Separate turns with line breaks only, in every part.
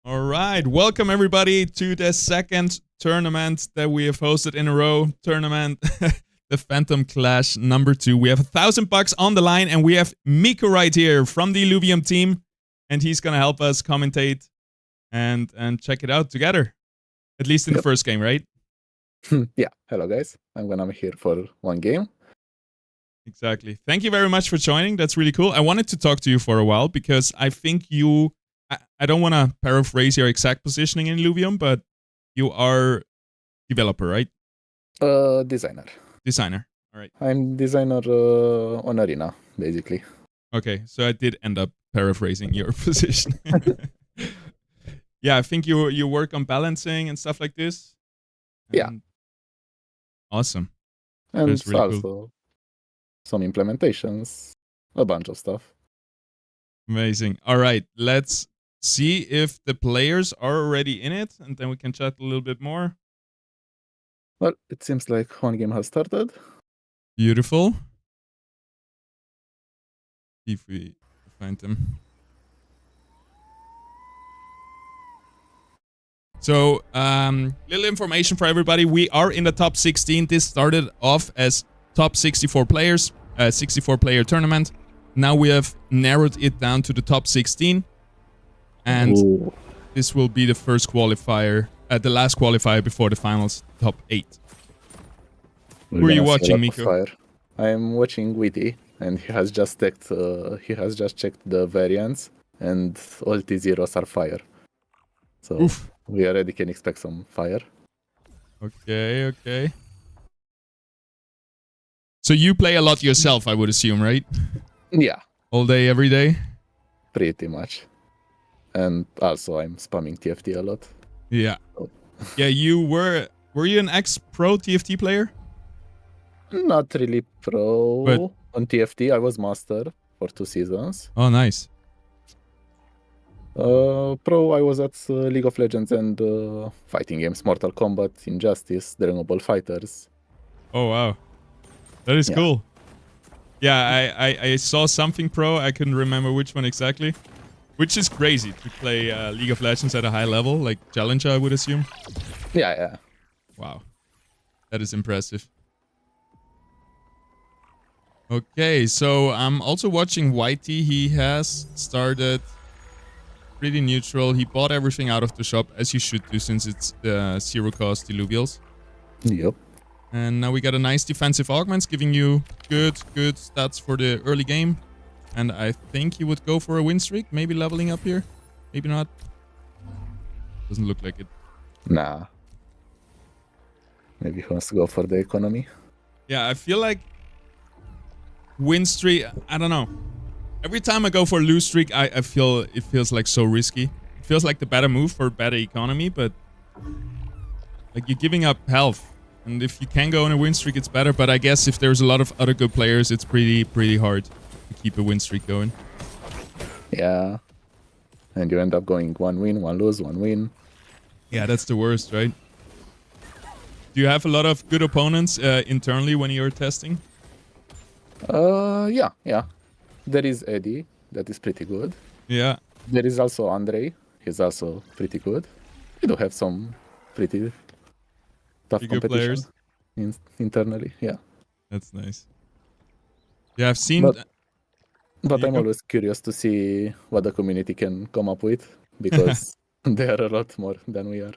All right, welcome everybody to the second tournament that we have hosted in a row. Tournament, the Phantom Clash number 2. We have $1,000 on the line, and we have Miko right here from the Illuvium team, and he's gonna help us commentate and check it out together. At least in the first game, right?
Yeah. Hello, guys. I'm gonna be here for one game.
Exactly. Thank you very much for joining. That's really cool. I wanted to talk to you for a while because I think you. I don't want to paraphrase your exact positioning in Illuvium, but you are developer, right?
Designer.
Designer. All right.
I'm designer on Arena, basically.
Okay, so I did end up paraphrasing your position. Yeah, I think you work on balancing and stuff like this.
Yeah.
Awesome.
And
That's really
also
cool.
some implementations, a bunch of stuff.
Amazing. All right, let's see if the players are already in it, and then we can chat a little bit more.
Well, it seems like one game has started.
Beautiful. See if we find them. So, little information for everybody. We are in the top 16. This started off as top 64 players, 64-player tournament. Now we have narrowed it down to the top 16. And this will be the first qualifier, the last qualifier before the finals, top 8. Who are you watching, Miko?
I am watching Witty, and he has just checked. The variants, and all T0s are fire. So we already can expect some fire.
Okay, okay. So you play a lot yourself, I would assume, right?
Yeah.
All day, every day?
Pretty much. And also I'm spamming TFT a lot.
Yeah. Yeah, were you an ex-pro TFT player?
Not really pro
but
on TFT. I was master for 2 seasons.
Oh, nice.
Pro, I was at League of Legends and fighting games, Mortal Kombat, Injustice, Dragon Ball Fighters.
Oh, wow. That is cool. Yeah, I saw something pro. I couldn't remember which one exactly. Which is crazy to play League of Legends at a high level, like Challenger, I would assume.
Yeah.
Wow. That is impressive. Okay, so I'm also watching Whitey. He has started pretty neutral. He bought everything out of the shop, as you should do, since it's zero-cost Illuvials.
Yep.
And now we got a nice defensive augments, giving you good stats for the early game. And I think he would go for a win streak, maybe leveling up here. Maybe not. Doesn't look like it.
Nah. Maybe he wants to go for the economy.
Yeah, I feel like win streak, I don't know. Every time I go for a lose streak, I feel it feels like so risky. It feels like the better move for better economy, but like you're giving up health. And if you can go on a win streak, it's better. But I guess if there's a lot of other good players, it's pretty hard to keep a win streak going.
Yeah. And you end up going 1 win, 1 lose, 1 win.
Yeah, that's the worst, right? Do you have a lot of good opponents internally when you're testing?
Yeah. There is Eddie, that is pretty good.
Yeah.
There is also Andre, he's also pretty good. We do have some pretty tough competition internally, yeah.
That's nice. Yeah, I've seen...
But I'm always curious to see what the community can come up with, because they are a lot more than we are.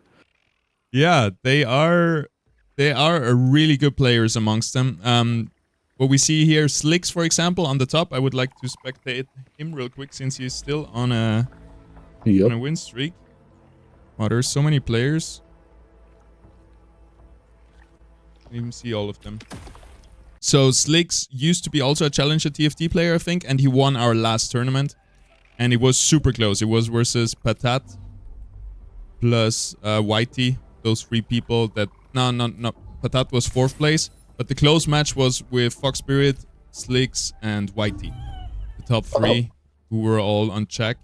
Yeah, they are really good players amongst them. What we see here, Slicks, for example, on the top. I would like to spectate him real quick since he's still on a win streak. Wow, there's so many players. I didn't even see all of them. So Slicks used to be also a Challenger TFT player, I think, and he won our last tournament. And it was super close. It was versus Patat plus Whitey. Those 3 people that... No. Patat was 4th place. But the close match was with Fox Spirit, Slicks, and Whitey. The top 3 who were all on check.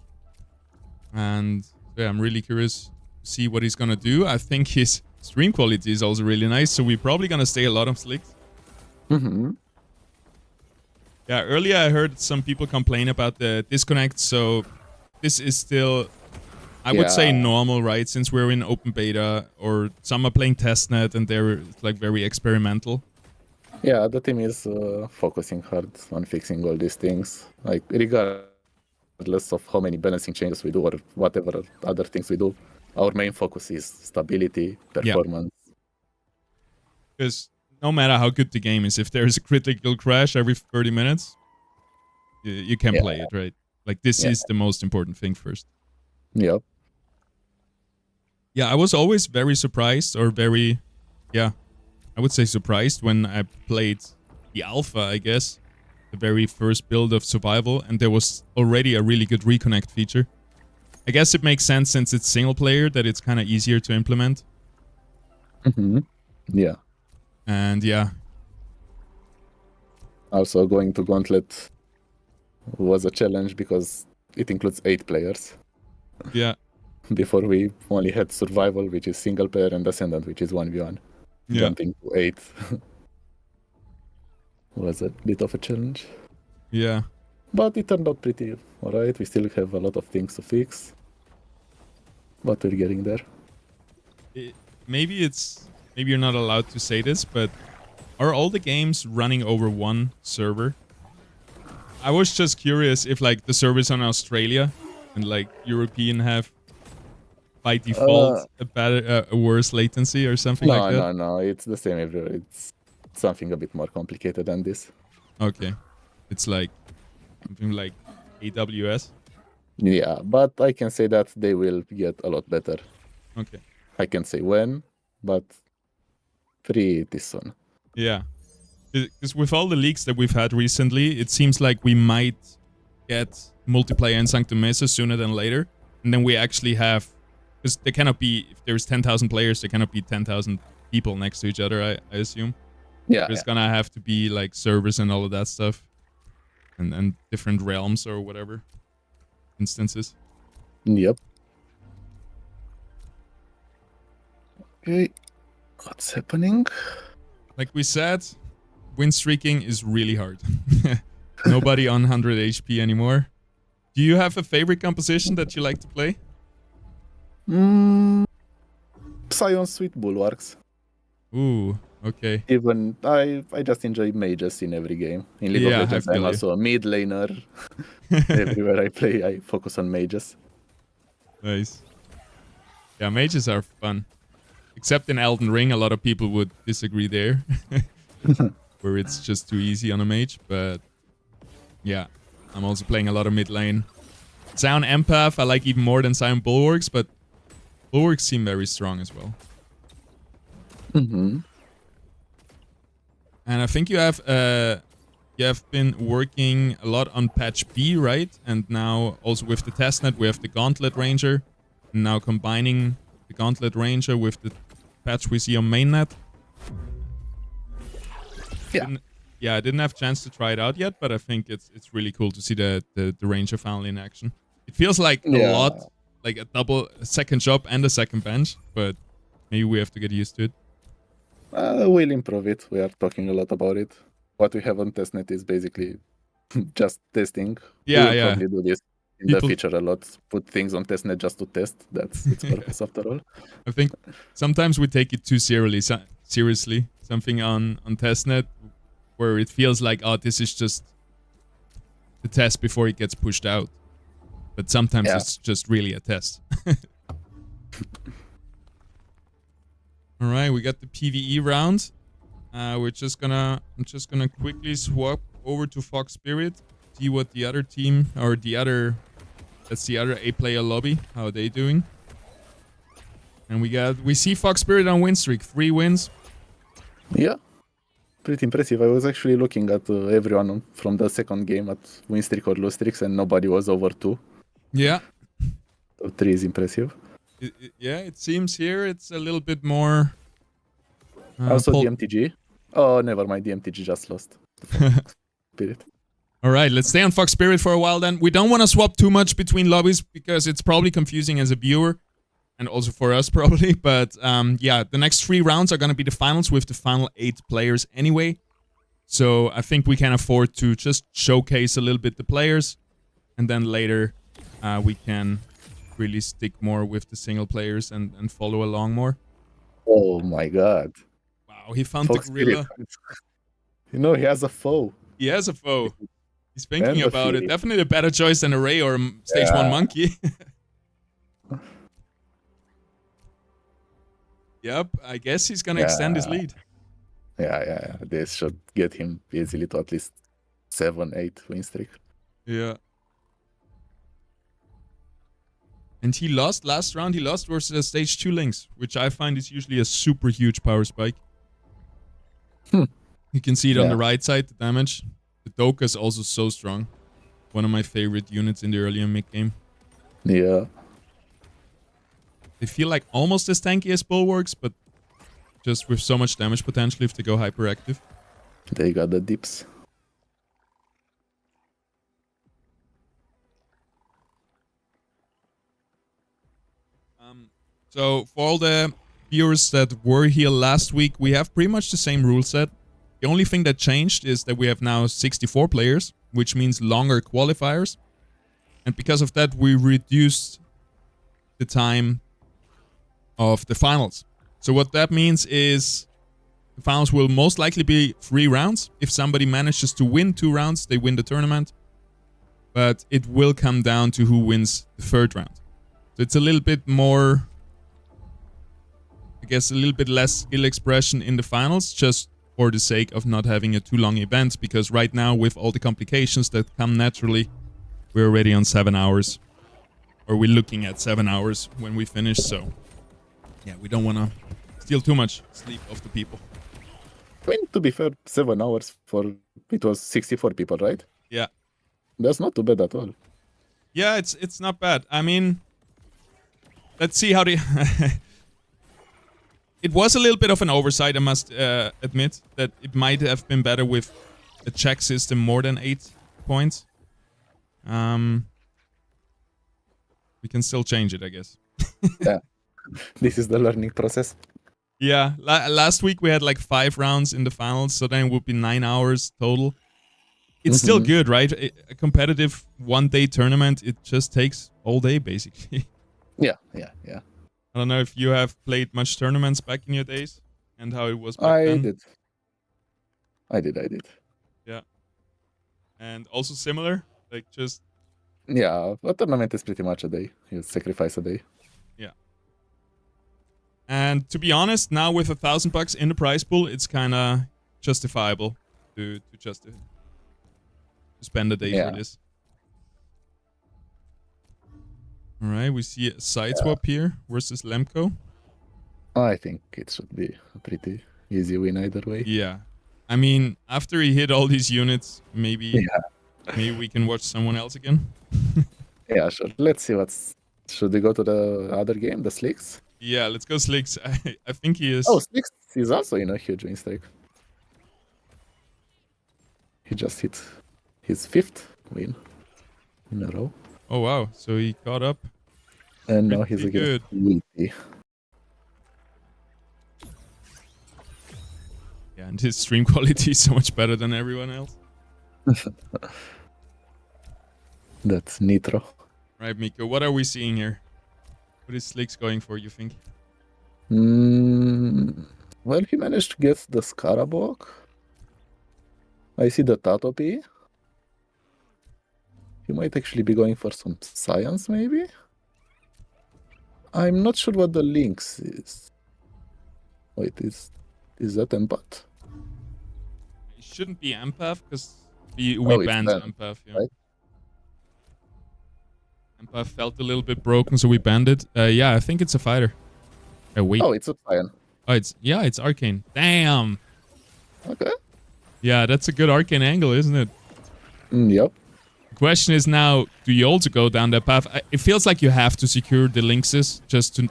And yeah, I'm really curious to see what he's gonna do. I think his stream quality is also really nice, so we're probably gonna stay a lot of Slicks. Yeah, earlier I heard some people complain about the disconnect, so this is still I would say normal, right? Since we're in open beta, or some are playing testnet and they're like very experimental.
Yeah, the team is focusing hard on fixing all these things. Like, regardless of how many balancing changes we do or whatever other things we do, our main focus is stability, performance.
Because no matter how good the game is, if there's a critical crash every 30 minutes, you can play it, right? Like, this is the most important thing first.
Yep.
Yeah, I was always very surprised, or very, I would say surprised when I played the alpha, I guess. The very first build of survival, and there was already a really good reconnect feature. I guess it makes sense since it's single player that it's kind of easier to implement.
Yeah.
And yeah.
Also, going to Gauntlet was a challenge because it includes 8 players.
Yeah.
Before we only had Survival, which is single player, and Ascendant, which is 1v1.
Yeah.
Jumping to 8 was a bit of a challenge.
Yeah.
But it turned out pretty alright. We still have a lot of things to fix. But we're getting there.
Maybe you're not allowed to say this, but are all the games running over one server? I was just curious if like the servers on Australia and like European have by default a worse latency or something like that.
No, it's the same everywhere. It's something a bit more complicated than this.
Okay, it's like something like AWS.
Yeah, but I can say that they will get a lot better.
Okay.
I can't say when, but pretty soon.
Yeah. Because with all the leaks that we've had recently, it seems like we might get multiplayer in Sanctum Mesa sooner than later. And then we actually have... Because there cannot be... If there's 10,000 players, there cannot be 10,000 people next to each other, I assume.
Yeah.
There's gonna have to be like servers and all of that stuff. And different realms or whatever. Instances.
Yep. Okay. What's happening?
Like we said, win streaking is really hard. Nobody on 100 HP anymore. Do you have a favorite composition that you like to play?
Psion Sweet Bulwarks.
Ooh, okay.
Even I just enjoy mages in every game. In League of Legends, I'm also a mid laner. Everywhere I play, I focus on mages.
Nice. Yeah, mages are fun. Except in Elden Ring, a lot of people would disagree there. Where it's just too easy on a mage, but yeah, I'm also playing a lot of mid lane. Zion Empath I like even more than Zion Bulwarks, but Bulwarks seem very strong as well. And I think you have been working a lot on patch B, right? And now also with the testnet, we have the Gauntlet Ranger. And now combining the Gauntlet Ranger with the patch we see on mainnet.
Yeah.
I didn't have a chance to try it out yet, but I think it's really cool to see the Ranger finally in action. It feels like a lot, like a second job and a second bench, but maybe we have to get used to it.
We'll improve it. We are talking a lot about it. What we have on testnet is basically just testing.
Yeah,
we'll probably do this in the future a lot. Put things on testnet just to test. That's its purpose after all.
I think sometimes we take it too seriously. Something on testnet where it feels like, oh, this is just the test before it gets pushed out. But sometimes it's just really a test. All right, we got the PvE round. I'm just gonna quickly swap over to Fox Spirit, see what the other team or that's the other 8-player lobby, how are they doing? And we see Fox Spirit on win streak, 3 wins.
Yeah, pretty impressive. I was actually looking at everyone from the second game at win streak or lose streaks, and nobody was over 2.
Yeah.
So 3 is impressive.
It seems here it's a little bit more...
also DMTG. Oh, never mind. DMTG just lost. Spirit.
All right, let's stay on Fox Spirit for a while then. We don't want to swap too much between lobbies because it's probably confusing as a viewer. And also for us probably. But the next 3 rounds are going to be the finals with the final 8 players anyway. So I think we can afford to just showcase a little bit the players. And then later we can really stick more with the single players and follow along more.
Oh my god.
Wow, he found
Fox
the gorilla.
Spirit. You know, he has a foe.
He has a foe. He's thinking
And the
about it.
Fury.
Definitely a better choice than a Ray or a stage 1 monkey. Yep, I guess he's gonna extend his lead.
Yeah. This should get him easily to at least 7-8 win streak.
Yeah. And he lost last round. He lost versus a stage 2 Lynx, which I find is usually a super huge power spike. You can see it on the right side, the damage. The Doka is also so strong. One of my favorite units in the early and mid game.
Yeah.
They feel like almost as tanky as Bulwarks, but just with so much damage potential if they go hyperactive.
They got the dips.
So for all the viewers that were here last week, we have pretty much the same rule set. The only thing that changed is that we have now 64 players, which means longer qualifiers. And because of that, we reduced the time of the finals. So what that means is the finals will most likely be 3 rounds. If somebody manages to win 2 rounds, they win the tournament. But it will come down to who wins the 3rd round. So it's a little bit more, I guess, a little bit less skill expression in the finals, just for the sake of not having a too long event. Because right now, with all the complications that come naturally, we're already on 7 hours. Or we're looking at 7 hours when we finish, so yeah, we don't want to steal too much sleep of the people.
I mean, to be fair, 7 hours for it was 64 people, right?
Yeah.
That's not too bad at all.
Yeah, it's not bad. I mean, let's see how the... It was a little bit of an oversight, I must admit, that it might have been better with a check system more than 8 points. We can still change it, I guess.
Yeah. This is the learning process.
Yeah, last week we had like 5 rounds in the finals, so then it would be 9 hours total. It's still good, right? A competitive 1-day tournament, it just takes all day, basically.
Yeah.
I don't know if you have played much tournaments back in your days and how it was back then.
I did.
Yeah. And also similar, like just...
Yeah, a tournament is pretty much a day. You sacrifice a day.
Yeah. And to be honest, now with $1,000 in the prize pool, it's kind of justifiable to spend a day for this. All right, we see a side swap here versus Lemko.
I think it should be a pretty easy win either way.
Yeah. I mean, after he hit all these units, maybe we can watch someone else again.
Yeah, sure. Let's see should we go to the other game, the Slicks?
Yeah, let's go Slicks. I think he is...
Oh, Slicks is also in a huge win streak. He just hit his 5th win in a row.
Oh, wow. So he caught up.
And now he's against Weepy.
Yeah, and his stream quality is so much better than everyone else.
That's Nitro.
Right, Miko, what are we seeing here? What is Slicks going for, you think?
Well, he managed to get the Scarabok. I see the Tatopi. He might actually be going for some science, maybe? I'm not sure what the Lynx is. Wait, is that Empath?
It shouldn't be Empath, because we banned Empath. Yeah.
Right?
Empath felt a little bit broken, so we banned it. Yeah, I think it's a fighter. Wait.
Oh, it's a Cyan.
Oh, it's Arcane. Damn.
Okay.
Yeah, that's a good Arcane angle, isn't it?
Yep.
The question is now, do you also go down that path? It feels like you have to secure the Lynxes just to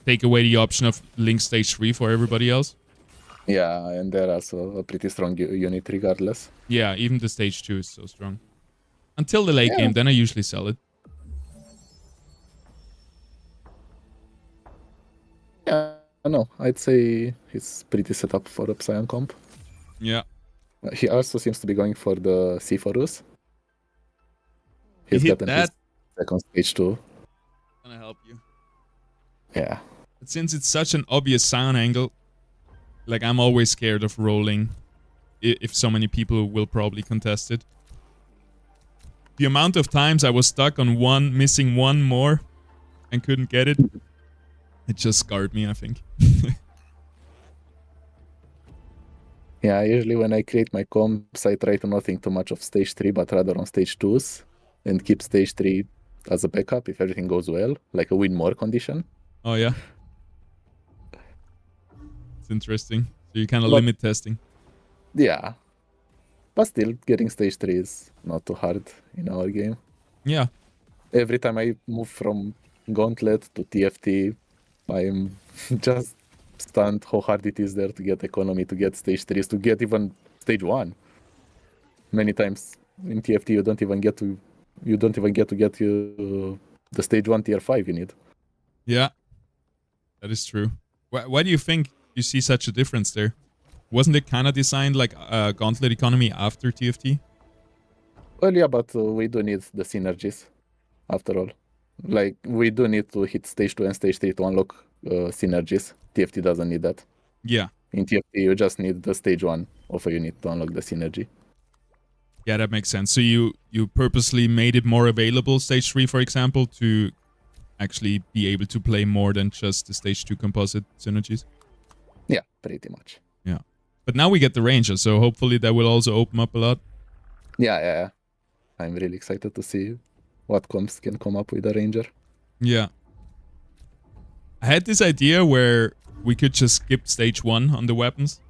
take away the option of Lynx stage 3 for everybody else.
Yeah, and they're also a pretty strong unit regardless.
Yeah, even the stage 2 is so strong. Until the late game, then I usually sell it.
Yeah, no, I'd say he's pretty set up for a Psion comp.
Yeah.
He also seems to be going for the Seaforus. He's gotten his second stage too.
help you.
Yeah.
But since it's such an obvious sound angle, like I'm always scared of rolling if so many people will probably contest it. The amount of times I was stuck on one, missing one more, and couldn't get it, it just scarred me, I think.
Yeah, usually when I create my comps, I try to not think too much of stage 3, but rather on stage 2s, and keep stage 3 as a backup if everything goes well, like a win more condition.
Oh, yeah. It's interesting. So you kind of limit testing.
Yeah. But still, getting stage 3 is not too hard in our game.
Yeah.
Every time I move from Gauntlet to TFT, I'm just stunned how hard it is there to get economy, to get stage 3s, to get even stage 1. Many times in TFT you don't even get to get the stage 1 tier 5 you need.
Yeah. That is true. Why do you think you see such a difference there? Wasn't it kind of designed like a Gauntlet economy after TFT?
Well, yeah, but we do need the synergies, after all. Like, we do need to hit stage 2 and stage 3 to unlock synergies. TFT doesn't need that.
Yeah.
In TFT, you just need the stage 1 of a unit to unlock the synergy.
Yeah, that makes sense. So you purposely made it more available, stage 3, for example, to actually be able to play more than just the stage 2 composite synergies?
Yeah, pretty much.
Yeah. But now we get the Ranger, so hopefully that will also open up a lot.
Yeah. I'm really excited to see what comps can come up with a Ranger.
Yeah. I had this idea where we could just skip stage 1 on the weapons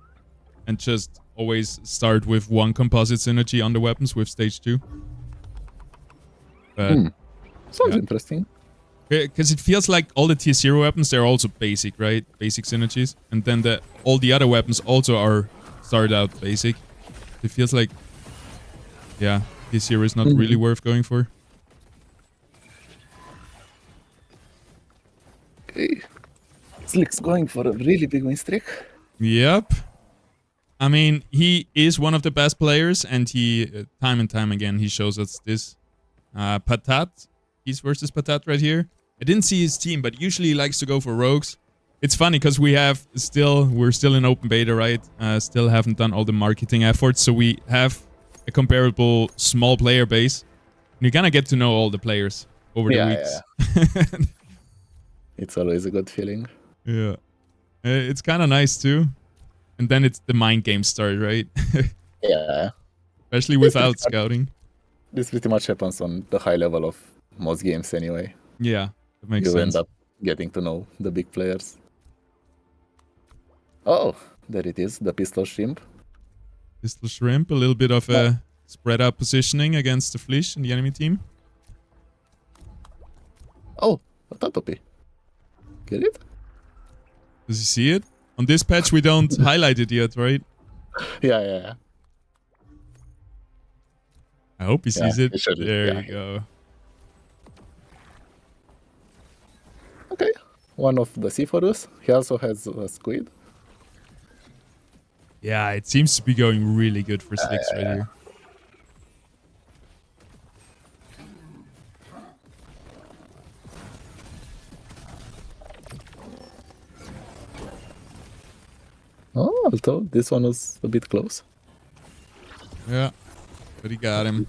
and just always start with one composite synergy on the weapons with stage 2. But
Sounds interesting.
because it feels like all the tier 0 weapons, they're also basic, right? Basic synergies. And then all the other weapons also are started out basic. It feels like, yeah, tier 0 is not really worth going for.
Okay. Slick's going for a really big win streak.
Yep. I mean, he is one of the best players, and he, time and time again, he shows us this. Patat, he's versus Patat right here. I didn't see his team, but usually he likes to go for rogues. It's funny because we're still in open beta, right? Still haven't done all the marketing efforts, so we have a comparable small player base. And you kind of get to know all the players over the weeks.
Yeah. It's always a good feeling.
Yeah. It's kind of nice too. And then it's the mind game start, right?
Yeah.
Especially without scouting.
This pretty much happens on the high level of most games anyway.
Yeah, that makes
you
sense.
end up getting to know the big players. Oh, there it is, the pistol shrimp.
Pistol shrimp, a little bit of a spread out positioning against the Flish in the enemy team.
Oh, a Tatopi. Get it?
Does he see it? On this patch we don't highlight it yet, right?
Yeah.
I hope he sees it. There you go.
Okay, one of the Seaforus. He also has a squid.
Yeah, it seems to be going really good for Slicks right here.
Oh, although this one was a bit close.
Yeah, but he got him.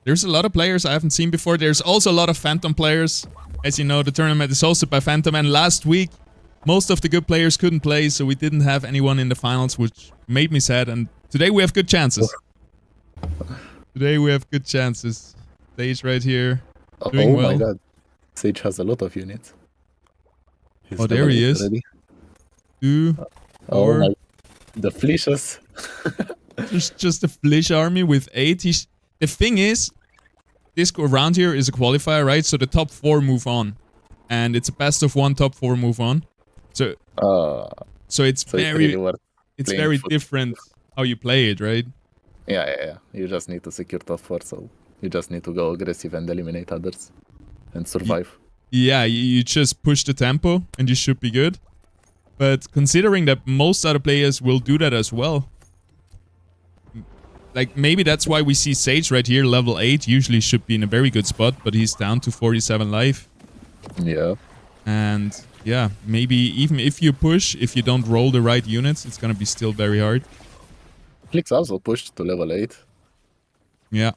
There's a lot of players I haven't seen before. There's also a lot of Phantom players. As you know, the tournament is hosted by Phantom, and last week most of the good players couldn't play, so we didn't have anyone in the finals, which made me sad. And today we have good chances. Sage right here, doing well.
Oh my god, Sage has a lot of units.
Oh, there he is. Already. 2, 4.
My, the Flishes.
just a Flish army with 8. The thing is, this round here is a qualifier, right? So the top 4 move on, and it's a best of 1 top 4 move on. So it's very different how you play it, right?
Yeah. You just need to secure top 4, so you just need to go aggressive and eliminate others and survive.
Yeah, you just push the tempo and you should be good. But considering that most other players will do that as well, like maybe that's why we see Sage right here, level 8, usually should be in a very good spot, but he's down to 47 life.
Yeah.
And yeah, maybe even if you push, if you don't roll the right units, it's gonna be still very hard.
Clicks also pushed to level 8.
Yeah.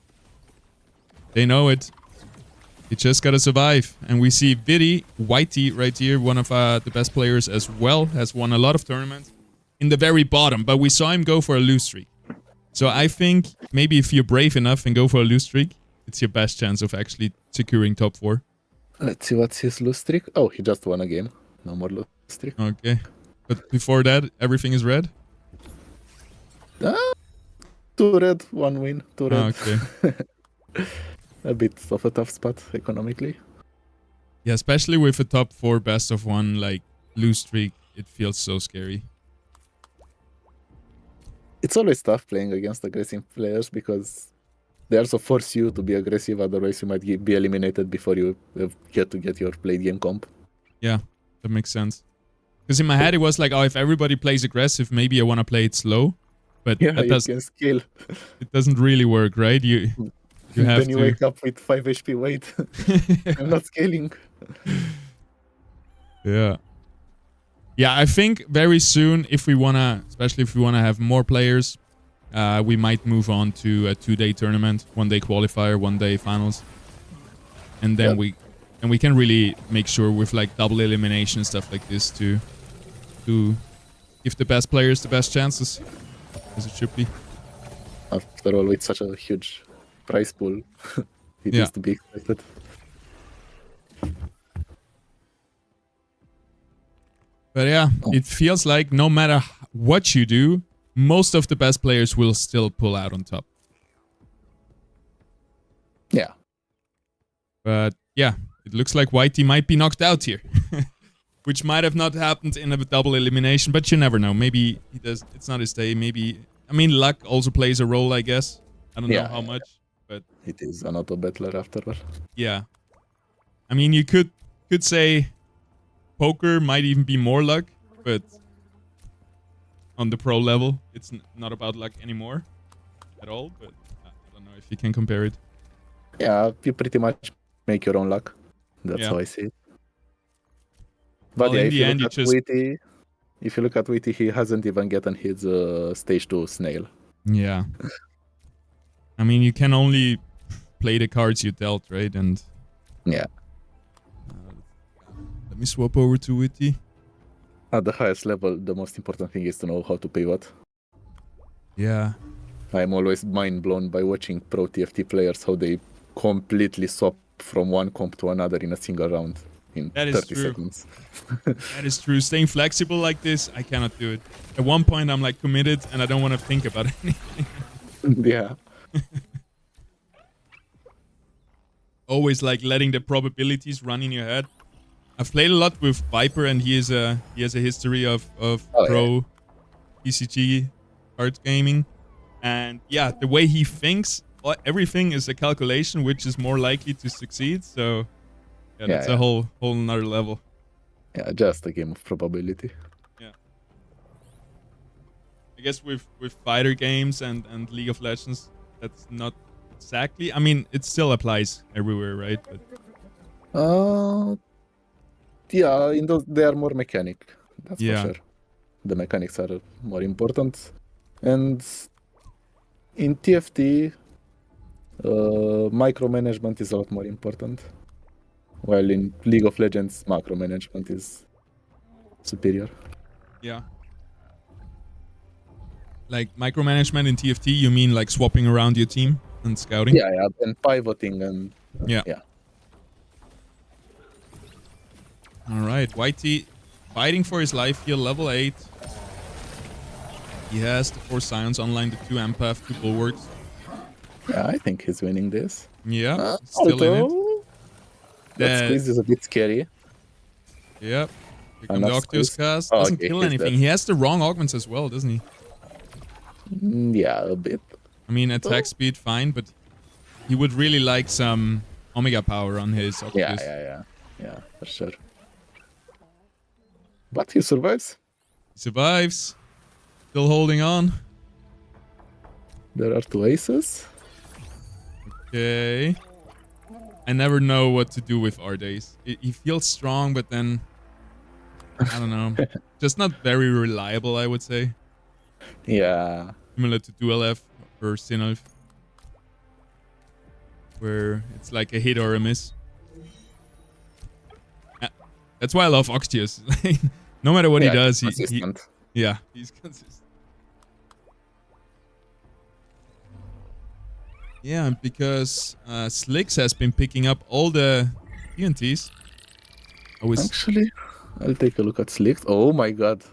They know it. You just gotta survive. And we see Vidi, Whitey right here, one of the best players as well, has won a lot of tournaments in the very bottom, but we saw him go for a lose streak. So I think maybe if you're brave enough and go for a lose streak, it's your best chance of actually securing top 4.
Let's see what's his lose streak. Oh, he just won a game. No more lose streak.
Okay. But before that, everything is red?
2 red, 1 win, 2 red.
Okay.
A bit of a tough spot economically.
Yeah, especially with a top 4 best of 1 like lose streak, it feels so scary.
It's always tough playing against aggressive players because they also force you to be aggressive, otherwise you might be eliminated before you get to get your played game comp.
Yeah, that makes sense. Because in my head it was like, oh, if everybody plays aggressive, maybe I want to play it slow. But
Yeah,
that
you can scale.
it doesn't really work, right? You have
then you wake up with 5 HP weight. I'm not scaling.
Yeah. Yeah, I think very soon, if we wanna, especially if we wanna have more players, we might move on to a 2-day tournament, 1-day qualifier, 1-day finals, and then we can really make sure with like double elimination and stuff like this to give the best players the best chances, as it should be.
After all, with such a huge prize pool, it is to be expected.
But yeah, it feels like no matter what you do, most of the best players will still pull out on top.
Yeah.
But yeah, it looks like Whitey might be knocked out here. Which might have not happened in a double elimination, but you never know. Maybe he does. It's not his day. Maybe, I mean, luck also plays a role, I guess. I don't know how much, but
it is an auto battler after all.
Yeah. I mean, you could say poker might even be more luck, but on the pro level, it's not about luck anymore at all. But I don't know if you can compare it.
Yeah, you pretty much make your own luck. That's how I see it. But
well,
yeah,
in the end,
if you look at Witty, he hasn't even gotten his stage 2 snail.
Yeah. I mean, you can only play the cards you dealt, right? And
yeah.
Let me swap over to Witty.
At the highest level, the most important thing is to know how to pivot.
Yeah.
I'm always mind blown by watching pro TFT players, how they completely swap from one comp to another in a single round in 30 seconds.
That is true. Staying flexible like this, I cannot do it. At one point, I'm like committed and I don't want to think about anything.
Yeah.
Always like letting the probabilities run in your head. I've played a lot with Viper, and he has a history of pro PCG card gaming, and yeah, the way he thinks, everything is a calculation, which is more likely to succeed. So yeah, that's a whole another level.
Yeah, just a game of probability.
Yeah, I guess with fighter games and League of Legends, that's not exactly. I mean, it still applies everywhere, right?
But yeah, in those they are more mechanic. That's for sure. The mechanics are more important, and in TFT, micromanagement is a lot more important. While in League of Legends, macro management is superior.
Yeah. Like micromanagement in TFT, you mean like swapping around your team and scouting?
Yeah, and pivoting and
yeah. All right, Whitey fighting for his life here, level 8. He has the 4 Scions online, the 2 Empath, 2 Bulwarks.
Yeah, I think he's winning this.
Yeah, still in it.
That squeeze is a bit scary.
Yep. Here comes the Octeos cast. Doesn't kill anything. He has the wrong augments as well, doesn't he?
Yeah, a bit.
I mean, attack speed, fine, but he would really like some Omega power on his Octeos.
Yeah, for sure. But he survives.
He survives. Still holding on.
There are 2 aces.
Okay. I never know what to do with our days. He feels strong, but then I don't know. Just not very reliable, I would say.
Yeah.
Similar to DualF or Sinolf, where it's like a hit or a miss. That's why I love Octius. No matter what he does, he's consistent. He's consistent. Yeah, because Slicks has been picking up all the TNTs.
Actually, I'll take a look at Slicks. Oh my god.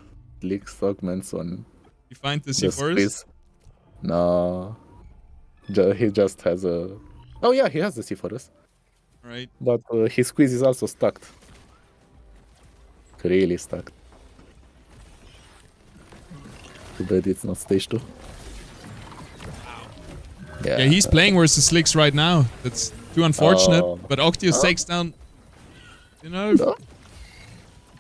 Slicks augments on...
You find the C4s?
No. He just has a... Oh yeah, he has the C4s.
Right.
But his squeeze is also stacked. Really stacked. Too bad it's not stage 2.
Yeah, he's playing versus Slicks right now. That's too unfortunate. But Octius takes down... You know...
No.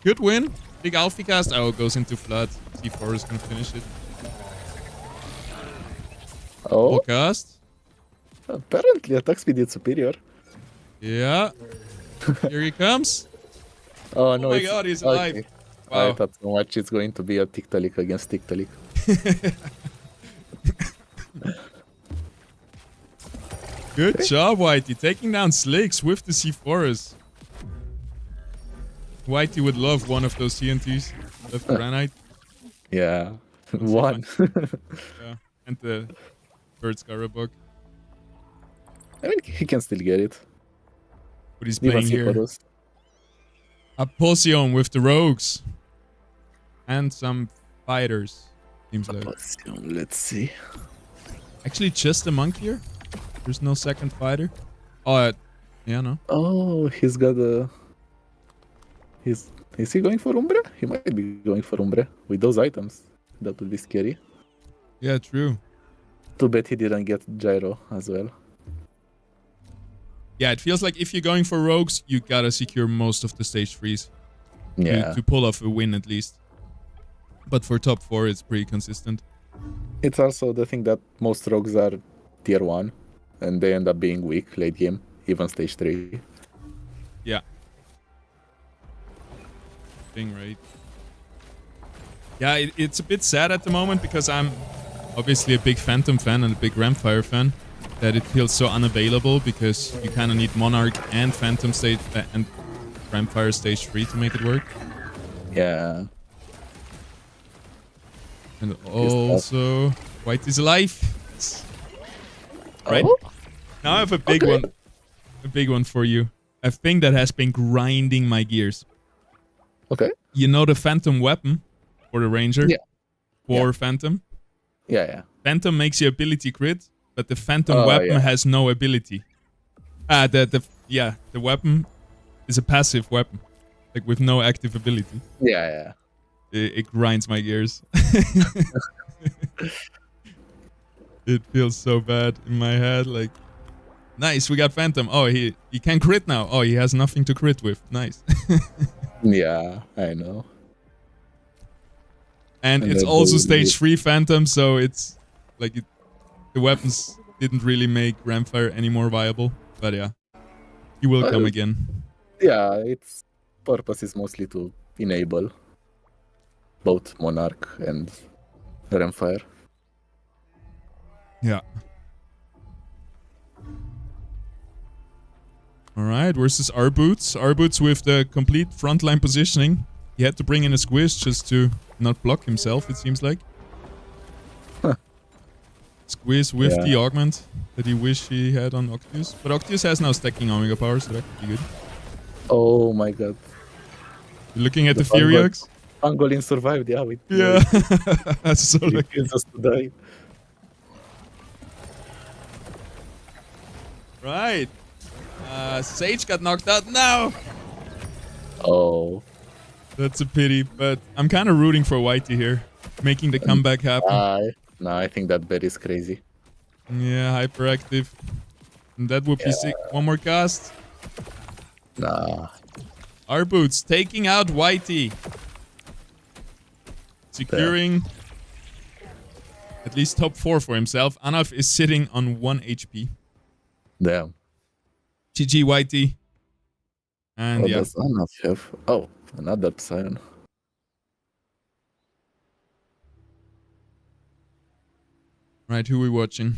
Good win. Big Alfie cast. Oh, it goes into Flood. C4 is gonna finish it.
Oh.
Cast.
Apparently attack speed is superior.
Yeah. Here he comes.
Oh no!
Oh my god, he's alive.
Okay.
Wow.
I thought so much it's going to be a Tiktalik against Tiktalik.
Good job, Whitey. Taking down Slicks with the C4s. Whitey would love one of those TNTs. Left Granite.
Yeah. One.
Yeah. And the third Scarabug.
I mean, he can still get it.
But he's playing here. A Potion with the rogues. And some fighters. Seems like.
Let's see.
Actually, just a monk here? There's no second fighter? Oh, yeah, no.
Oh, he's got a... Is he going for Umbra? He might be going for Umbra. With those items. That would be scary.
Yeah, true.
Too bad he didn't get Gyro as well.
Yeah, it feels like if you're going for rogues, you gotta secure most of the stage 3s.
Yeah.
To pull off a win at least. But for top 4, it's pretty consistent.
It's also the thing that most rogues are tier 1. And they end up being weak late game. Even stage 3.
Yeah. Thing, right? Yeah, it's a bit sad at the moment because I'm obviously a big Phantom fan and a big Rampfire fan. That it feels so unavailable because you kind of need Monarch and Phantom stage and Rampfire stage 3 to make it work.
Yeah.
And also, White is alive. Right?
Oh?
Now I have a big one. A big one for you. A thing that has been grinding my gears.
Okay.
You know the Phantom weapon for the Ranger?
Yeah.
For Phantom?
Yeah.
Phantom makes your ability crit, but the Phantom weapon has no ability. The weapon is a passive weapon. Like with no active ability.
Yeah.
It grinds my gears. It feels so bad in my head. Like, nice, we got Phantom. Oh, he can crit now. Oh, he has nothing to crit with. Nice.
Yeah, I know.
And it's also stage 3 Phantom, so it's like the weapons didn't really make Rampfire any more viable. But yeah, he will come again.
Yeah, its purpose is mostly to enable both Monarch and Rampfire.
Yeah. Alright, versus R-Boots. R-Boots with the complete frontline positioning. He had to bring in a squish just to not block himself, it seems like.
Huh.
Squish with the augment that he wished he had on Octius. But Octius has now stacking Omega power, so that could be good.
Oh my god.
You're looking at the Furiox?
Pangolin survived, yeah.
That's so lucky.
Just to die.
Right. Sage got knocked out now.
Oh.
That's a pity, but I'm kind of rooting for Whitey here. Making the comeback happen.
No, I think that bet is crazy.
Yeah, hyperactive. And that would be sick. One more cast.
Nah.
R-Boots taking out Whitey. Securing at least top 4 for himself. Anaf is sitting on 1 HP.
Damn.
GG Whitey. And
What
yeah.
does Anaf have? Oh, another Psion.
Right, who we watching?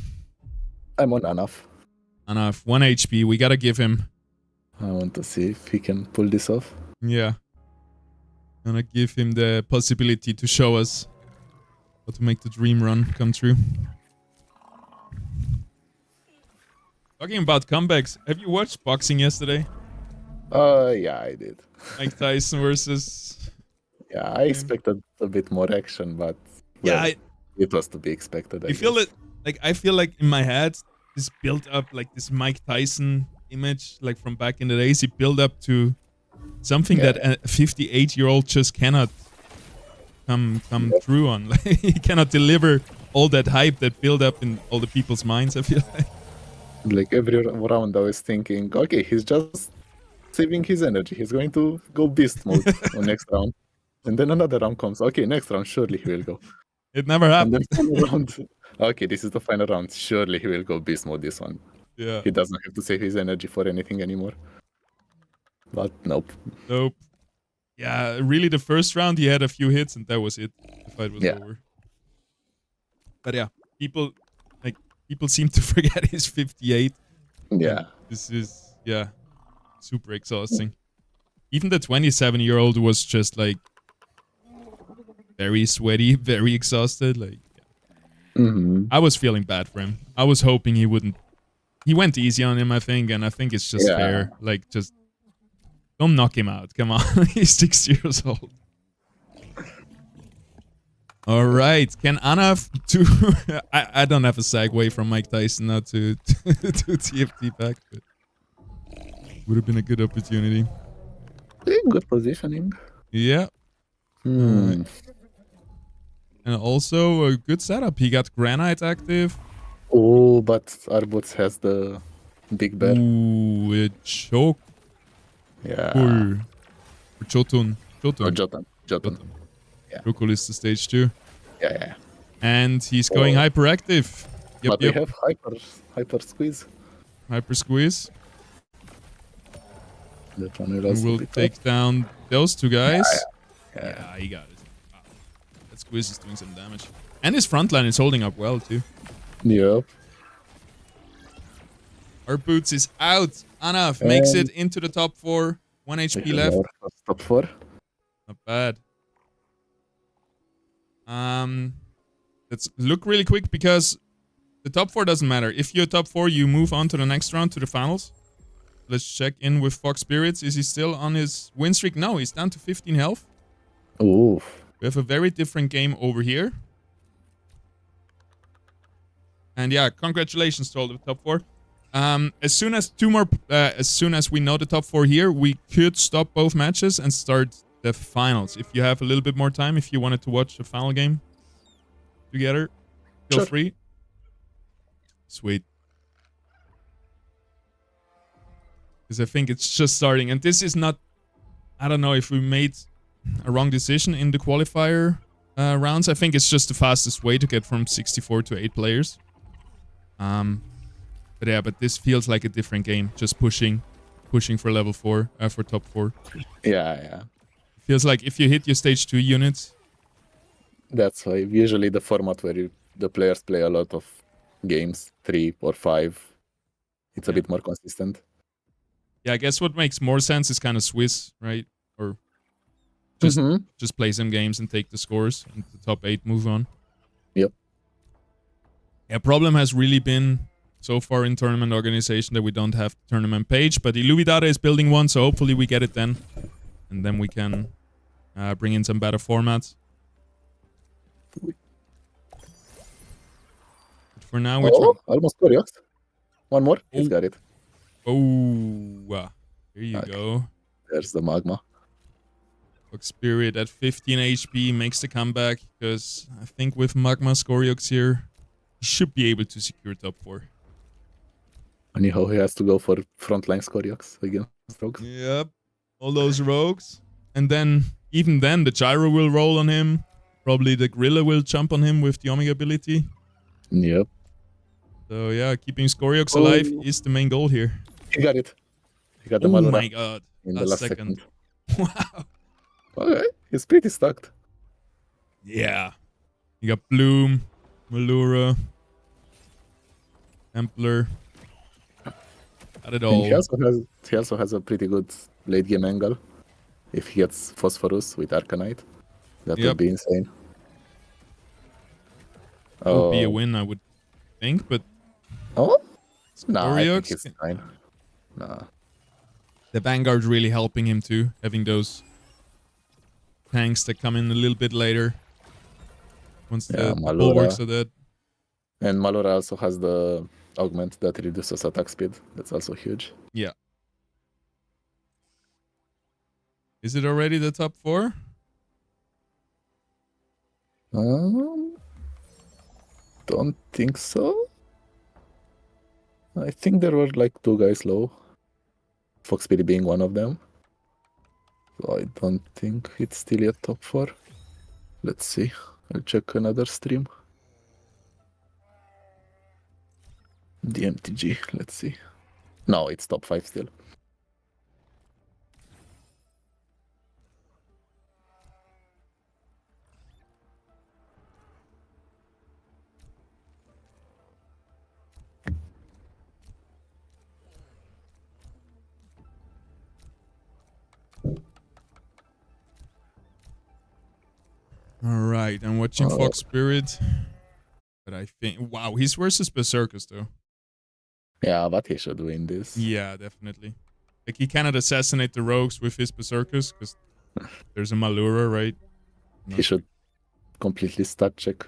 I'm on Anaf.
Enough. 1 HP. We gotta give him.
I want to see if he can pull this off.
Yeah. Gonna give him the possibility to show us how to make the dream run come true. Talking about comebacks, have you watched boxing yesterday?
Yeah, I did.
Mike Tyson versus...
Yeah, I expected a bit more action, but well,
Yeah,
it was to be expected.
I feel it. Like I feel like in my head, this built up like this Mike Tyson image, like from back in the days. He built up to something that a 58-year-old just cannot come through on. Like, he cannot deliver all that hype that built up in all the people's minds. I feel
like every round I was thinking, okay, he's just saving his energy. He's going to go beast mode on next round. And then another round comes. Okay, next round, surely he will go.
It never happened.
And then final round. Okay, this is the final round. Surely he will go beast mode this one.
Yeah.
He doesn't have to save his energy for anything anymore. But nope.
Nope. Yeah, really the first round he had a few hits and that was it. The fight was over. But yeah, people seem to forget he's 58.
Yeah.
And this is super exhausting. Even the 27-year-old was just like very sweaty, very exhausted. Like I was feeling bad for him. I was hoping he wouldn't. He went easy on him, I think, and I think it's just fair. Like, just don't knock him out. Come on, he's 6 years old. All right, can Anaf do? I don't have a segue from Mike Tyson now to TFT back, but would have been a good opportunity.
Good positioning.
Yeah. And also a good setup. He got Granite active.
Oh, but Arbutz has the big bear.
Ooh, a choke.
Yeah.
Cool. Jotun.
Oh, Jotun. Yeah.
Rukul is the stage 2.
Yeah.
And he's going hyperactive. Yep,
but we have hyper squeeze.
Hyper squeeze.
That one will also
will
be
take down those two guys.
Yeah,
he got it. Wow. That squeeze is doing some damage. And his front line is holding up well too.
Yep.
Our boots is out. Anaf makes it into the top 4. 1 HP left.
Top 4.
Not bad. Let's look really quick because the top 4 doesn't matter. If you're top 4, you move on to the next round, to the finals. Let's check in with Fox Spirits. Is he still on his win streak? No, he's down to 15 health.
Ooh.
We have a very different game over here. And yeah, congratulations to all the top 4. As soon as we know the top 4 here, we could stop both matches and start the finals. If you have a little bit more time, if you wanted to watch the final game together, feel free. Sweet. Because I think it's just starting. And this is not... I don't know if we made a wrong decision in the qualifier rounds. I think it's just the fastest way to get from 64 to 8 players. But yeah, but this feels like a different game. Just pushing for level 4, for top 4.
Yeah.
Feels like if you hit your stage 2 units.
That's why usually the format where the players play a lot of games, 3 or 5, it's a bit more consistent.
Yeah, I guess what makes more sense is kind of Swiss, right? Or just play some games and take the scores and the top 8 move on.
Yep.
Yeah, problem has really been so far in tournament organization that we don't have the tournament page, but Illuvidata is building one, so hopefully we get it then. And then we can bring in some better formats. But for now, we're
almost Coriox. One more. He's got it.
Oh, here you go.
There's the magma.
Fox Spirit at 15 HP makes the comeback because I think with Magma Scoriox here, he should be able to secure top 4.
Anyhow, he has to go for frontline Scoriox against rogues.
Yep. All those rogues. And then, even then, the Gyro will roll on him. Probably the Gorilla will jump on him with the Omega ability.
Yep.
So yeah, keeping Scoriox alive is the main goal here.
He got it. He got the
Oh
Malura
my god.
in the last second.
Wow.
Okay, he's pretty stacked.
Yeah. You got Bloom, Malura, Templar. Got it
And
all.
he also has a pretty good late game angle. If he gets Phosphorus with Arcanite, that would be insane.
That would be a win, I would think, but...
Oh? Nah, I think
Scoriox,
he's fine. Nah.
the Vanguard's really helping him too, having those tanks that come in a little bit later. Once the bulwarks are dead.
And Malura also has the augment that reduces attack speed. That's also huge.
Yeah. Is it already the top 4?
Don't think so. I think there were like 2 guys low. Foxpity being one of them. So I don't think it's still yet top 4. Let's see. I'll check another stream. DMTG, let's see. No, it's top 5 still.
Alright, I'm watching Fox Spirit. But I think... Wow, he's versus Berserkers though.
Yeah, but he should win this.
Yeah, definitely. Like, he cannot assassinate the rogues with his Berserkers, because there's a Malura, right?
He should completely stat check.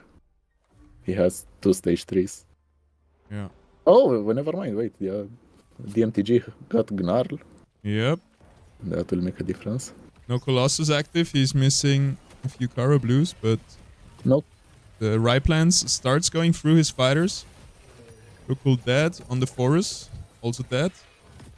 He has 2 stage 3s.
Yeah.
Oh, well, never mind. Wait, yeah. DMTG got Gnarl.
Yep.
That will make a difference.
No Colossus active. He's missing a few Kara Blues, but...
Nope.
The Ryplans starts going through his fighters. Rukul dead on the forest. Also dead.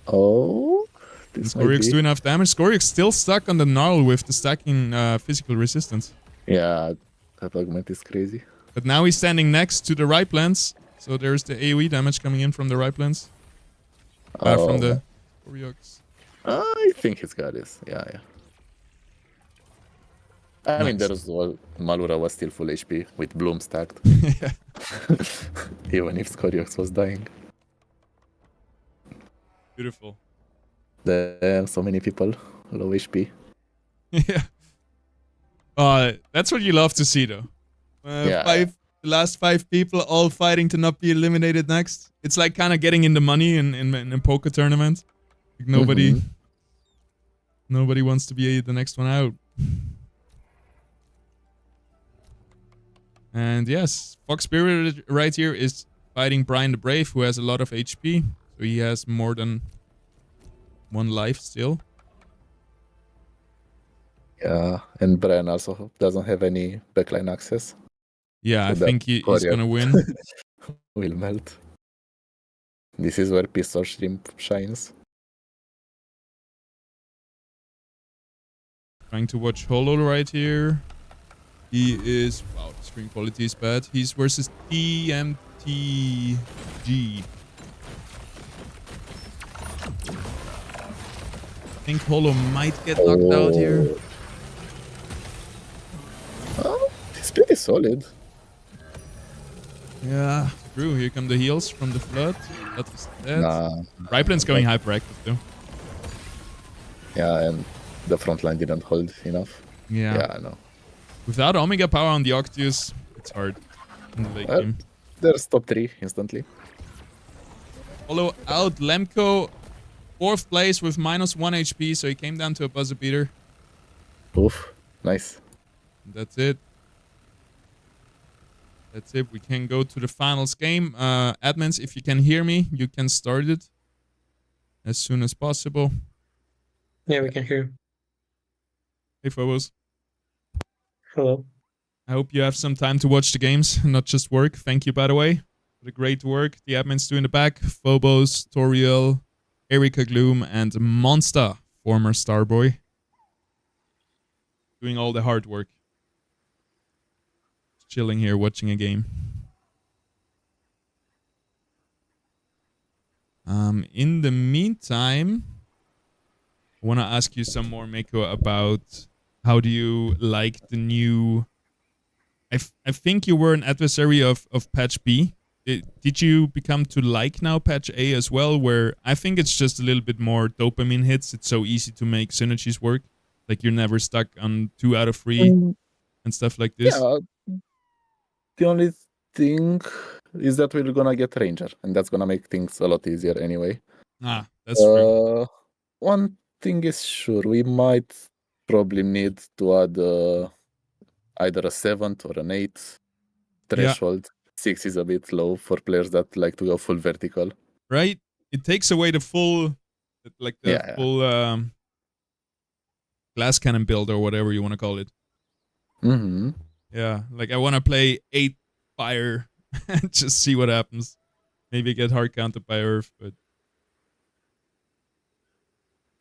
Oh.
Scoriox do enough damage. Scoriox still stuck on the Gnarl with the stacking physical resistance.
Yeah, that augment is crazy.
But now he's standing next to the Ryplans. So there's the AoE damage coming in from the Ryplans. From the Scoriox.
I think he's got this. Yeah. I mean, Malura was still full HP with Bloom stacked.
Yeah.
Even if Scoriox was dying.
Beautiful.
There are so many people low HP.
Yeah. That's what you love to see, though. The last 5 people all fighting to not be eliminated next. It's like kind of getting in the money in a poker tournament. Like nobody wants to be the next one out. And yes, Fox Spirit right here is fighting Brian the Brave, who has a lot of HP. So he has more than 1 life still.
Yeah, and Brian also doesn't have any backline access.
Yeah, I think he's gonna win.
Will melt. This is where Pistol Shrimp shines.
Trying to watch Holo right here. He is... Wow, the screen quality is bad. He's versus DMTG. I think Holo might get knocked out here.
Oh, he's pretty solid.
Yeah, true. Here come the heals from the flood. That is dead. Ryplan's going hyperactive too.
Yeah, and the front line didn't hold enough.
Yeah,
I know.
Without Omega power on the Octius, it's hard in the late game.
There's top 3 instantly.
Follow out Lemko, 4th place with -1 HP, so he came down to a buzzer beater.
Oof, nice.
That's it. That's it. We can go to the finals game. Admins, if you can hear me, you can start it as soon as possible.
Yeah, we can hear you.
Hey, Phobos.
Hello.
I hope you have some time to watch the games, not just work. Thank you, by the way, for the great work the admins do in the back. Phobos, Toriel, Erika Gloom, and Monster, former Starboy. Doing all the hard work. Just chilling here, watching a game. In the meantime, I want to ask you some more, Mako, about how do you like the new... I think you were an adversary of patch B. Did you become to like now patch A as well, where I think it's just a little bit more dopamine hits. It's so easy to make synergies work. Like you're never stuck on 2 out of 3 and stuff like this.
Yeah, the only thing is that we're gonna get Ranger, and that's gonna make things a lot easier anyway.
Ah, that's true.
One thing is sure, we might probably need to add either a 7th or an 8th threshold. 6 is a bit low for players that like to go full vertical.
Right? It takes away the full, like the full glass cannon build or whatever you want to call it.
Mm-hmm.
Yeah, like I want to play 8 fire and just see what happens. Maybe get hard counted by Earth, but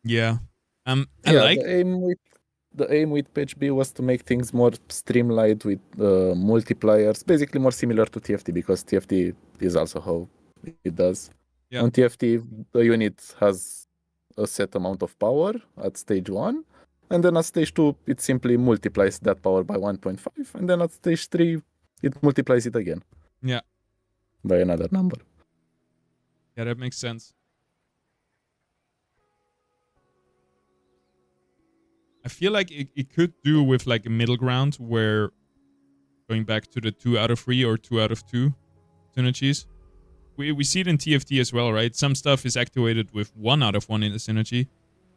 yeah. I like
the aim with patch B was to make things more streamlined with multipliers, basically more similar to TFT, because TFT is also how it does.
Yeah.
On TFT, the unit has a set amount of power at stage 1, and then at stage 2, it simply multiplies that power by 1.5, and then at stage 3, it multiplies it again.
Yeah.
By another number.
Yeah, that makes sense. I feel like it could do with like a middle ground where going back to the 2 out of 3 or 2 out of 2 synergies. We see it in TFT as well, right? Some stuff is activated with 1 out of 1 in the synergy.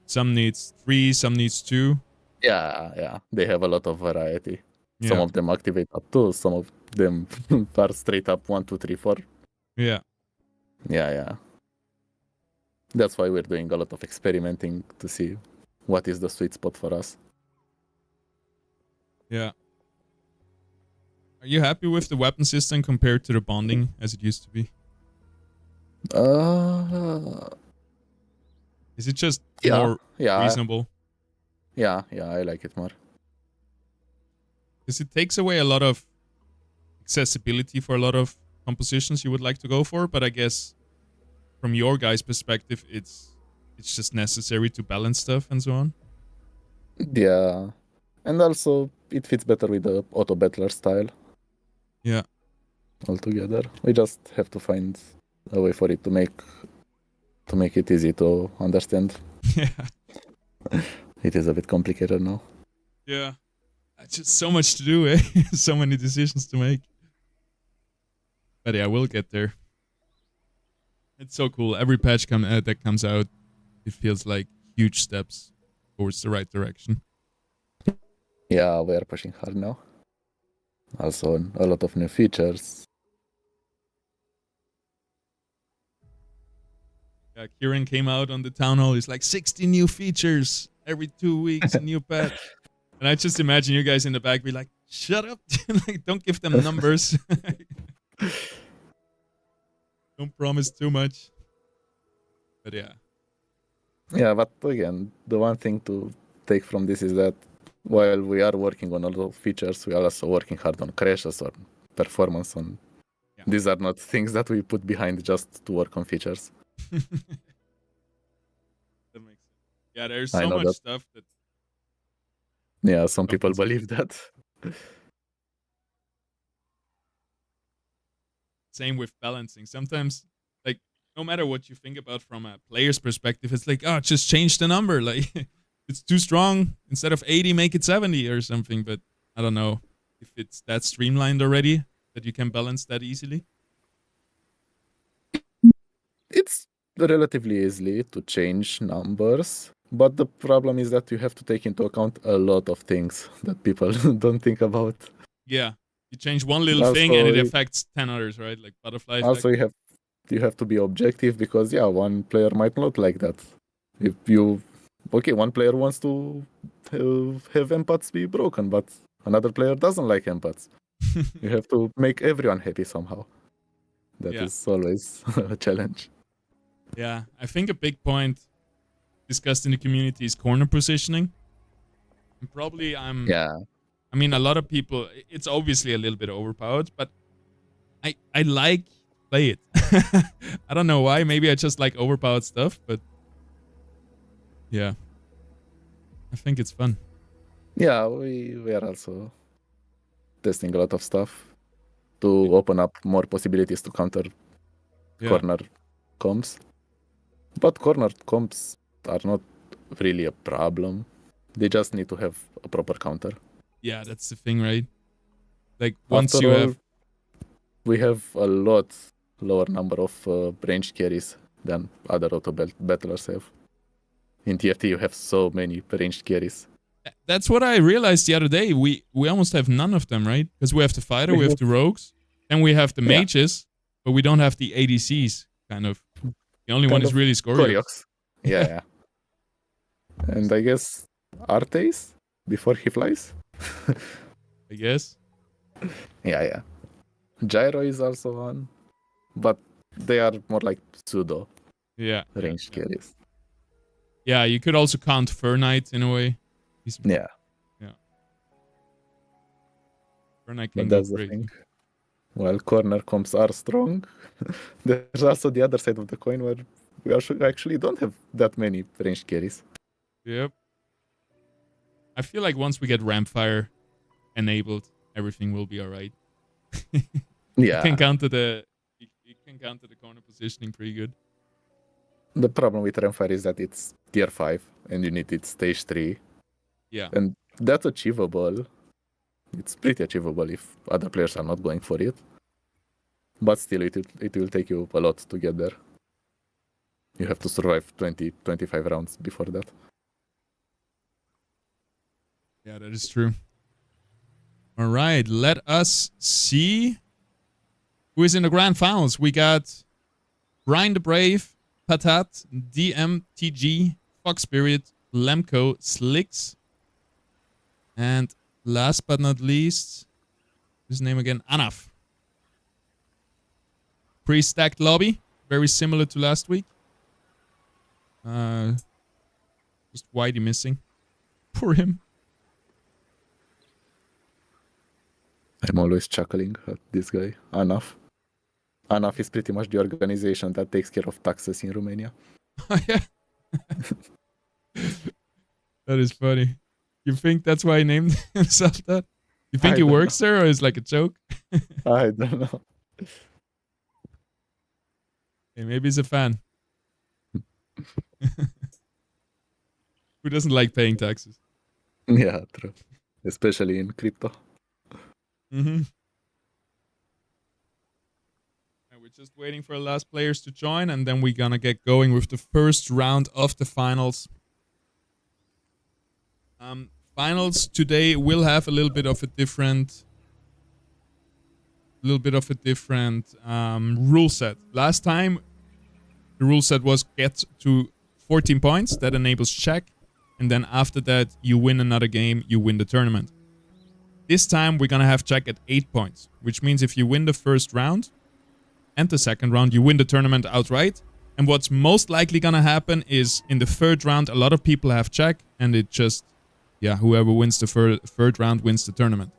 Some needs 3, some needs 2.
Yeah. They have a lot of variety.
Yeah.
Some of them activate up 2, some of them are straight up 1, 2, 3, 4.
Yeah.
Yeah. That's why we're doing a lot of experimenting to see what is the sweet spot for us.
Yeah. Are you happy with the weapon system compared to the bonding as it used to be? Is it just more reasonable?
Yeah, I like it more.
Because it takes away a lot of accessibility for a lot of compositions you would like to go for, but I guess from your guys' perspective, it's just necessary to balance stuff and so on.
Yeah, and also it fits better with the auto battler style.
Yeah.
Altogether, we just have to find a way for it to make it easy to understand.
Yeah.
It is a bit complicated now.
Yeah. Just so much to do, eh? So many decisions to make. But yeah, we'll get there. It's so cool. Every patch that comes out, it feels like huge steps towards the right direction.
Yeah, we are pushing hard now. Also, a lot of new features.
Yeah, Kieran came out on the town hall. He's like 60 new features every 2 weeks, a new patch. And I just imagine you guys in the back be like, shut up. Like, don't give them numbers. Don't promise too much. But yeah.
Yeah, but again, the one thing to take from this is that while we are working on a lot of features, we are also working hard on crashes or performance. These are not things that we put behind just to work on features.
That makes sense. Yeah, there's so much stuff that...
Yeah, some people believe that.
Same with balancing. Sometimes, like, no matter what you think about from a player's perspective, it's like, oh, just change the number. Like, it's too strong. Instead of 80, make it 70 or something. But I don't know if it's that streamlined already that you can balance that easily.
It's relatively easy to change numbers, but the problem is that you have to take into account a lot of things that people don't think about.
Yeah. You change one little thing and it affects 10 others, right? Like butterfly effect.
Also, you have to be objective because one player might not like that. If one player wants to have empaths be broken, but another player doesn't like empaths. You have to make everyone happy somehow. That is always a challenge.
Yeah, I think a big point discussed in the community is corner positioning. And probably I mean, a lot of people, it's obviously a little bit overpowered, but I like play it. I don't know why. Maybe I just like overpowered stuff, but yeah. I think it's fun.
Yeah, we are also testing a lot of stuff to open up more possibilities to counter corner comps. But corner comps are not really a problem. They just need to have a proper counter.
Yeah, that's the thing, right? Like once
After
you
all,
have,
we have a lot lower number of ranged carries than other auto battlers have. In TFT, you have so many ranged carries.
that's what I realized the other day. We almost have none of them, right? Because we have the fighter, we have the rogues, and we have the mages, but we don't have the ADCs. Kind of. The only one is really Scoriox.
Yeah. And I guess Artes before he flies.
I guess.
Yeah. Gyro is also one, but they are more like pseudo ranged carries.
Yeah, you could also count Fur Knight in a way.
Yeah.
Fur Knight can
But
go
that's the
crazy.
thing. While corner comps are strong, there's also the other side of the coin where we actually don't have that many ranged carries.
Yep. I feel like once we get Rampfire enabled, everything will be alright.
Yeah.
You can counter the corner positioning pretty good.
The problem with Rampfire is that it's tier 5 and you need it stage 3.
Yeah.
And that's achievable. It's pretty achievable if other players are not going for it. But still, it will take you a lot to get there. You have to survive 20-25 rounds before that.
Yeah, that is true. All right, let us see who is in the grand finals. We got Brian the Brave, Patat, DMTG, Fox Spirit, Lemko, Slicks, and last but not least, his name again, Anaf. Pre-stacked lobby, very similar to last week. Just Whitey missing. Poor him.
I'm always chuckling at this guy, Anaf. Anaf is pretty much the organization that takes care of taxes in Romania.
Yeah. That is funny. You think that's why he named himself that? You think he works there or is like a joke?
I don't know.
Hey, maybe he's a fan. Who doesn't like paying taxes?
Yeah, true. Especially in crypto.
Mm-hmm. We're just waiting for the last players to join, and then we're gonna get going with the first round of the finals. Finals today will have a little bit of a different rule set. Last time, the rule set was get to 14 points. That enables check, and then after that, you win another game, you win the tournament. This time, we're gonna have check at 8 points, which means if you win the first round and the second round, you win the tournament outright. And what's most likely gonna happen is in the third round, a lot of people have check, and it just, whoever wins the third round wins the tournament.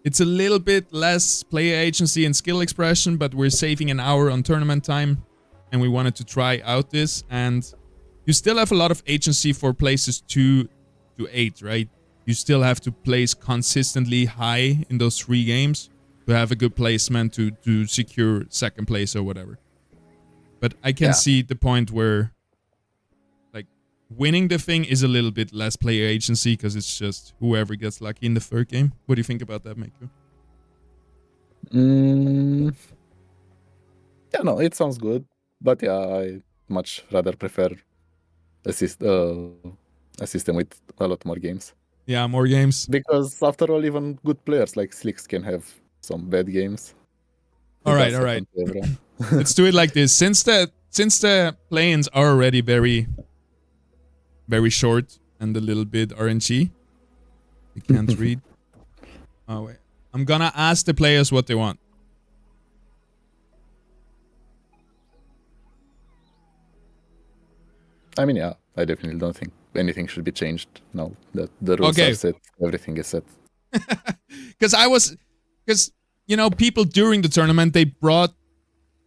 It's a little bit less player agency and skill expression, but we're saving an hour on tournament time, and we wanted to try out this. And you still have a lot of agency for places 2 to 8, right? You still have to place consistently high in those 3 games to have a good placement to secure second place or whatever. But I can see the point where like winning the thing is a little bit less player agency because it's just whoever gets lucky in the third game. What do you think about that, Mako?
Yeah, no, it sounds good. But yeah, I much rather prefer a system with a lot more games.
Yeah, more games.
Because after all, even good players like Slicks can have some bad games.
All right. Let's do it like this. Since the play-ins are already very, very short and a little bit RNG, I can't read. Oh wait, I'm gonna ask the players what they want.
I mean, yeah, I definitely don't think anything should be changed now that the rules are set. Everything is set.
Because people during the tournament, they brought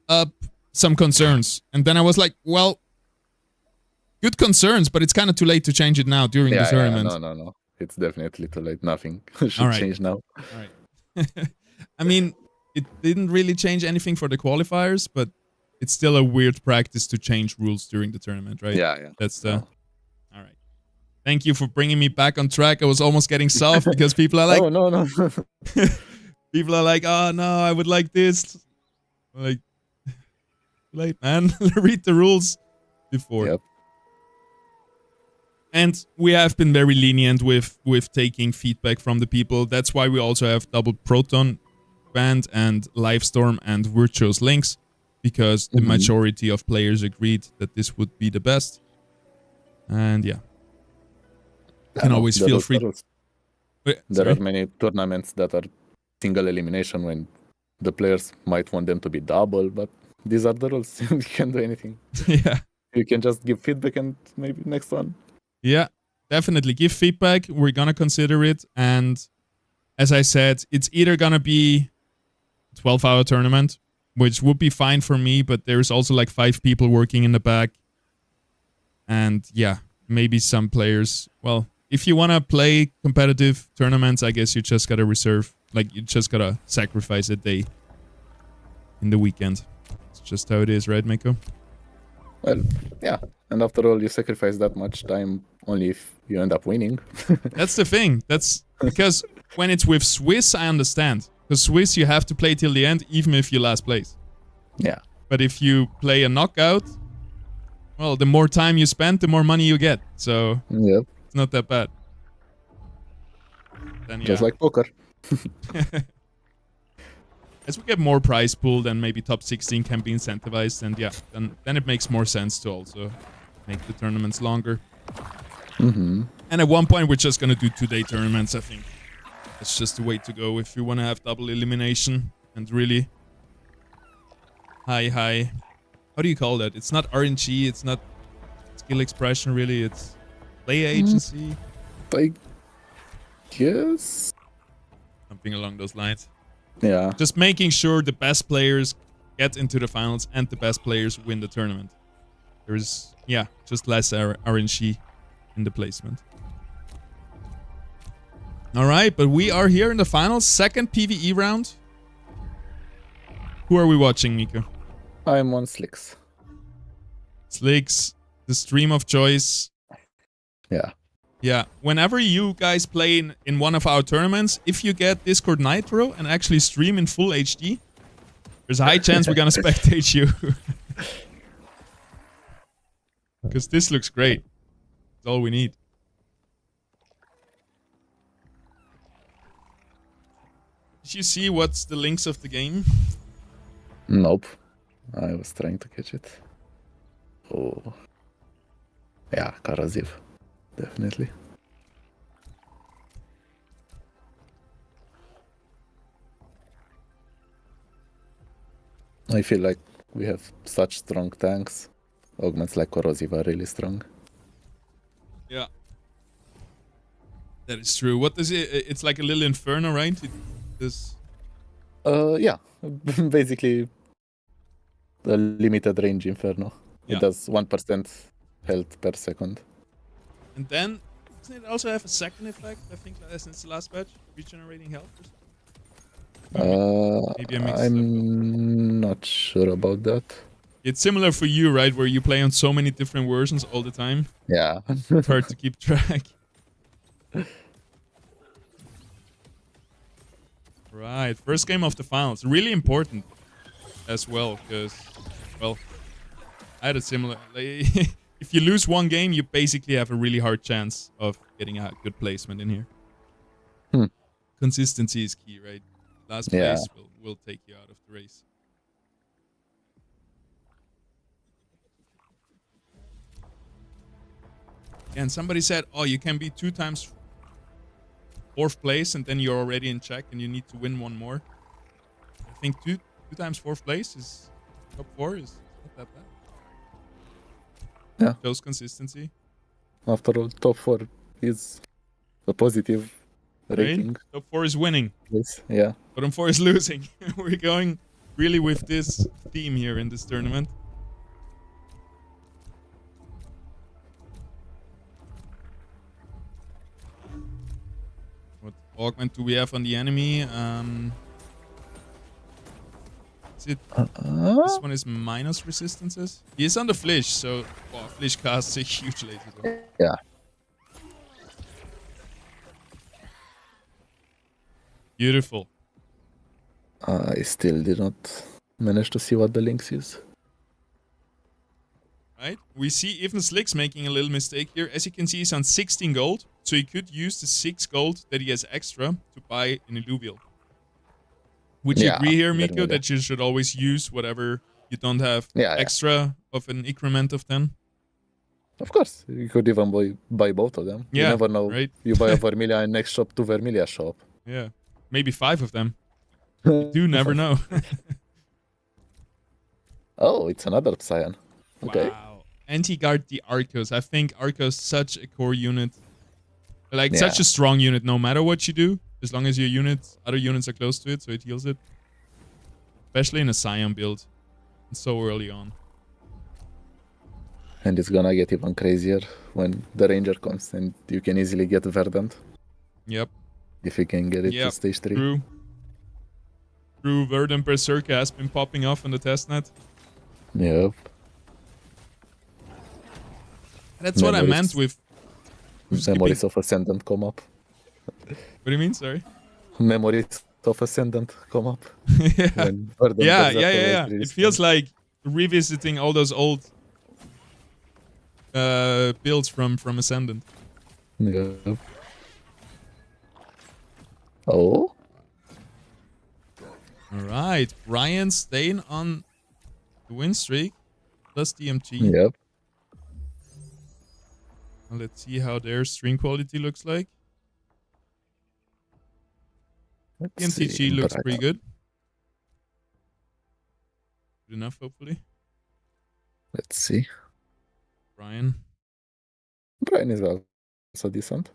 up some concerns. And then I was like, well, good concerns, but it's kind of too late to change it now during the tournament.
No. It's definitely too late. Nothing should
All right.
change now.
All right. I mean, it didn't really change anything for the qualifiers, but it's still a weird practice to change rules during the tournament, right?
Yeah.
That's the... All right. Thank you for bringing me back on track. I was almost getting soft because people are like...
No.
People are like, oh, no, I would like this. I'm like, late, man. Read the rules before.
Yep.
And we have been very lenient with taking feedback from the people. That's why we also have double Proton Band and Livestorm and Virtuous Links, because the majority of players agreed that this would be the best. And yeah, you can always feel free.
There are many tournaments that are single elimination when the players might want them to be double, but these are the rules. You can't do anything.
Yeah.
You can just give feedback and maybe next one.
Yeah, definitely give feedback. We're gonna consider it. And as I said, it's either gonna be a 12-hour tournament, which would be fine for me, but there's also like 5 people working in the back. And yeah, maybe some players, well, if you want to play competitive tournaments, I guess you just gotta reserve, like you just gotta sacrifice a day in the weekend. It's just how it is, right, Miko?
Well, yeah. And after all, you sacrifice that much time only if you end up winning.
That's the thing. That's because when it's with Swiss, I understand. Because Swiss, you have to play till the end, even if you last place.
Yeah.
But if you play a knockout, well, the more time you spend, the more money you get. So it's not that bad. Then, yeah.
Just like poker.
As we get more prize pool, then maybe top 16 can be incentivized, and yeah, then it makes more sense to also make the tournaments longer. And at one point, we're just gonna do 2-day tournaments. I think it's just the way to go if you want to have double elimination and really high. How do you call that? It's not RNG. It's not skill expression. Really, it's play agency.
I guess
Something along those lines.
Yeah.
Just making sure the best players get into the finals and the best players win the tournament. There's, yeah, just less RNG in the placement. All right, but we are here in the finals. Second PvE round. Who are we watching, Miko?
I'm on Slicks.
Slicks, the stream of choice.
Yeah.
Yeah, whenever you guys play in one of our tournaments, if you get Discord Nitro and actually stream in full HD, there's a high chance we're gonna spectate you. Because this looks great. It's all we need. Did you see what's the links of the game?
Nope. I was trying to catch it. Oh. Yeah, Karaziv. Definitely. I feel like we have such strong tanks. Augments like Corrosive are really strong.
Yeah. That is true. What does it... It's like a little inferno, right?
Yeah. Basically, the limited range inferno.
Yeah.
It does 1% health per second.
And then, doesn't it also have a second effect? I think since the last patch, regenerating health or something? Maybe I mixed it up.
I'm not sure about that.
It's similar for you, right? Where you play on so many different versions all the time.
Yeah.
It's hard to keep track. Right, first game of the finals. Really important as well, because, well, I had a similar... If you lose one game, you basically have a really hard chance of getting a good placement in here. Consistency is key, right? Last place will take you out of the race. And somebody said, oh, you can be 2 times 4th place and then you're already in check and you need to win one more. I think two times 4th place is top 4 is not that bad.
Yeah.
Shows consistency.
After all, top 4 is a positive rating.
Right? Top 4 is winning.
Yes, yeah.
Bottom 4 is losing. We're going really with this theme here in this tournament. What augment do we have on the enemy? Is it this one is minus resistances? He is on the Flish, so Flish casts a huge laser though.
Yeah.
Beautiful.
I still did not manage to see what the links is.
Right? We see even Slick's making a little mistake here. As you can see, he's on 16 gold, so he could use the 6 gold that he has extra to buy an Illuvium. Would you agree here, Miko,
definitely.
that you should always use whatever you don't have extra of an increment of 10?
Of course, you could even buy both of them.
Yeah,
you never know.
right?
You buy a Vermilion and next shop to Vermilion shop.
Yeah, maybe 5 of them. You do never know.
Oh, it's another Psion. Okay.
Wow. Anti-guard the Arcos. I think Arcos such a core unit. Like, such a strong unit, no matter what you do. As long as your other units are close to it, so it heals it. Especially in a Scion build. So early on.
And it's gonna get even crazier when the Ranger comes and you can easily get Verdant.
Yep.
If you can get it to stage 3.
True. Verdant Berserker has been popping off on the testnet.
Yep.
That's what I meant with...
Memories of Ascendant come up.
What do you mean? Sorry?
Memories of Ascendant come up.
Yeah. It feels like revisiting all those old builds from Ascendant.
Yep. Oh?
Alright. Brian staying on the win streak. Plus DMG.
Yep.
Well, let's see how their stream quality looks like. DMTG looks pretty good. Good enough, hopefully.
Let's see.
Brian
is also decent.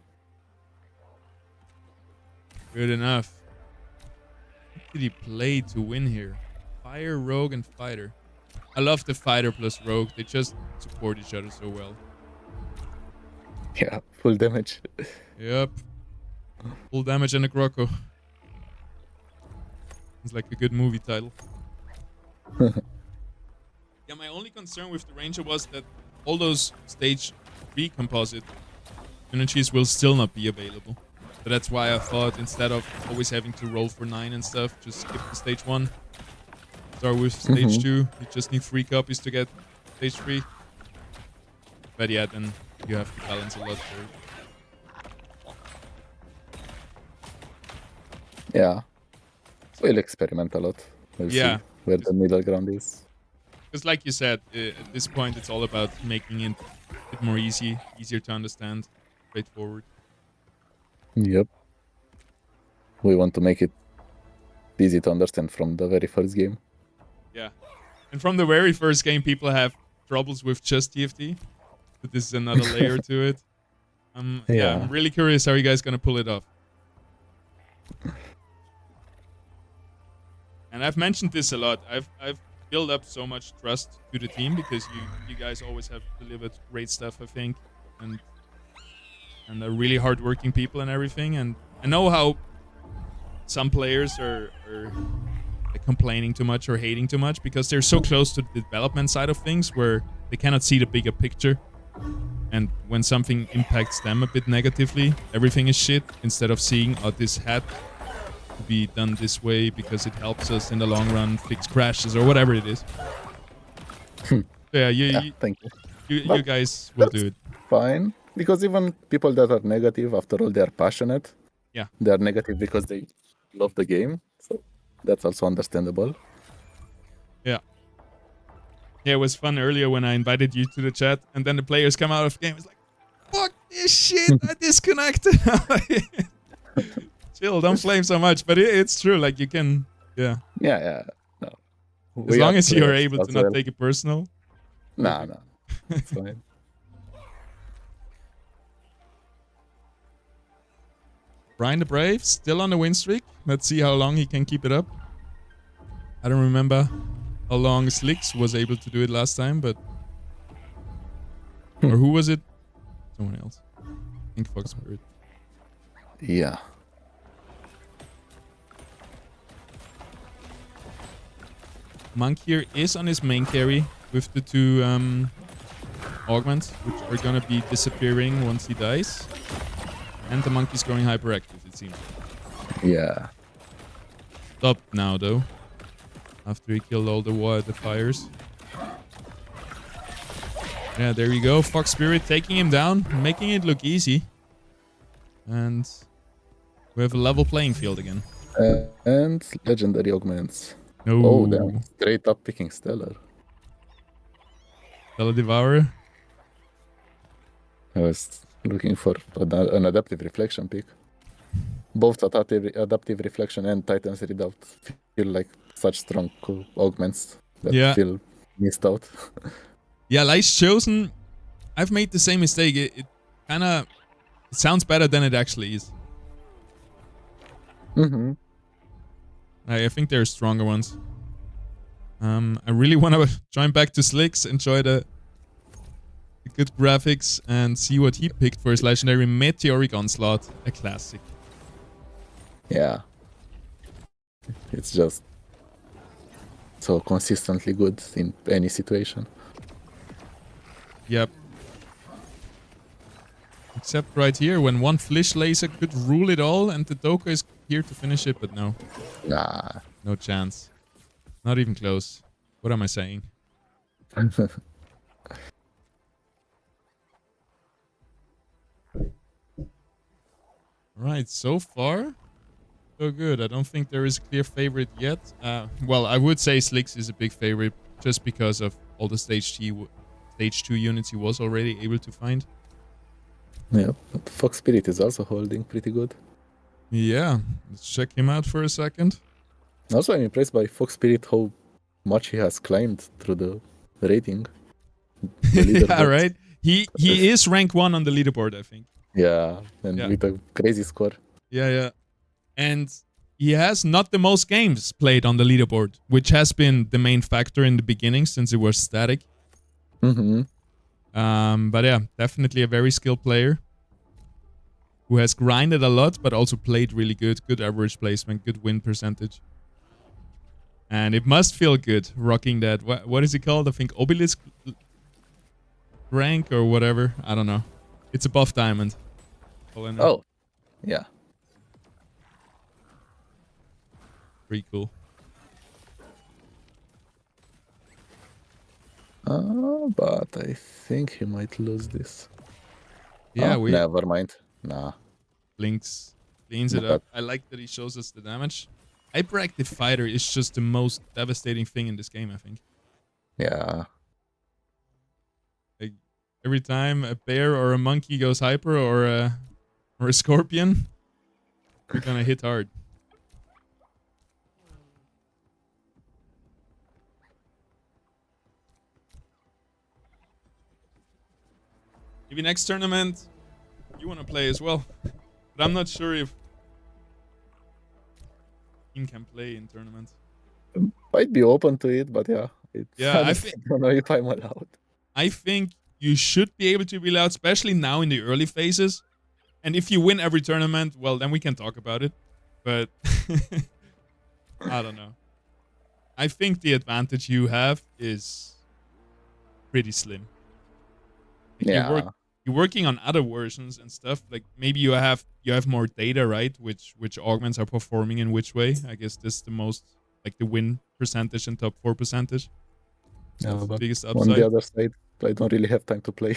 Good enough. What did he play to win here? Fire, Rogue, and Fighter. I love the Fighter plus Rogue. They just support each other so well.
Yeah, full damage.
Yep. Full damage and a Croco. It's like a good movie title. Yeah, my only concern with the Ranger was that all those stage 3 composite synergies will still not be available. So that's why I thought instead of always having to roll for 9 and stuff, just skip the stage 1. Start with stage 2. You just need 3 copies to get stage 3. But yeah, then you have to balance a lot for it.
Yeah. We'll experiment a lot. We'll see where the middle ground is.
Because like you said, at this point it's all about making it a bit more easier to understand, straightforward.
Yep. We want to make it easy to understand from the very first game.
Yeah. And from the very first game, people have troubles with just TFT. But this is another layer to it. Yeah, I'm really curious how you guys gonna pull it off. And I've mentioned this a lot. I've built up so much trust to the team because you guys always have delivered great stuff, I think, and are really hardworking people and everything. And I know how some players are like complaining too much or hating too much because they're so close to the development side of things where they cannot see the bigger picture. And when something impacts them a bit negatively, everything is shit instead of seeing, oh, this had to be done this way because it helps us in the long run fix crashes or whatever it is.
Thank you.
You guys will do it.
Fine. Because even people that are negative, after all, they are passionate.
Yeah.
They are negative because they love the game. So that's also understandable.
Yeah. Yeah, it was fun earlier when I invited you to the chat and then the players come out of the game. It's like, fuck this shit, I disconnected. Chill, don't flame so much. But it's true, like you can,
Yeah. No.
As long as you're able to not take it personal.
No. It's fine.
Brian the Brave, still on the win streak. Let's see how long he can keep it up. I don't remember how long Slicks was able to do it last time, but... Or who was it? Someone else. I think Fox Spirit.
Yeah.
Monk here is on his main carry with the 2 augments, which are gonna be disappearing once he dies. And the monkey's going hyperactive, it seems.
Yeah.
Stopped now, though. After he killed all the fires. Yeah, there you go. Fox Spirit taking him down, making it look easy. And we have a level playing field again.
And legendary augments.
No.
Oh, damn. Straight up picking Stellar.
Stellar Devourer.
I was looking for an adaptive reflection pick. Both adaptive reflection and Titan's Redoubt feel like such strong augments that feel missed out.
Yeah, Light's Chosen. I've made the same mistake. It kind of sounds better than it actually is.
Mm-hmm.
I think there are stronger ones. I really want to join back to Slicks, enjoy the good graphics, and see what he picked for his legendary Meteoric Onslaught, a classic.
Yeah. It's just so consistently good in any situation.
Yep. Except right here, when one Flish Laser could rule it all, and the Doka is here to finish it, but no.
Nah.
No chance. Not even close. What am I saying? Right, so far, so good. I don't think there is a clear favorite yet. Well, I would say Slicks is a big favorite just because of all the stage 2 units he was already able to find.
Yeah, but Fox Spirit is also holding pretty good.
Yeah, let's check him out for a second.
Also, I'm impressed by Fox Spirit how much he has climbed through the rating.
Yeah, right? He is rank 1 on the leaderboard, I think.
Yeah, and with a crazy score.
Yeah. And he has not the most games played on the leaderboard, which has been the main factor in the beginning since it was static.
Mm-hmm.
But yeah, definitely a very skilled player who has grinded a lot, but also played really good. Good average placement, good win percentage. And it must feel good rocking that. What is it called? I think Obelisk rank or whatever. I don't know. It's above diamond.
Oh, yeah.
Pretty cool.
But I think he might lose this.
Yeah,
never mind. Nah.
Blinks cleans it up. I like that he shows us the damage. Hyperactive Fighter is just the most devastating thing in this game, I think.
Yeah.
Like, every time a bear or a monkey goes hyper or a scorpion, you're gonna hit hard. Maybe next tournament you want to play as well. But I'm not sure if team can play in tournaments.
Might be open to it, but yeah.
I
don't know if I'm allowed.
I think you should be able to be allowed, especially now in the early phases. And if you win every tournament, well, then we can talk about it. But I don't know. I think the advantage you have is pretty slim.
Yeah.
You're working on other versions and stuff. Like maybe you have more data, right? Which augments are performing in which way. I guess this is the most, like, the win percentage and top 4 percentage.
Yeah,
the
but
biggest upside.
On the other side, I don't really have time to play.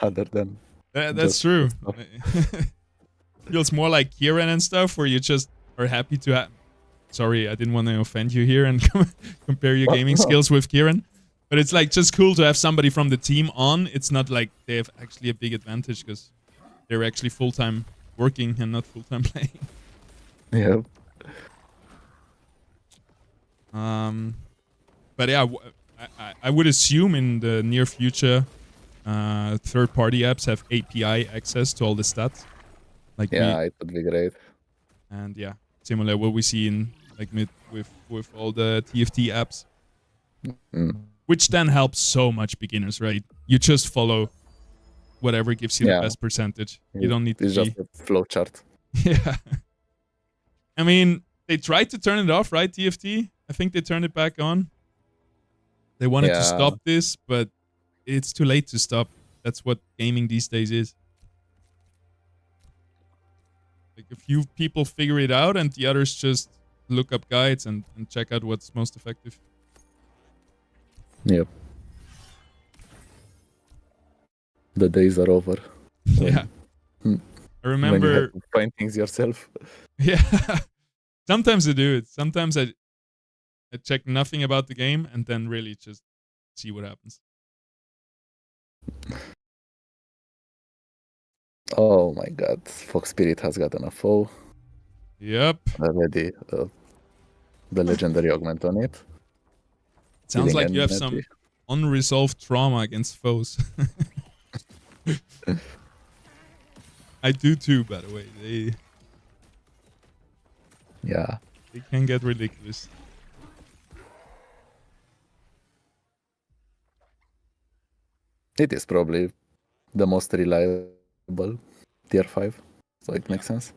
Other than
that's true. Feels more like Kieran and stuff, where you just are happy to have. Sorry, I didn't want to offend you here and compare your gaming skills with Kieran. But it's like just cool to have somebody from the team on. It's not like they have actually a big advantage because they're actually full-time working and not full-time playing.
Yeah.
But yeah, I would assume in the near future, third-party apps have API access to all the stats. Like
it would be great.
And yeah, similar what we see in like with all the TFT apps. Which then helps so much beginners, right? You just follow whatever gives you the best percentage. You don't need to
It's just a flow chart.
Yeah. I mean, they tried to turn it off, right, TFT? I think they turned it back on. They wanted to stop this, but it's too late to stop. That's what gaming these days is. Like a few people figure it out and the others just look up guides and check out what's most effective.
Yep. The days are over.
Yeah. I remember...
When you have to find things yourself.
Yeah. Sometimes I do it. Sometimes I check nothing about the game and then really just see what happens.
Oh my god, Fox Spirit has gotten a foe.
Yep.
Already the legendary augment on it.
Sounds like you have some unresolved trauma against foes. I do too, by the way. They can get ridiculous.
It is probably the most reliable tier 5, so it makes sense.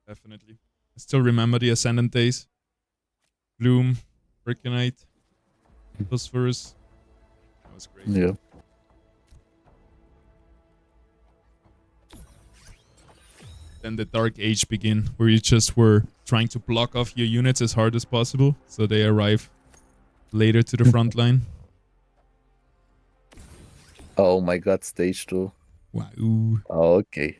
Definitely. I still remember the Ascendant days. Bloom, Brickionite, Phosphorus. That was great.
Yeah.
Then the Dark Age begin, where you just were trying to block off your units as hard as possible, so they arrive later to the front line.
Oh my god, stage 2.
Wow.
Okay.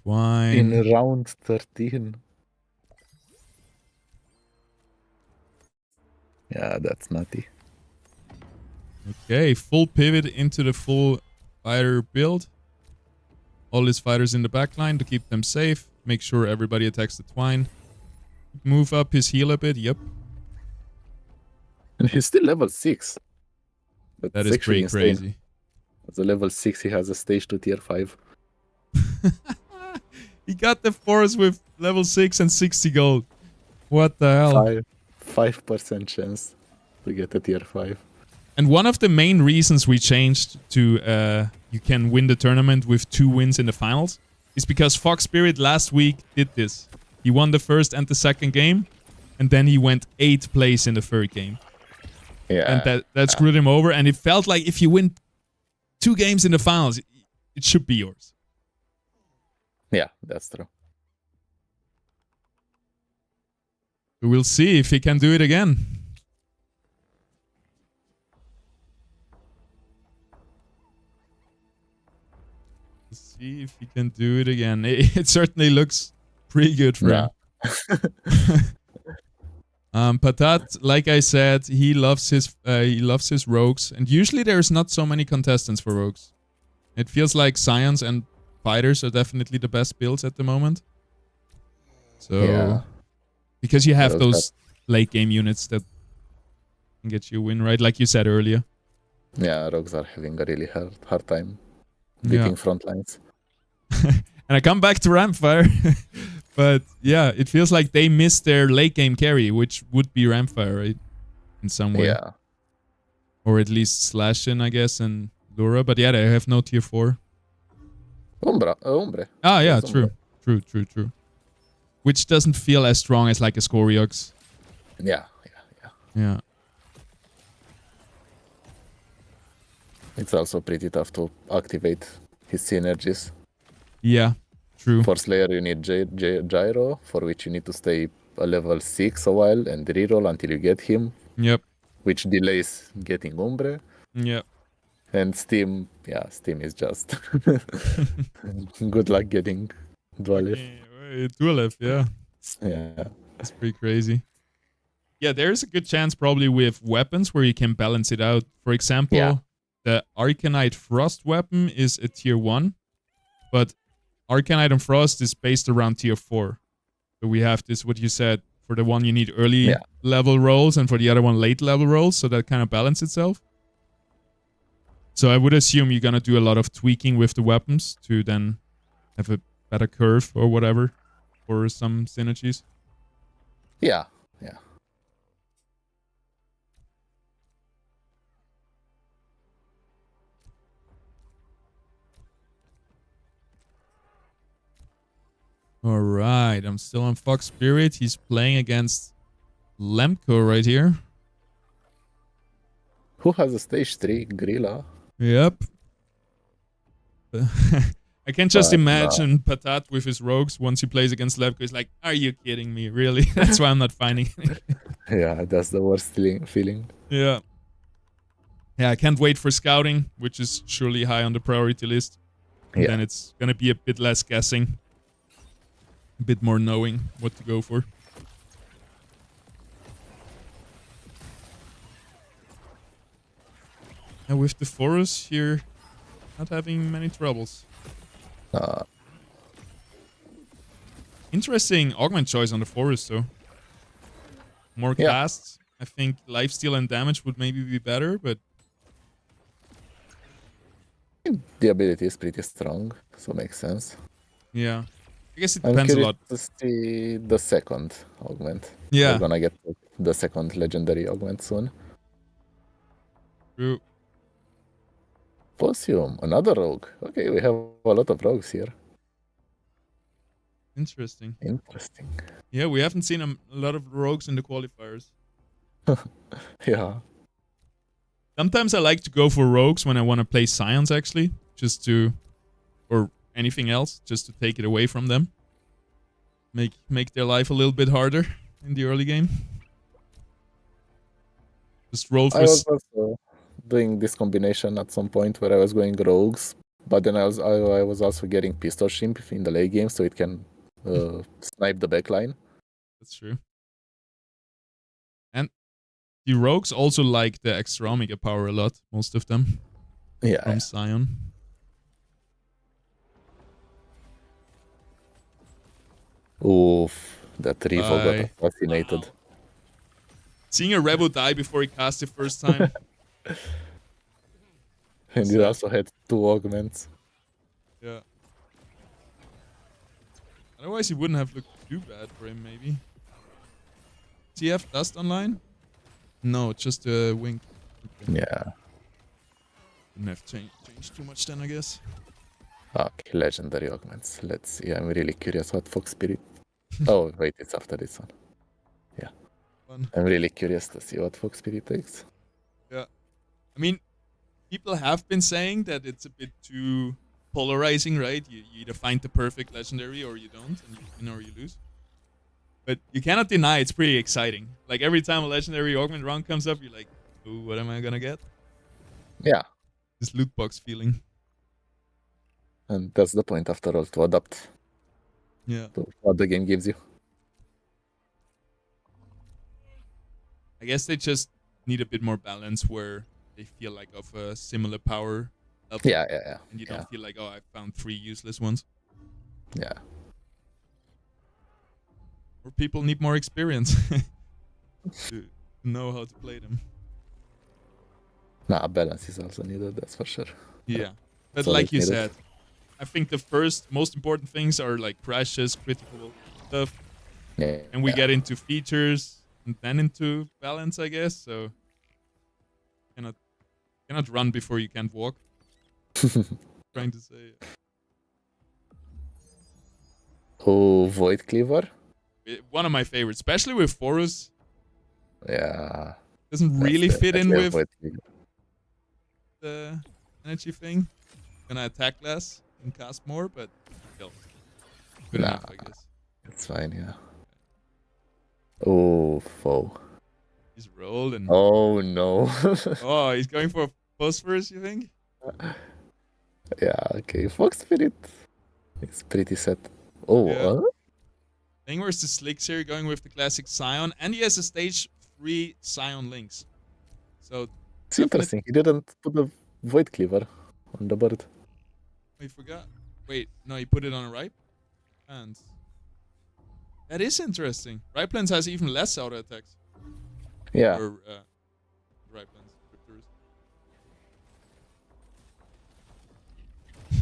Twine.
In round 13. Yeah, that's nutty.
Okay, full pivot into the full fighter build. All his fighters in the back line to keep them safe. Make sure everybody attacks the Twine. Move up his heal a bit, yep.
And he's still level 6.
That is pretty crazy.
As a level 6, he has a stage 2 tier 5.
He got the forest with level 6 and 60 gold. What the hell?
5% chance to get a tier 5.
And one of the main reasons we changed to you can win the tournament with 2 wins in the finals is because Fox Spirit last week did this. He won the first and the second game, and then he went 8th place in the third game.
Yeah.
And that screwed him over, and it felt like if you win 2 games in the finals, it should be yours.
Yeah, that's true.
We'll see if he can do it again. Let's see if he can do it again. It certainly looks pretty good for him. Patat, like I said, he loves his rogues, and usually there's not so many contestants for rogues. It feels like Scions and fighters are definitely the best builds at the moment. So, because you have those late game units that can get you a win, right? Like you said earlier.
Yeah, rogues are having a really hard time beating front lines.
And I come back to Rampfire. But yeah, it feels like they missed their late game carry, which would be Rampfire, right? In some way.
Yeah.
Or at least Slashin, I guess, and Lura. But yeah, they have no tier 4.
Umbre.
Ah, yeah, true. True. Which doesn't feel as strong as like a Scoriox.
Yeah. It's also pretty tough to activate his synergies.
Yeah, true.
For Slayer, you need Gyro, for which you need to stay a level 6 a while and reroll until you get him.
Yep.
Which delays getting Umbre.
Yep.
And Steam is just good luck getting Dualif.
Dualif, yeah.
Yeah.
That's pretty crazy. Yeah, there's a good chance probably with weapons where you can balance it out. For example, the Arcanite Frost weapon is a tier 1, but Arcanite and Frost is based around tier 4. So we have this, what you said, for the one you need early level rolls and for the other one late level rolls, so that kind of balance itself. So I would assume you're going to do a lot of tweaking with the weapons to then have a better curve or whatever for some synergies.
Yeah.
Alright, I'm still on Fox Spirit. He's playing against Lemko right here.
Who has a stage 3? Grilla?
Yep. I can just
But,
imagine Patat with his rogues once he plays against Lemko. He's like, are you kidding me? Really? That's why I'm not finding anything.
Yeah, that's the worst feeling.
Yeah. Yeah, I can't wait for scouting, which is surely high on the priority list. And then it's going to be a bit less guessing. A bit more knowing what to go for. And with the forest here, not having many troubles. Interesting augment choice on the forest, though. More casts. I think lifesteal and damage would maybe be better, but...
The ability is pretty strong, so makes sense.
Yeah. I guess it depends a lot.
I'm curious to see the second augment.
Yeah.
We're gonna get the second legendary augment soon.
True.
Possium, another rogue. Okay, we have a lot of rogues here.
Interesting.
Interesting.
Yeah, we haven't seen a lot of rogues in the qualifiers.
Yeah.
Sometimes I like to go for rogues when I want to play scions, actually. Just to... Or anything else, just to take it away from them. Make their life a little bit harder in the early game. Just roll for...
I was also doing this combination at some point where I was going rogues, but then I was also getting pistol shimp in the late game, so it can snipe the backline.
That's true. And the rogues also like the extra Omega power a lot, most of them.
Yeah.
From Scion.
Oof, that Revo got assassinated.
Wow. Seeing a Revo die before he cast the first time.
And he also had 2 augments.
Yeah. Otherwise, he wouldn't have looked too bad for him, maybe. Does he have dust online? No, just a wink.
Okay. Yeah.
Wouldn't have changed too much then, I guess.
Okay, legendary augments. Let's see. I'm really curious what Fox Spirit. Oh, wait, it's after this one. Yeah.
Fun.
I'm really curious to see what Fox Spirit takes.
Yeah. I mean, people have been saying that it's a bit too polarizing, right? You either find the perfect legendary or you don't, and you win or you lose. But you cannot deny it's pretty exciting. Like every time a legendary augment round comes up, you're like, ooh, what am I gonna get?
Yeah.
This loot box feeling.
And that's the point after all, to adapt.
Yeah.
To what the game gives you.
I guess they just need a bit more balance where they feel like of a similar power level.
Yeah.
And you don't feel like, oh, I found 3 useless ones.
Yeah.
Or people need more experience to know how to play them.
Nah, balance is also needed, that's for sure.
Yeah. But like you said, I think the first most important things are like crashes, critical stuff.
Yeah.
And we get into features and then into balance, I guess. So cannot run before you can't walk. Trying to say.
Oh, Void Cleaver?
One of my favorites, especially with Forus.
Yeah.
Doesn't really fit in with
Void
the energy thing. Gonna attack less and cast more, but still good enough, I guess.
It's fine, yeah. Oh, foe.
He's rolling.
Oh no.
Oh, he's going for phosphorus, you think?
Yeah, okay. Fox Spirit is pretty set. Oh,
yeah. I think where's the Slicks here going with the classic Scion, and he has a stage 3 Scion links. So
it's interesting. He didn't put the Void Cleaver on the bird.
He forgot. Wait, no, he put it on a Ripe. And that is interesting. Ripe Lens has even less auto attacks.
Yeah.
Or Ripe Lens.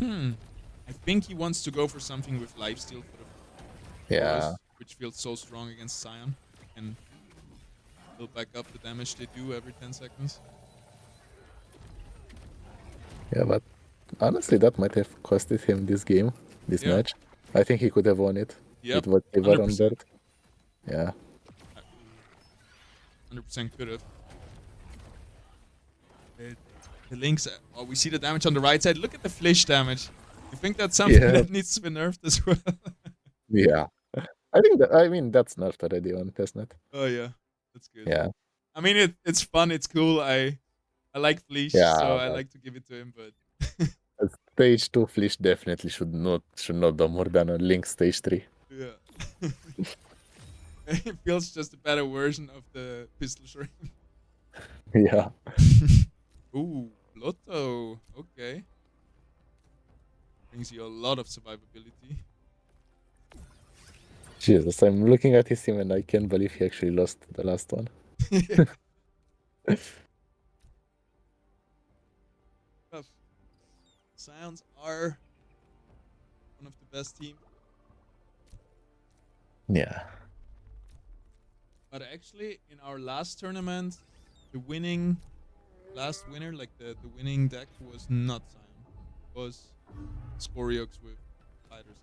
I think he wants to go for something with lifesteal for the Forest, which feels so strong against Scion. And build back up the damage they do every 10 seconds.
Yeah, but honestly, that might have costed him this game, this match. I think he could have won it.
Yep,
with whatever on
100%.
bird. Yeah.
100% could have. The links. Oh, we see the damage on the right side. Look at the flish damage. You think that's something that needs to be nerfed as well?
Yeah. I mean that's nerfed already on testnet.
Oh yeah, that's good.
Yeah.
I mean it's fun. It's cool. I like flish,
Yeah,
so I
but-
like to give it to him. But
Stage 2 Flish definitely should not do more than a Link Stage 3.
yeah, it feels just a better version of the pistol shrimp.
Yeah.
Ooh, Lotto. Okay. Brings you a lot of survivability.
Jesus, I'm looking at his team and I can't believe he actually lost the last one.
Tough. Scions are one of the best teams.
Yeah.
But actually, in our last tournament, the last winner, like the winning deck was not Scion. It was Scoriox with fighters.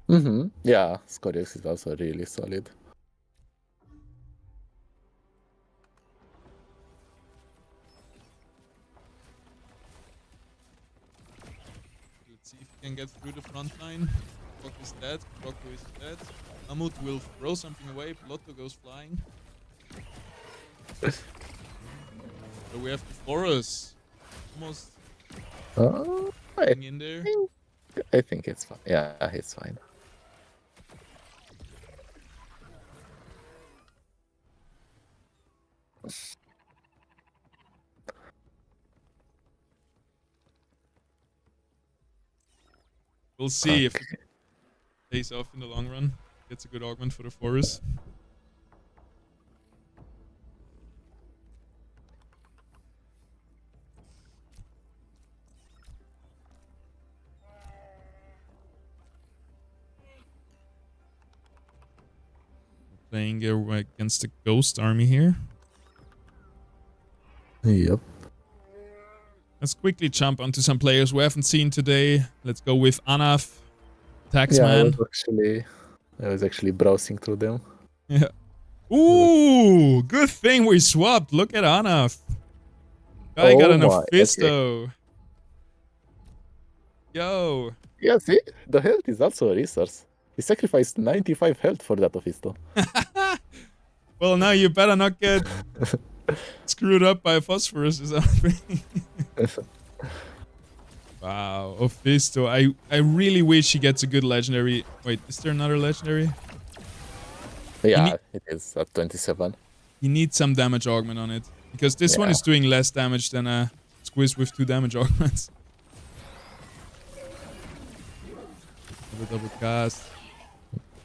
Mm-hmm. Yeah, Scoriox is also really solid.
Let's see if we can get through the front line. Krok is dead. Kroko is dead. Amut will throw something away. Lotto goes flying. So we have the Forest. Almost getting in there.
I think it's fine. Yeah, it's fine.
We'll see if it pays off in the long run. Gets a good augment for the Forest. Playing against the Ghost Army here.
Yep.
Let's quickly jump onto some players we haven't seen today. Let's go with Anaf,
Yeah,
Taxman.
I was actually browsing through them.
Yeah. Ooh, good thing we swapped. Look at Anaf. Guy got an Ophisto. Okay. Yo.
Yeah, see? The health is also a resource. He sacrificed 95 health for that Ophisto.
Well, now you better not get screwed up by phosphorus or something. Wow, Ophisto. I really wish he gets a good legendary. Wait, is there another legendary?
Yeah, it is at 27.
You need some damage augment on it. Because this one is doing less damage than a Squiz with 2 damage augments. Double cast.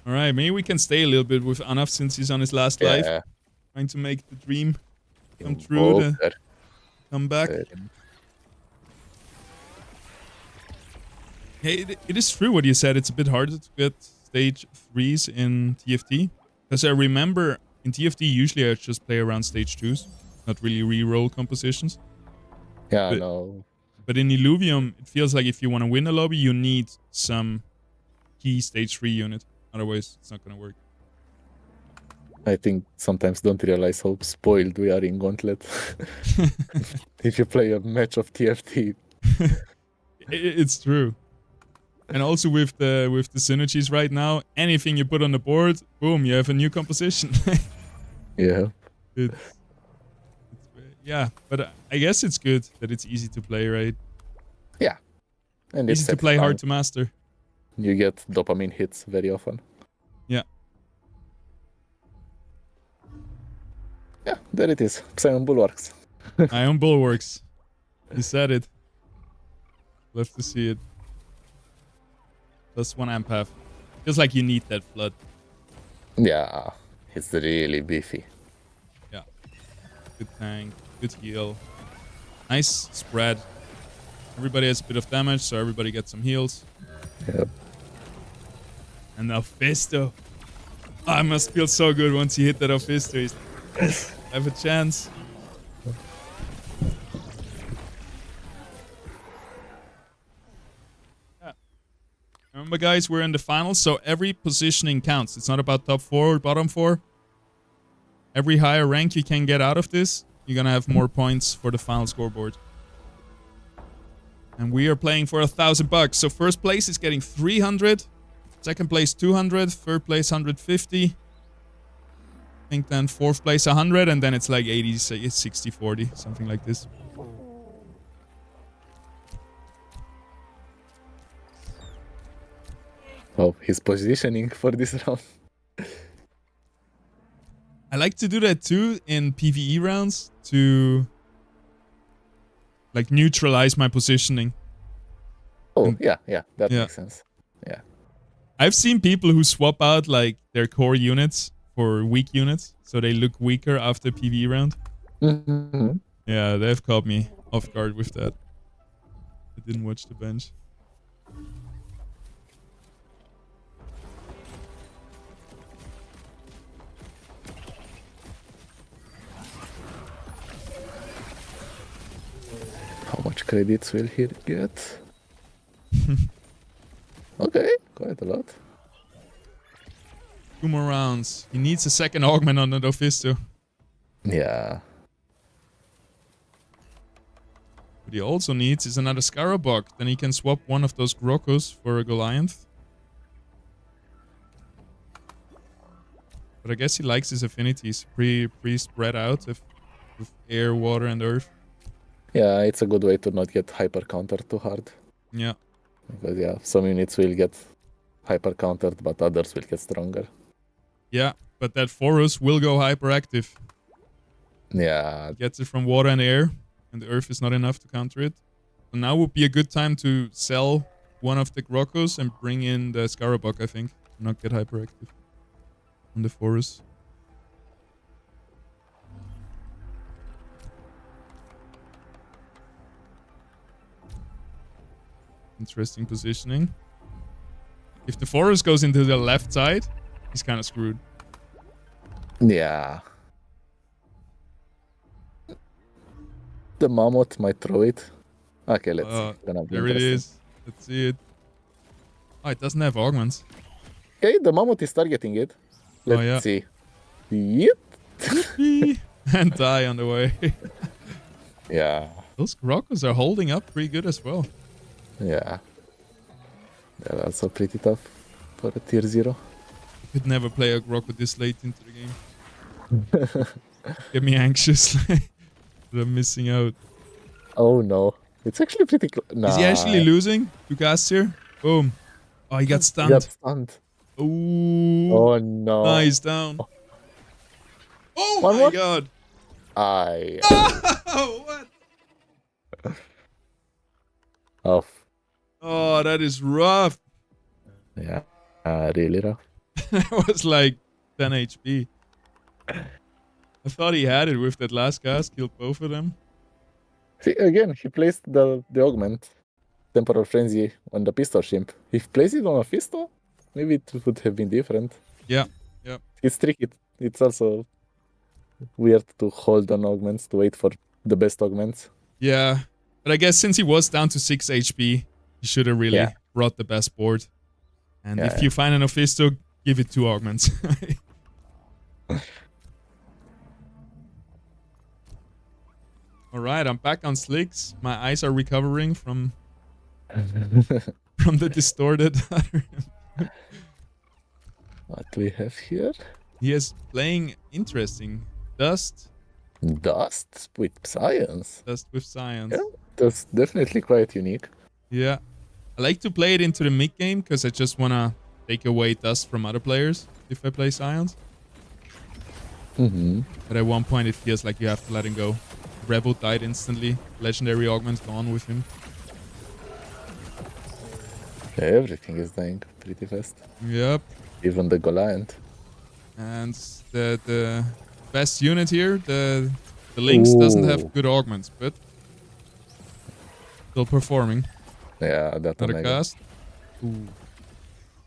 Alright, maybe we can stay a little bit with Anaf since he's on his last life. Trying to make the dream come true. Come back. Hey, it is true what you said. It's a bit harder to get stage 3s in TFT. Because I remember in TFT, usually I just play around stage 2s. Not really re-roll compositions.
Yeah, no.
But in Illuvium, it feels like if you want to win a lobby, you need some key stage 3 unit. Otherwise, it's not going to work.
I think sometimes don't realize how spoiled we are in Gauntlet. If you play a match of TFT.
It's true. And also with the synergies right now, anything you put on the board, boom, you have a new composition.
Yeah.
Yeah, but I guess it's good that it's easy to play, right?
Yeah. And
easy to play, hard to master.
You get dopamine hits very often.
Yeah.
Yeah, there it is. Psion Bulwarks.
Ion Bulwarks. You said it. Love to see it. Plus 1 empath. Feels like you need that flood.
Yeah, it's really beefy.
Yeah. Good tank. Good heal. Nice spread. Everybody has a bit of damage, so everybody gets some heals.
Yep.
And Ophisto. Oh, it must feel so good once you hit that Ophisto. Yes, I have a chance. Yeah. Remember, guys, we're in the finals, so every positioning counts. It's not about top 4 or bottom 4. Every higher rank you can get out of this, you're gonna have more points for the final scoreboard. And we are playing for $1,000. So first place is getting 300. Second place 200. Third place 150. I think then fourth place 100. And then it's like 80, 60, 40. Something like this.
Oh, his positioning for this round.
I like to do that too in PvE rounds to like neutralize my positioning.
Oh, yeah, that makes sense. Yeah.
I've seen people who swap out like their core units for weak units, so they look weaker after PvE round.
Mm-hmm.
Yeah, they've caught me off guard with that. I didn't watch the bench.
How much credits will he get? Okay, quite a lot.
2 more rounds. He needs a second augment on the Dophisto.
Yeah.
What he also needs is another Scarabog. Then he can swap one of those Grokos for a Goliath. But I guess he likes his affinities. Pretty spread out with air, water, and earth.
Yeah, it's a good way to not get hyper countered too hard.
Yeah.
Because yeah, some units will get hyper countered, but others will get stronger.
Yeah, but that Forest will go hyperactive.
Yeah.
Gets it from water and air, and the earth is not enough to counter it. So now would be a good time to sell one of the Grokos and bring in the Scarabog, I think. Not get hyperactive on the Forest. Interesting positioning. If the Forest goes into the left side, he's kind of screwed.
Yeah. The Mammoth might throw it. Okay, let's see.
There it is. Let's see it. Oh, it doesn't have augments.
Okay, the Mammoth is targeting it. Let's see. Yep.
And die on the way.
Yeah.
Those Grokos are holding up pretty good as well.
Yeah. They're also pretty tough for a tier 0.
Could never play a Groko this late into the game. Get me anxious that I'm missing out.
Oh no. It's actually pretty close. Nah.
Is he actually losing? 2 casts here? Boom. Oh, he got stunned.
He got stunned.
Ooh.
Oh no.
Nice down. Oh
One
my
more?
god. Oh, what?
Off.
Oh, that is rough.
Yeah. Really rough.
That was like 10 HP. I thought he had it with that last cast, killed both of them.
See, again, he placed the augment, Temporal Frenzy, on the Pistol Shimp. If he placed it on a Fisto, maybe it would have been different.
Yeah.
It's tricky. It's also weird to hold on augments, to wait for the best augments.
Yeah. But I guess since he was down to 6 HP, he should have really brought the best board. And if you find an Ophisto, give it 2 augments. Alright, I'm back on Slicks. My eyes are recovering from the distorted.
What do we have here?
He is playing interesting. Dust
with science.
Dust with science.
Yeah, that's definitely quite unique.
Yeah. I like to play it into the mid game because I just want to take away dust from other players if I play science. But at one point it feels like you have to let him go. Rebel died instantly. Legendary augment gone with him.
Everything is dying pretty fast.
Yep.
Even the Goliath.
And the best unit here, the Lynx, doesn't have good augments, but still performing.
Yeah, that
Another cast. Ooh.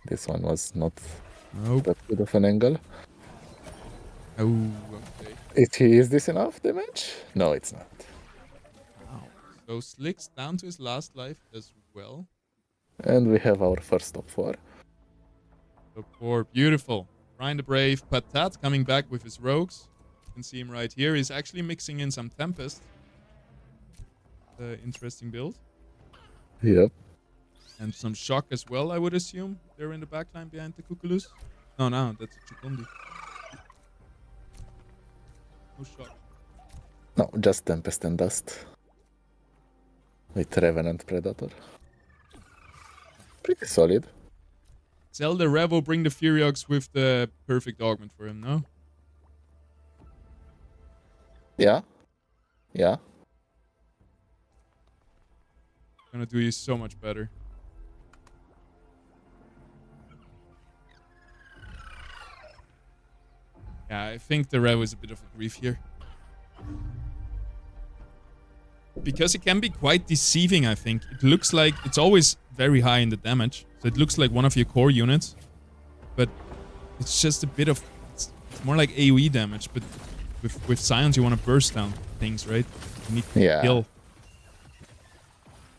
This one was not
Nope.
that good of an angle.
Oh, okay.
Is this enough damage? No, it's not.
Wow. So Slick's down to his last life as well.
And we have our first top 4.
Top 4, beautiful. Ryan the Brave, Patat coming back with his rogues. You can see him right here. He's actually mixing in some Tempest. Interesting build.
Yep.
And some Shock as well, I would assume. They're in the backline behind the Cuculus. No, that's a Chukundi. No Shock.
No, just Tempest and Dust. With Revenant Predator. Pretty solid.
Zelda Revo bring the Furiox with the perfect augment for him, no?
Yeah. Yeah.
Gonna do you so much better. Yeah, I think the Revo is a bit of a grief here. Because it can be quite deceiving, I think. It looks like it's always very high in the damage. So it looks like one of your core units. But it's just a bit of... It's more like AoE damage. But with Scions, you want to burst down things, right? You need to kill.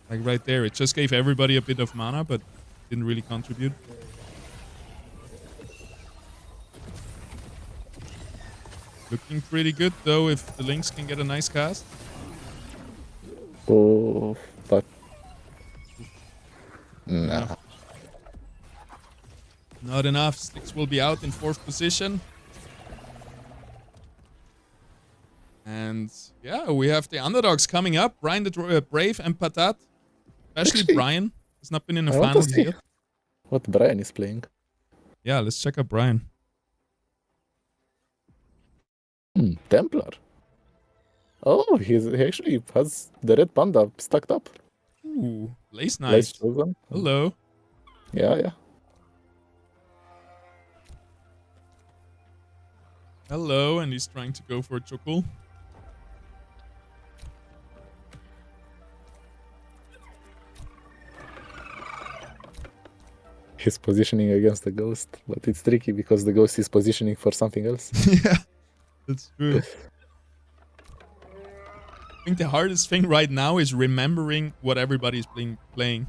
Like right there. It just gave everybody a bit of mana, but didn't really contribute. Looking pretty good, though, if the Lynx can get a nice cast.
Oh, but...
Nah. Not enough. Sticks will be out in 4th position. And yeah, we have the underdogs coming up. Brian the Brave and Patat. Especially
Actually,
Brian. Has not been in the
I want to
finals
see
yet.
what Brian is playing.
Yeah, let's check out Brian.
Templar. Oh, he actually has the red panda stacked up.
Ooh, Lace Knight.
Lace chosen.
Hello.
Yeah.
Hello, and he's trying to go for a Chukul.
He's positioning against the ghost, but it's tricky because the ghost is positioning for something else.
Yeah, that's true. I think the hardest thing right now is remembering what everybody's playing.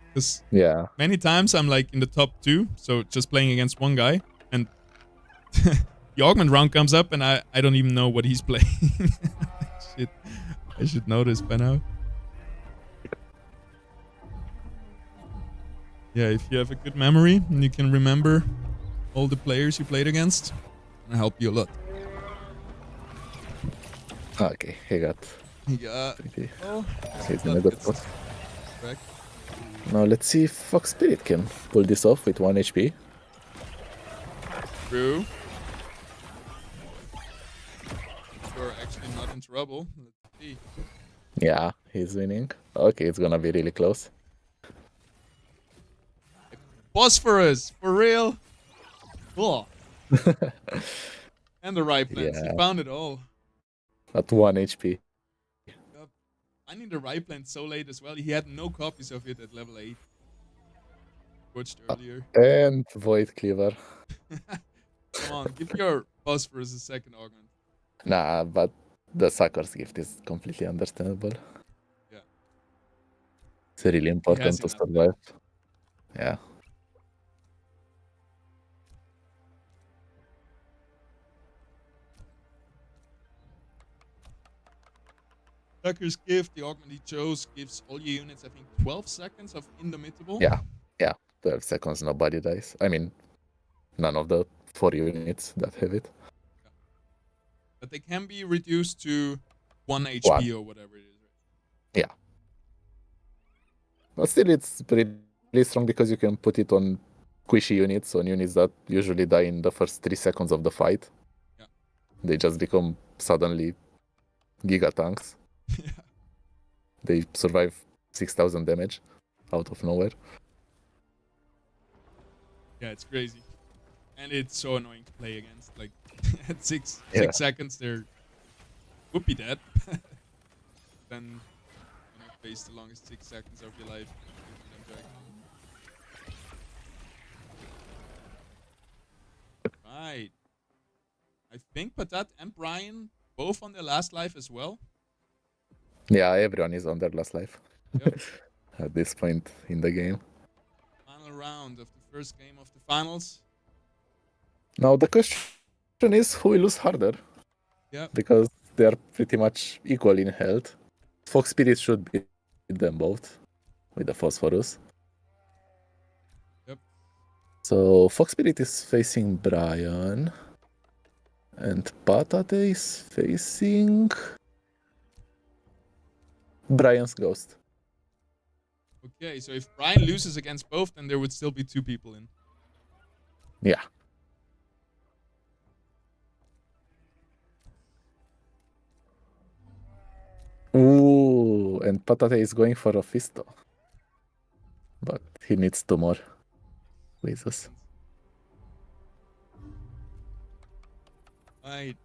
Because many times I'm like in the top 2, so just playing against one guy, and the augment round comes up and I don't even know what he's playing. Shit, I should know this by now. Yeah, if you have a good memory and you can remember all the players you played against, it'll help you a lot.
Okay, he got...
Pretty. Oh,
he's in a good spot.
Correct.
Now let's see if Fox Spirit can pull this off with 1 HP.
True. You're actually not in trouble. Let's see.
Yeah, he's winning. Okay, it's gonna be really close.
Phosphorus, for real? Cool. And the right plants.
Yeah.
He found it all.
At 1 HP.
Yep. I need the right plant so late as well. He had no copies of it at level 8. Watched earlier.
And Void Cleaver.
Come on, give your Phosphorus a second augment.
Nah, but the Sucker's Gift is completely understandable.
Yeah.
It's really important to survive. Yeah.
Sucker's Gift, the augment he chose, gives all your units, I think, 12 seconds of Indomitable.
Yeah. 12 seconds, nobody dies. I mean, none of the 4 units that have it.
Yeah. But they can be reduced to 1 HP or whatever it is. Right?
Yeah. But still, it's really strong because you can put it on squishy units, on units that usually die in the first 3 seconds of the fight.
Yeah.
They just become suddenly giga tanks.
Yeah.
They survive 6,000 damage out of nowhere.
Yeah, it's crazy. And it's so annoying to play against. Like, at 6 seconds, they're would be dead. Then, you know, face the longest 6 seconds of your life. Right. I think Patat and Brian both on their last life as well.
Yeah, everyone is on their last life.
Yep.
At this point in the game.
Final round of the first game of the finals.
Now the question is, who will lose harder?
Yeah.
because they are pretty much equal in health. Fox Spirit should beat them both with the Phosphorus.
Yep.
So Fox Spirit is facing Brian, and Patate is facing Brian's Ghost.
Okay, so if Brian loses against both, then there would still be 2 people in.
Yeah. Ooh, and Patate is going for a Fisto. But he needs 2 more quizzes.
Right.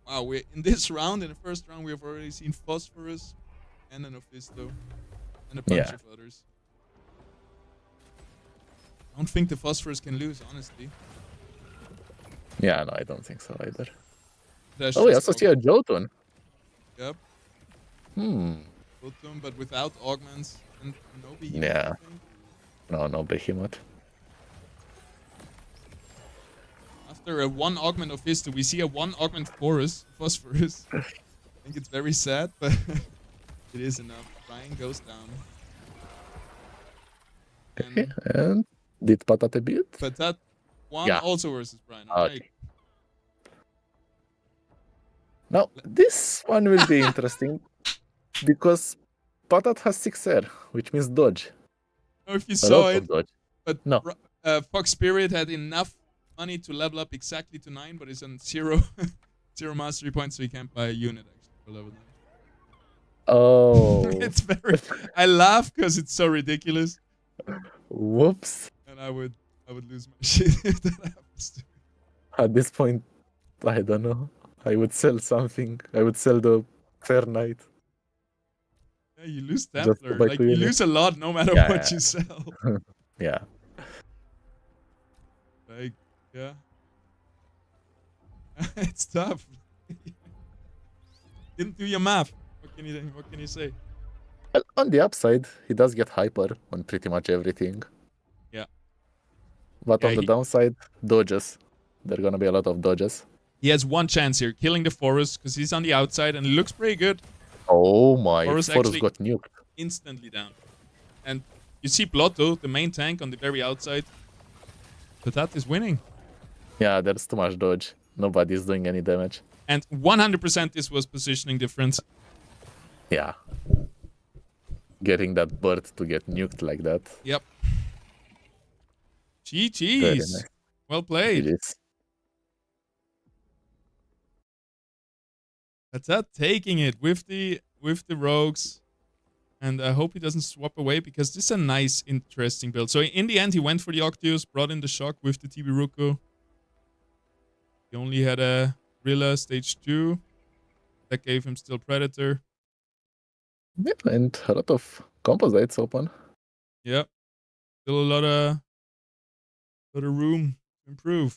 Wow, we're in this round, in the first round, we have already seen Phosphorus and an Ophisto and a bunch
Yeah.
of others. I don't think the Phosphorus can lose, honestly.
Yeah, no, I don't think so either.
That's
Oh, we
just
also see a Jotun.
Yep.
Hmm.
Jotun, but without augments and no behemoth,
Yeah.
I think.
No Behemoth.
After a 1 augment Ophisto, we see a 1 augment Phosphorus. I think it's very sad, but it is enough. Brian goes down.
Okay, and did Patate beat?
But that one
Yeah.
also versus Brian.
Okay.
Alright.
Now, this one will be interesting because Patat has 6 air, which means dodge.
I don't know if you
A
saw
lot
it,
of dodge.
but
No.
Fox Spirit had enough money to level up exactly to 9, but it's on 0, 0 mastery points, so he can't buy a unit actually for level 9.
Oh.
It's very. I laugh because it's so ridiculous,
Whoops.
and I would lose my shit if that happens to me.
At this point, I don't know. I would sell something. I would sell the Fair Knight.
Yeah, you lose
Just to
Templar.
buy
Like
2
you
units.
lose a lot no matter
Yeah,
what
yeah.
you sell.
Yeah.
Like, yeah. It's tough. Didn't do your math. What can you say?
Well, on the upside, he does get hyper on pretty much everything.
Yeah.
But
Yeah,
on the
he-
downside, dodges. There are gonna be a lot of dodges.
He has 1 chance here, killing the forest, because he's on the outside and it looks pretty good.
Oh my,
Forest
Forest
actually-
got nuked.
Instantly down. And you see Blotto, the main tank, on the very outside. But that is winning.
Yeah, there's too much dodge. Nobody's doing any damage.
And 100% this was positioning difference.
Yeah. Getting that bird to get nuked like that.
Yep.
Very
GG's.
nice.
Well played.
It is.
That's that taking it with the rogues. And I hope he doesn't swap away because this is a nice, interesting build. So in the end, he went for the Octius, brought in the Shock with the TB Ruko. He only had a Rilla stage 2. That gave him still Predator.
Yeah, and a lot of composites open.
Yep. Still a lot of room to improve.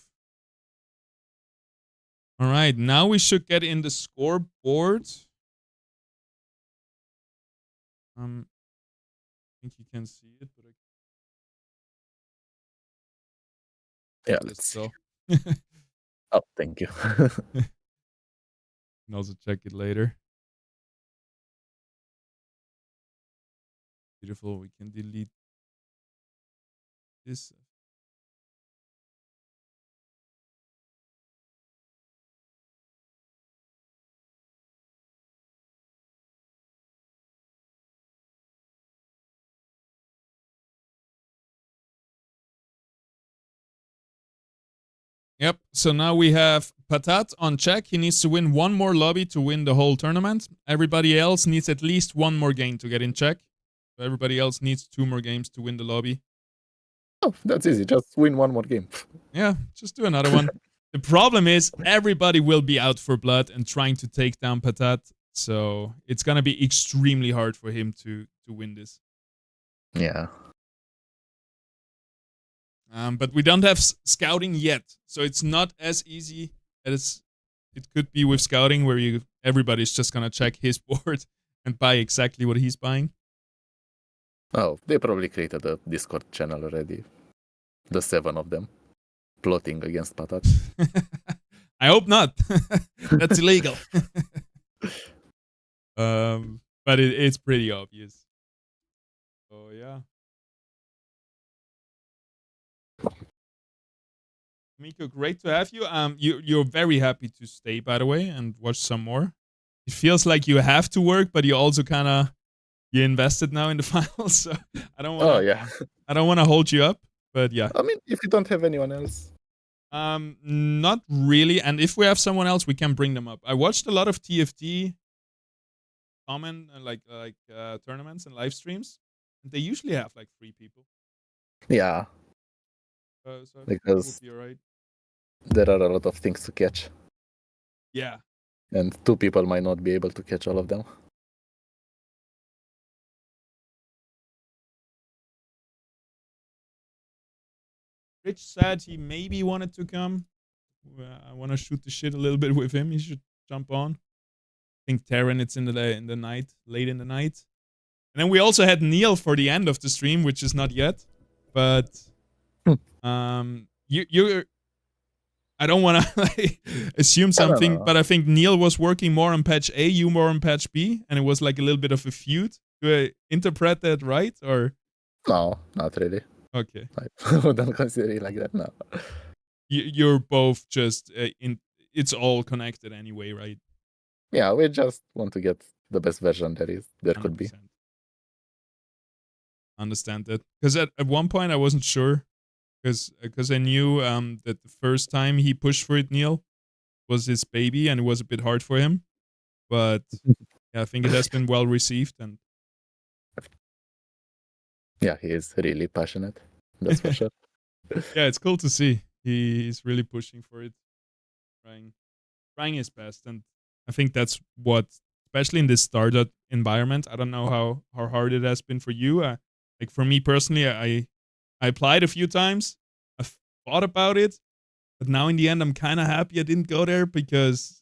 All right, now we should get in the scoreboard. I think you can see it, but
Yeah,
I
let's
so
see. Oh, thank you.
can also check it later. Beautiful. We can delete this. Yep. So now we have Patat on check. He needs to win 1 more lobby to win the whole tournament. Everybody else needs at least 1 more game to get in check. So everybody else needs 2 more games to win the lobby.
Oh, that's easy. Just win 1 more game.
Yeah, just do another one. The problem is everybody will be out for blood and trying to take down Patat. So it's going to be extremely hard for him to win this.
Yeah.
But we don't have scouting yet. So it's not as easy as it could be with scouting where everybody's just going to check his board and buy exactly what he's buying.
Oh, they probably created a Discord channel already. The 7 of them. Plotting against Patat.
I hope not. That's illegal. But it's pretty obvious. So yeah. Miko, great to have you. You're very happy to stay, by the way, and watch some more. It feels like you have to work, but you also kind of you invested now in the finals. So I don't want.
Oh yeah.
I don't want to hold you up, but yeah.
I mean, if you don't have anyone else.
Not really. And if we have someone else, we can bring them up. I watched a lot of TFT common tournaments and live streams, and they usually have like 3 people.
Yeah.
So
because
would be alright.
There are a lot of things to catch.
Yeah.
And 2 people might not be able to catch all of them.
Rich said he maybe wanted to come. I want to shoot the shit a little bit with him. He should jump on. I think Terran, it's in the night, late in the night. And then we also had Neil for the end of the stream, which is not yet. But you're I don't want to assume something, but I think Neil was working more on patch A, you more on patch B, and it was like a little bit of a feud. Do I interpret that right, or?
No, not really.
Okay.
I wouldn't consider it like that, no.
You're both just it's all connected anyway, right?
Yeah, we just want to get the best version there could be.
Understand that. Because at one point I wasn't sure. Because I knew that the first time he pushed for it, Neil, was his baby, and it was a bit hard for him. But yeah, I think it has been well received, and
yeah, he is really passionate. That's for sure.
Yeah, it's cool to see. He's really pushing for it, trying his best, and I think that's what, especially in this startup environment. I don't know how hard it has been for you. Like for me personally, I applied a few times. I thought about it, but now in the end, I'm kind of happy I didn't go there, because,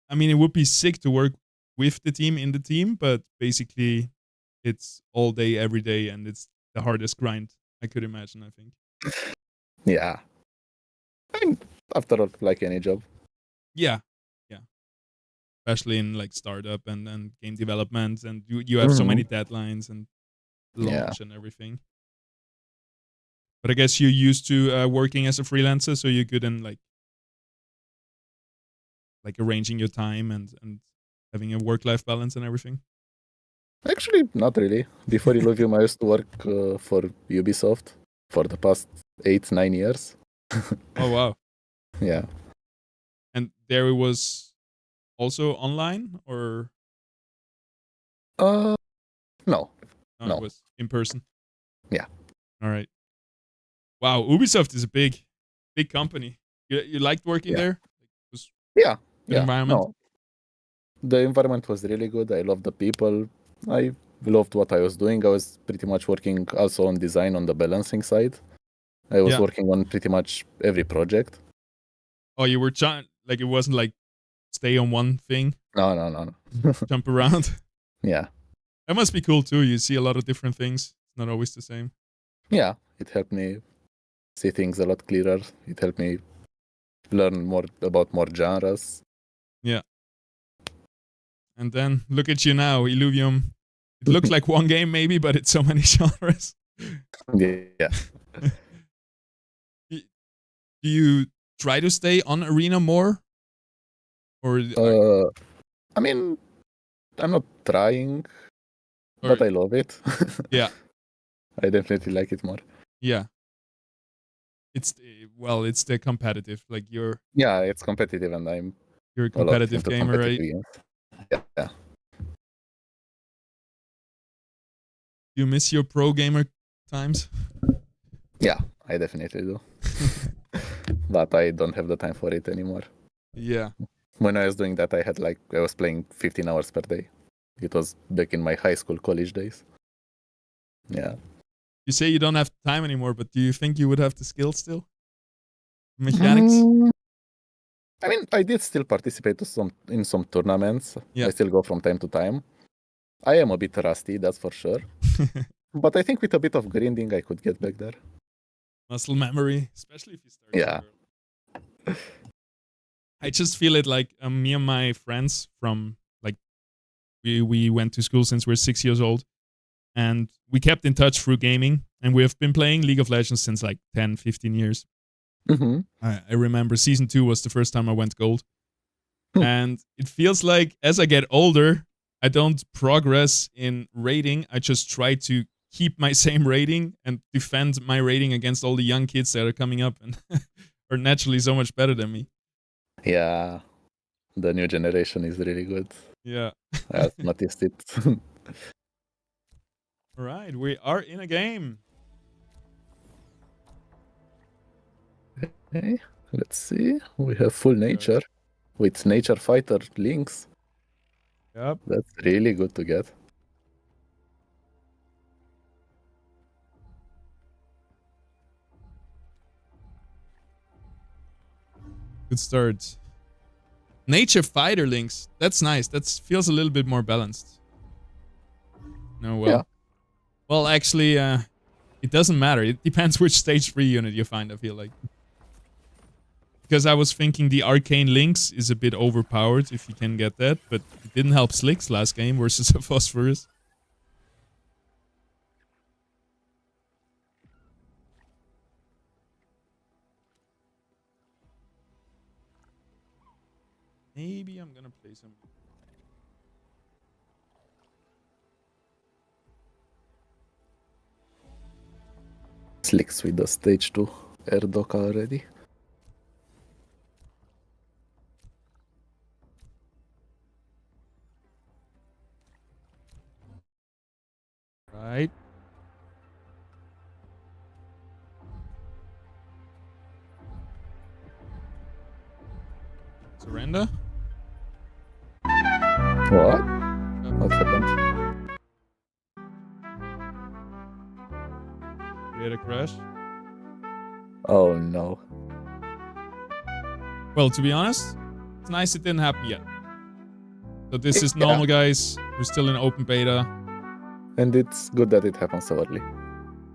I mean, it would be sick to work with the team, in the team, but basically it's all day, every day, and it's the hardest grind I could imagine, I think.
Yeah. I mean, after all, like any job.
Yeah. Especially in like startup and game development, and you have so many deadlines and launch and everything. But I guess you're used to working as a freelancer, so you're good in like arranging your time and having a work-life balance and everything.
Actually, not really. Before Illuvium, I used to work for Ubisoft for the past 8-9 years.
Oh wow!
Yeah.
And there it was also online, or?
No.
It was in person.
Yeah.
All right. Wow, Ubisoft is a big company. You liked working there? It was
good
environment?
No. The environment was really good. I loved the people. I loved what I was doing. I was pretty much working also on design on the balancing side. I was working on pretty much every project.
Oh, you were trying, like, it wasn't like stay on one thing?
No.
Jump around?
Yeah.
That must be cool too. You see a lot of different things. It's not always the same.
Yeah, it helped me see things a lot clearer. It helped me learn more about more genres.
Yeah. And then look at you now, Illuvium. It looks like one game maybe, but it's so many genres.
Yeah.
Do you try to stay on Arena more? Or
I mean, I'm not trying, but I love it.
Yeah.
I definitely like it more.
Yeah. It's the competitive, like you're.
Yeah, it's competitive, and
you're a competitive gamer, right?
Games. Yeah.
You miss your pro gamer times?
Yeah, I definitely do. But I don't have the time for it anymore.
Yeah.
When I was doing that, I was playing 15 hours per day. It was back in my high school, college days. Yeah.
You say you don't have time anymore, but do you think you would have the skill still? Mechanics?
I mean, I did still participate in some tournaments.
Yeah.
I still go from time to time. I am a bit rusty, that's for sure. But I think with a bit of grinding, I could get back there.
Muscle memory, especially if you start.
Yeah.
I just feel it like me and my friends from like we went to school since we're 6 years old, and we kept in touch through gaming, and we have been playing League of Legends since like 10, 15 years. I remember season 2 was the first time I went gold. And it feels like as I get older, I don't progress in rating. I just try to keep my same rating and defend my rating against all the young kids that are coming up and are naturally so much better than me.
Yeah, the new generation is really good.
Yeah.
I've noticed it.
All right, we are in a game.
Okay, let's see. We have full nature with nature fighter links.
Yep.
That's really good to get.
Good start. Nature fighter links. That's nice. That feels a little bit more balanced. No, well.
Yeah.
Well, actually, it doesn't matter. It depends which stage 3 unit you find, I feel like. Because I was thinking the arcane links is a bit overpowered if you can get that, but it didn't help Slicks last game versus a Phosphorus. Maybe I'm gonna play some.
Slicks with the stage 2 air dock already.
Right. Surrender?
What? What happened?
Create a crash.
Oh no.
Well, to be honest, it's nice it didn't happen yet. So this is normal, guys. We're still in open beta.
And it's good that it happens so early.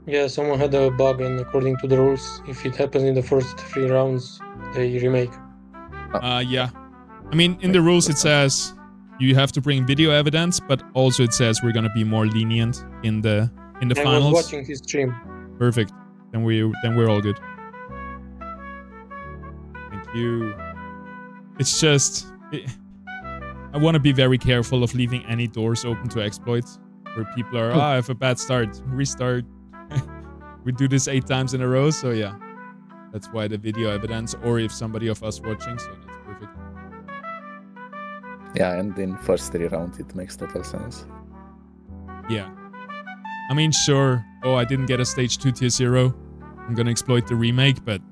Yeah, someone had a bug, and according to the rules, if it happens in the first 3 rounds, they remake.
Yeah. I mean, in the rules it says you have to bring video evidence, but also it says we're gonna be more lenient in the
I
finals.
was watching his stream.
Perfect. Then we're all good. Thank you. It's just I want to be very careful of leaving any doors open to exploits where people are, I have a bad start, restart. We do this 8 times in a row, so yeah. That's why the video evidence, or if somebody of us watching, so that's perfect.
Yeah, and in first 3 rounds it makes total sense.
Yeah. I mean, sure. Oh, I didn't get a stage 2 tier 0. I'm gonna exploit the remake, but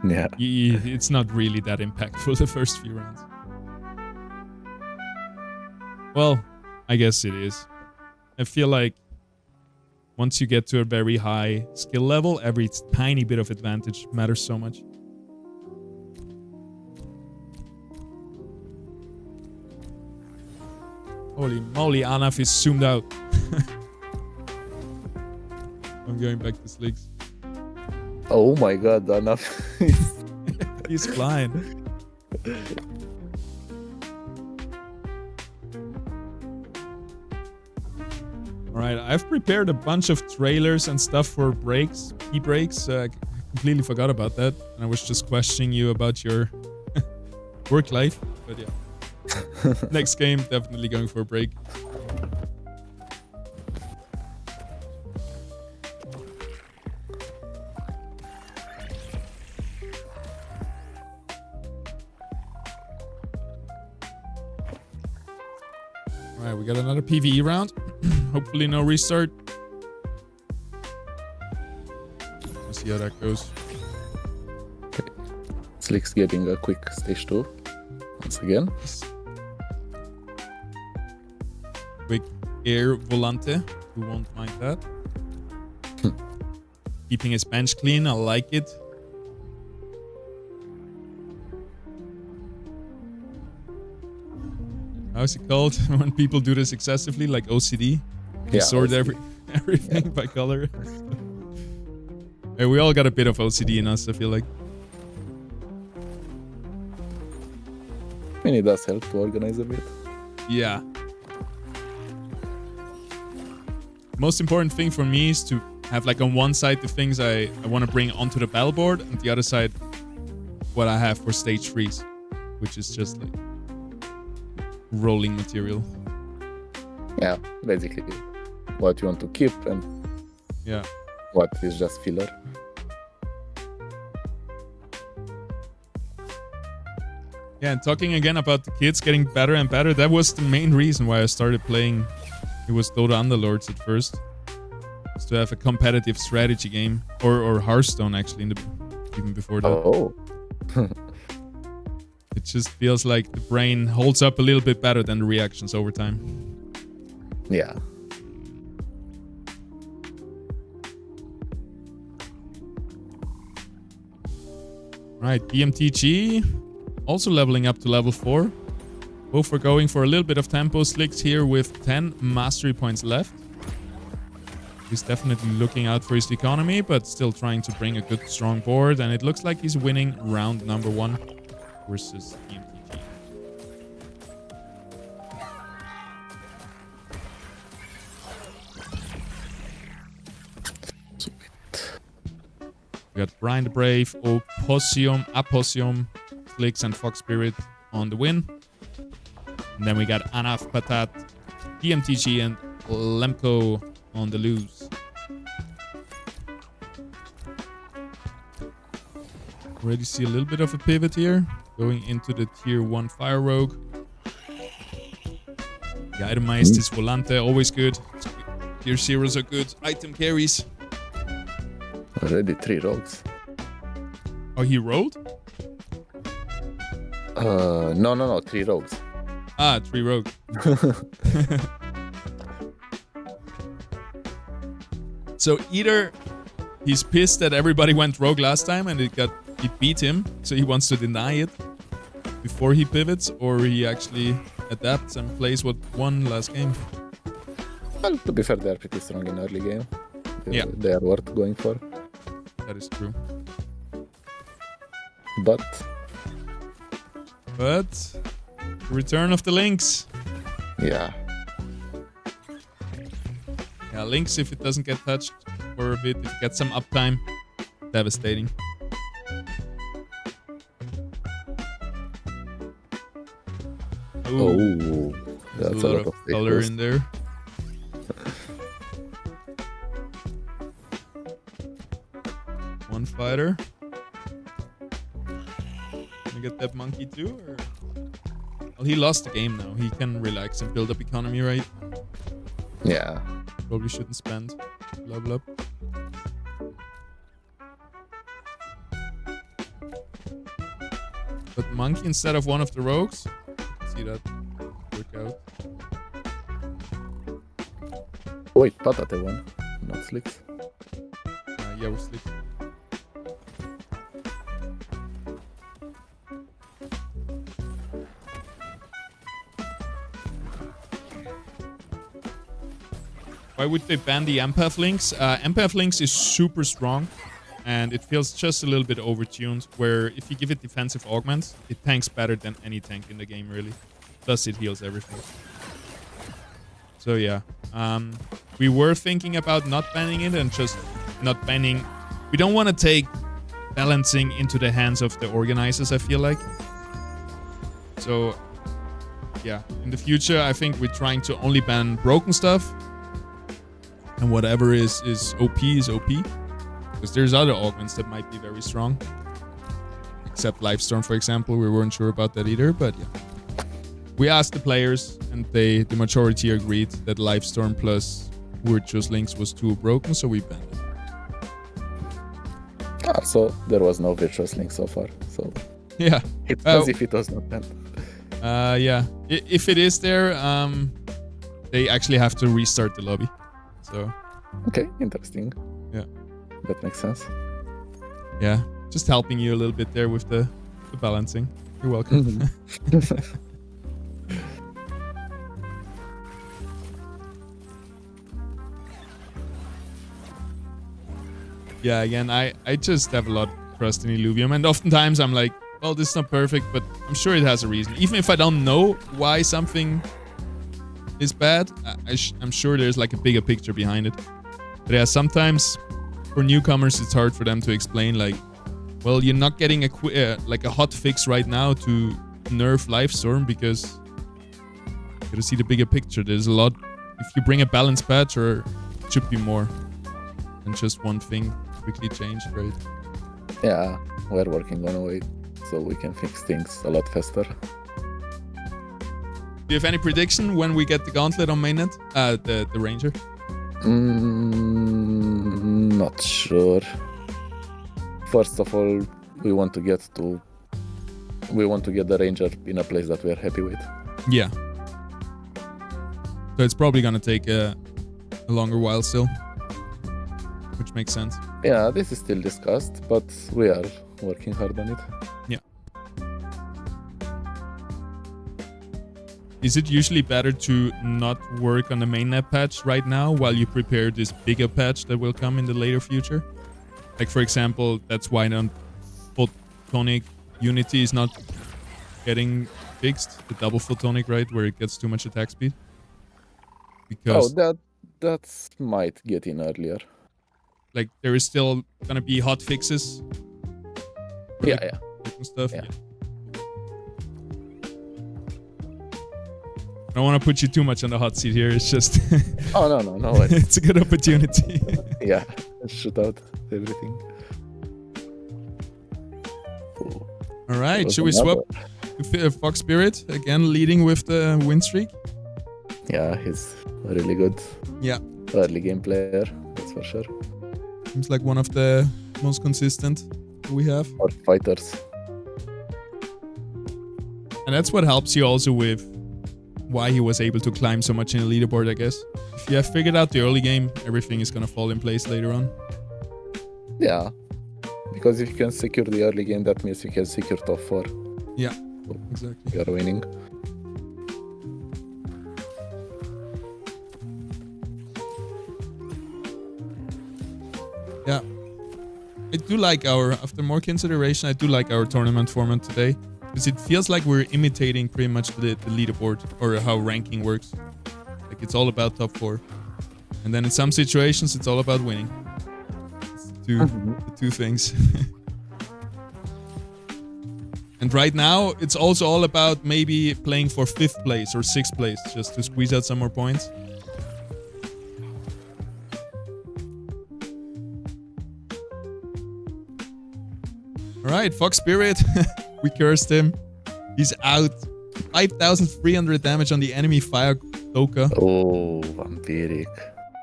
yeah,
it's not really that impactful the first few rounds. Well, I guess it is. I feel like once you get to a very high skill level, every tiny bit of advantage matters so much. Holy moly, Anaf is zoomed out. I'm going back to Slicks.
Oh my god, enough.
He's flying. Alright, I've prepared a bunch of trailers and stuff for breaks, key breaks. I completely forgot about that. And I was just questioning you about your work life. But yeah. Next game, definitely going for a break. Alright, we got another PvE round. Hopefully no restart. Let's see how that goes.
Okay. Slick's getting a quick stage 2 once again.
Quick air volante. Who won't mind that? Keeping his bench clean. I like it. How's it called when people do this excessively, like OCD? You sort everything by color. Hey, we all got a bit of OCD in us, I feel like.
mean, it does help to organize a bit.
Yeah. Most important thing for me is to have like on one side the things I want to bring onto the battle board, and the other side what I have for stage 3s, which is just like rolling material.
Yeah, basically what you want to keep and
Yeah.
what is just filler.
Yeah, and talking again about the kids getting better and better, that was the main reason why I started playing. It was Dota Underlords at first. Was to have a competitive strategy game, or Hearthstone actually, even before that.
Oh.
It just feels like the brain holds up a little bit better than the reactions over time.
Yeah.
Right, BMTG also leveling up to level 4. Both are going for a little bit of tempo. Slicks here with 10 mastery points left. He's definitely looking out for his economy, but still trying to bring a good, strong board. And it looks like he's winning round number 1 versus BMTG. We got Brian the Brave, Apossium, Slicks, and Fox Spirit on the win. And then we got Anaf, Patat, DMTG, and Lemko on the lose. Already see a little bit of a pivot here, going into the tier 1 Fire Rogue. The itemized is Volante, always good. Tier 0s are good. Item carries.
Already 3 rogues.
Oh, he rolled?
No, 3 rogues.
Ah, 3 rogue. So either he's pissed that everybody went rogue last time and it beat him, so he wants to deny it before he pivots, or he actually adapts and plays what won last game.
Well, to be fair, they are pretty strong in early game.
Yeah.
They are worth going for.
That is true.
But
return of the Lynx.
yeah.
Yeah, Lynx, if it doesn't get touched for a bit, if it gets some uptime, devastating.
Oh, that's
a lot of color in there. One fighter. Can we get that monkey too? Or? Well, he lost the game now. He can relax and build up economy, right?
Yeah.
Probably shouldn't spend. Level up. But monkey instead of one of the rogues. See that work out.
Wait, Patate won, not Slicks.
Yeah, with Slicks. Why would they ban the Empath Lynx? Empath Lynx is super strong, and it feels just a little bit overtuned, where if you give it defensive augments, it tanks better than any tank in the game, really. Plus, it heals everything. So yeah, we were thinking about not banning it and just not banning. We don't want to take balancing into the hands of the organizers, I feel like. So yeah, in the future, I think we're trying to only ban broken stuff. And whatever is OP is OP. Because there's other augments that might be very strong. Except Lifestorm, for example. We weren't sure about that either, but yeah. We asked the players, and the majority agreed that Lifestorm plus Virtuous Lynx was too broken, so we banned it.
So there was no Virtuous Link so far. So
yeah.
It's as if it was not banned.
Yeah. If it is there, they actually have to restart the lobby. So
okay, interesting.
Yeah,
that makes sense.
Yeah, just helping you a little bit there with the balancing. You're welcome. Yeah, again, I just have a lot of trust in Illuvium, and oftentimes I'm like, well, this is not perfect, but I'm sure it has a reason. Even if I don't know why something is bad, I'm sure there's like a bigger picture behind it. But yeah, sometimes for newcomers, it's hard for them to explain, like, well, you're not getting a hot fix right now to nerf Livestorm because you gotta see the bigger picture. There's a lot. If you bring a balanced patch, or it should be more than just one thing quickly changed, right?
Yeah, we're working on a way so we can fix things a lot faster.
Do you have any prediction when we get the gauntlet on mainnet? The Ranger?
Not sure. First of all, we want to get the Ranger in a place that we're happy with.
Yeah. So it's probably gonna take a longer while still, which makes sense.
Yeah, this is still discussed, but we are working hard on it.
Yeah. Is it usually better to not work on the mainnet patch right now while you prepare this bigger patch that will come in the later future? Like, for example, that's why photonic unity is not getting fixed, the double photonic, right, where it gets too much attack speed. Because
that might get in earlier.
Like, there is still gonna be hot fixes.
Yeah.
Stuff. Yeah. I don't want to put you too much on the hot seat here. It's just.
Oh no.
It's a good opportunity.
Yeah, shoot out everything.
Cool. All right, should we swap to Fox Spirit again, leading with the win streak?
Yeah, he's really good.
Yeah.
Early game player, that's for sure.
Seems like one of the most consistent we have.
Or fighters.
And that's what helps you also with why he was able to climb so much in the leaderboard, I guess. If you have figured out the early game, everything is going to fall in place later on.
Yeah. Because if you can secure the early game, that means you can secure top 4.
Yeah, exactly.
You are winning.
Yeah. I do like after more consideration, I do like our tournament format today. Because it feels like we're imitating pretty much the leaderboard, or how ranking works. Like, it's all about top 4. And then in some situations, it's all about winning. It's the two things. And right now, it's also all about maybe playing for 5th place or 6th place, just to squeeze out some more points. Alright, Fox Spirit. We cursed him. He's out. 5,300 damage on the enemy fire Doka.
Oh, Vampiric.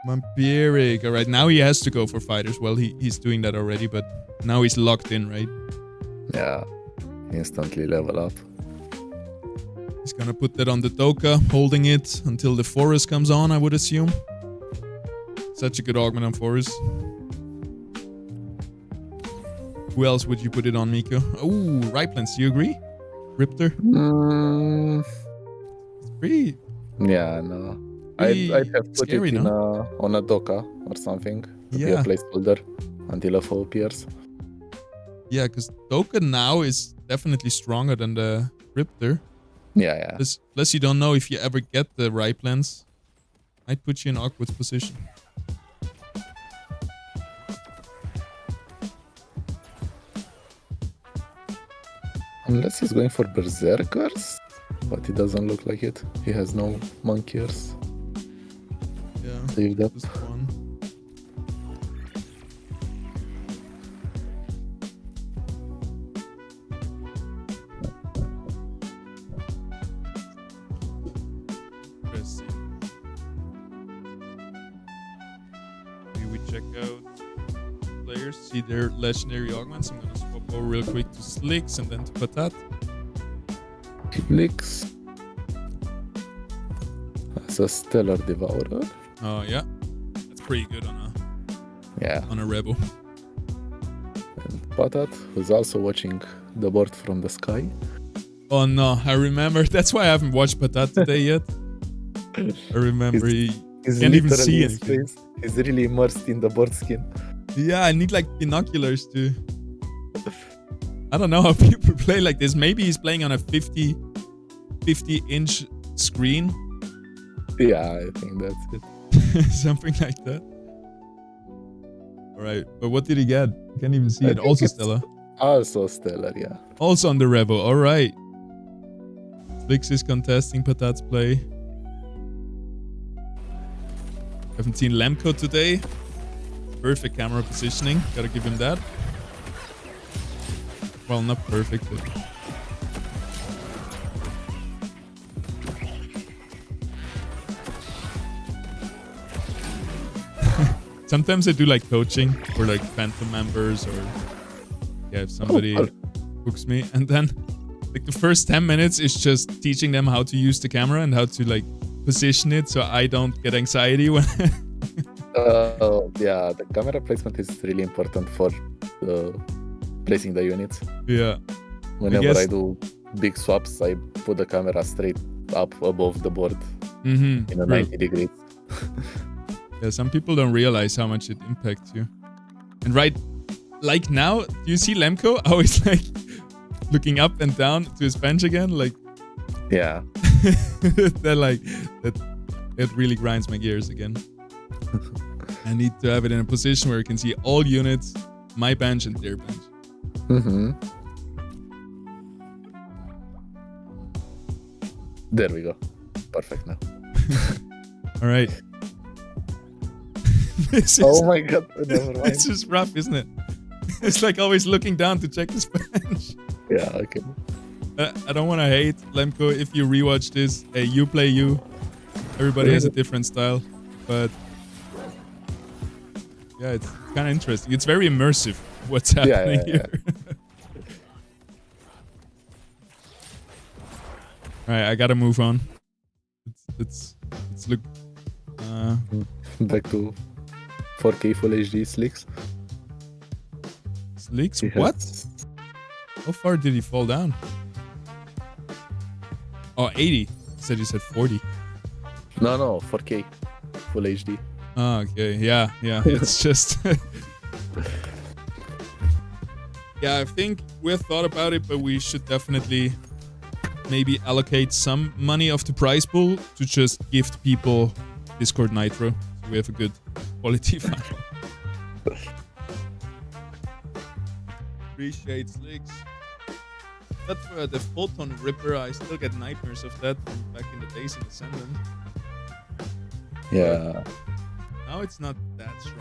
Vampiric. Alright, now he has to go for fighters. Well, he's doing that already, but now he's locked in, right?
Yeah. Instantly level up.
He's gonna put that on the Doka, holding it until the forest comes on, I would assume. Such a good augment on forest. Who else would you put it on, Miko? Oh, Ripelands, do you agree? Riptor? It's pretty...
Yeah, no. I'd have put it in on a Doka or something. To be a placeholder until a foe appears.
Yeah, because Doka now is definitely stronger than the Riptor.
Yeah.
Plus you don't know if you ever get the Ripelands. Might put you in an awkward position.
Unless he's going for Berserkers, but it doesn't look like it. He has no Monkiers.
Yeah,
save that.
Just one. Maybe we check out players, see their legendary augments. I'm gonna swap over real quick to Slicks and then to Patat.
Leaks. That's a Stellar Devourer.
Oh yeah, that's pretty good on a rebel.
And Patat, who's also watching the board from the sky.
Oh no, I remember. That's why I haven't watched Patat today yet. I remember he can't even see anything.
He's really immersed in the board skin.
Yeah, I need like binoculars to I don't know how people play like this. Maybe he's playing on a 50-inch screen.
Yeah, I think that's it.
Something like that. All right, but what did he get? I can't even see it. Also stellar.
Also stellar, yeah.
Also on the Revo. All right. Slicks is contesting Patat's play. Haven't seen Lemko today. Perfect camera positioning. Gotta give him that. Well, not perfect, but... Sometimes I do like coaching for like Phantom members or yeah, if somebody hooks me, and then like the first 10 minutes is just teaching them how to use the camera and how to like position it so I don't get anxiety when
yeah, the camera placement is really important for placing the units.
Yeah.
Whenever I do big swaps, I put the camera straight up above the board in a 90 degrees.
Yeah, some people don't realize how much it impacts you. And right, like now, do you see Lemko? How he's like looking up and down to his bench again? Like,
yeah.
That like that really grinds my gears again. I need to have it in a position where I can see all units, my bench and their bench.
There we go. Perfect now.
All right.
Oh my god, never mind.
This is rough, isn't it? It's like always looking down to check his bench.
Yeah, okay.
I don't want to hate Lemko. If you rewatch this, hey, you play you. Everybody has a different style, but yeah, it's kind of interesting. It's very immersive what's happening here. All right, I gotta move on. Let's look.
Back to 4K Full HD Slicks.
Slicks? What? How far did he fall down? Oh, 80. Said you said 40.
No, 4K Full HD.
Oh, okay. Yeah. It's just... Yeah, I think we thought about it, but we should definitely maybe allocate some money of the prize pool to just gift people Discord Nitro. So we have a good quality file. Appreciate Slicks. But for the Photon Ripper, I still get nightmares of that from back in the days in Ascendant.
Yeah.
Now it's not that strong.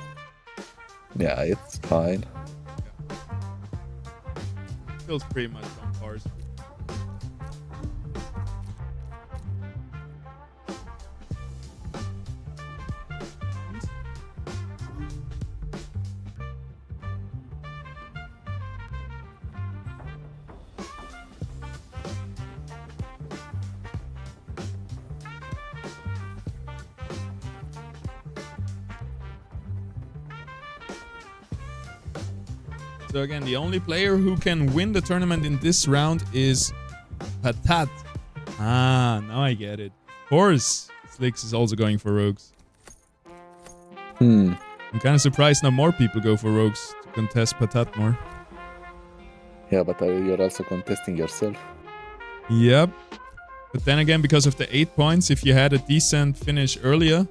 Yeah, it's fine.
It feels pretty much on pars. So again, the only player who can win the tournament in this round is Patat. Ah, now I get it. Of course, Slicks is also going for rogues. I'm kind of surprised now more people go for rogues to contest Patat more.
Yeah, but you're also contesting yourself.
Yep. But then again, because of the 8 points, if you had a decent finish earlier,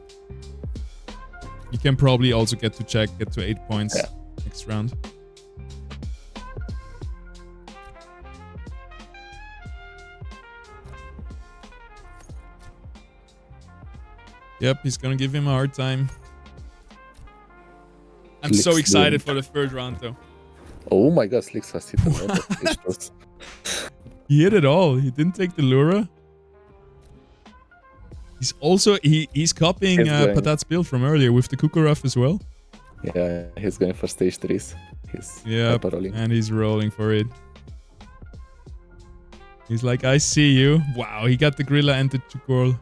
you can probably also get to 8 points next round. Yep, he's gonna give him a hard time. I'm so excited for the third round, though.
Oh my god, Slicks has hit a lot of pictures.
He hit it all. He didn't take the Lura. He's also he's copying Patat's build from earlier with the Kukurov as well.
Yeah, he's going for stage 3s. He's rolling.
And he's rolling for it. He's like, I see you. Wow, he got the Gorilla and the Chukor.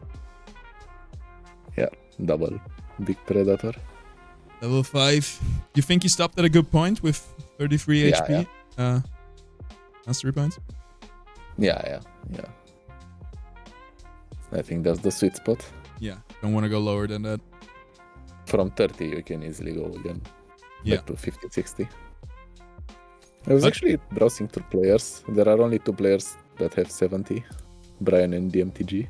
Yeah, double big predator.
Level 5. You think he stopped at a good point with 33 HP? Mastery points?
Yeah. I think that's the sweet spot.
Yeah, don't want to go lower than that.
From 30, you can easily go again. Back to 50, 60. I was
What?
actually browsing through players. There are only 2 players that have 70. Brian and DMTG.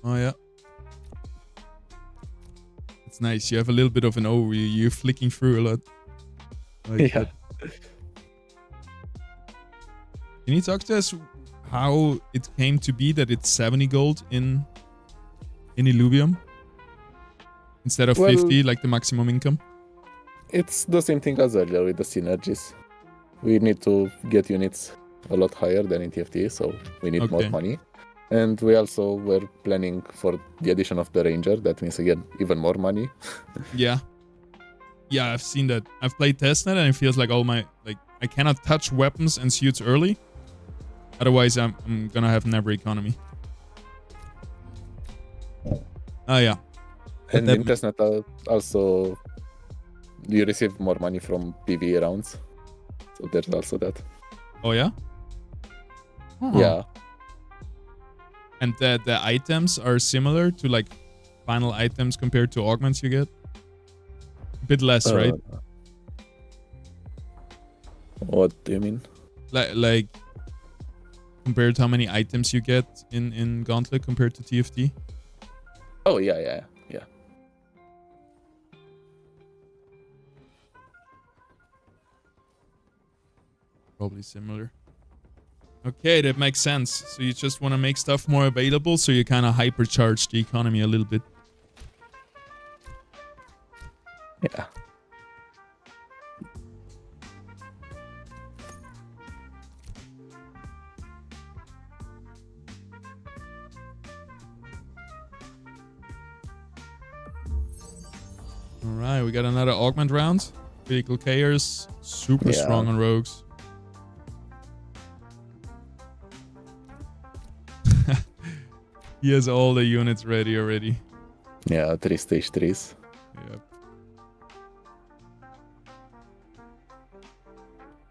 Oh, yeah. It's nice. You have a little bit of an overview. You're flicking through a lot. Like
Yeah.
that. Can you talk to us how it came to be that it's 70 gold in Illuvium? Instead of 50, like the maximum income?
It's the same thing as earlier with the synergies. We need to get units a lot higher than in TFT, so we need more money. And we also were planning for the addition of the Ranger. That means, again, even more money.
Yeah. Yeah, I've seen that. I've played testnet and it feels like all my... like I cannot touch weapons and suits early. Otherwise, I'm gonna have never economy. Oh, yeah.
And in testnet also, you receive more money from PvE rounds. So there's also that.
Oh, yeah?
Yeah.
And the items are similar to like final items compared to augments you get? A bit less, right?
What do you mean?
Like compared to how many items you get in Gauntlet compared to TFT?
Oh, yeah.
Probably similar. Okay, that makes sense. So you just want to make stuff more available, so you kind of hypercharge the economy a little bit.
Yeah.
Alright, we got another augment round. Critical Chaos, super strong on rogues. He has all the units ready already.
Yeah, 3 stage 3s.
Yep.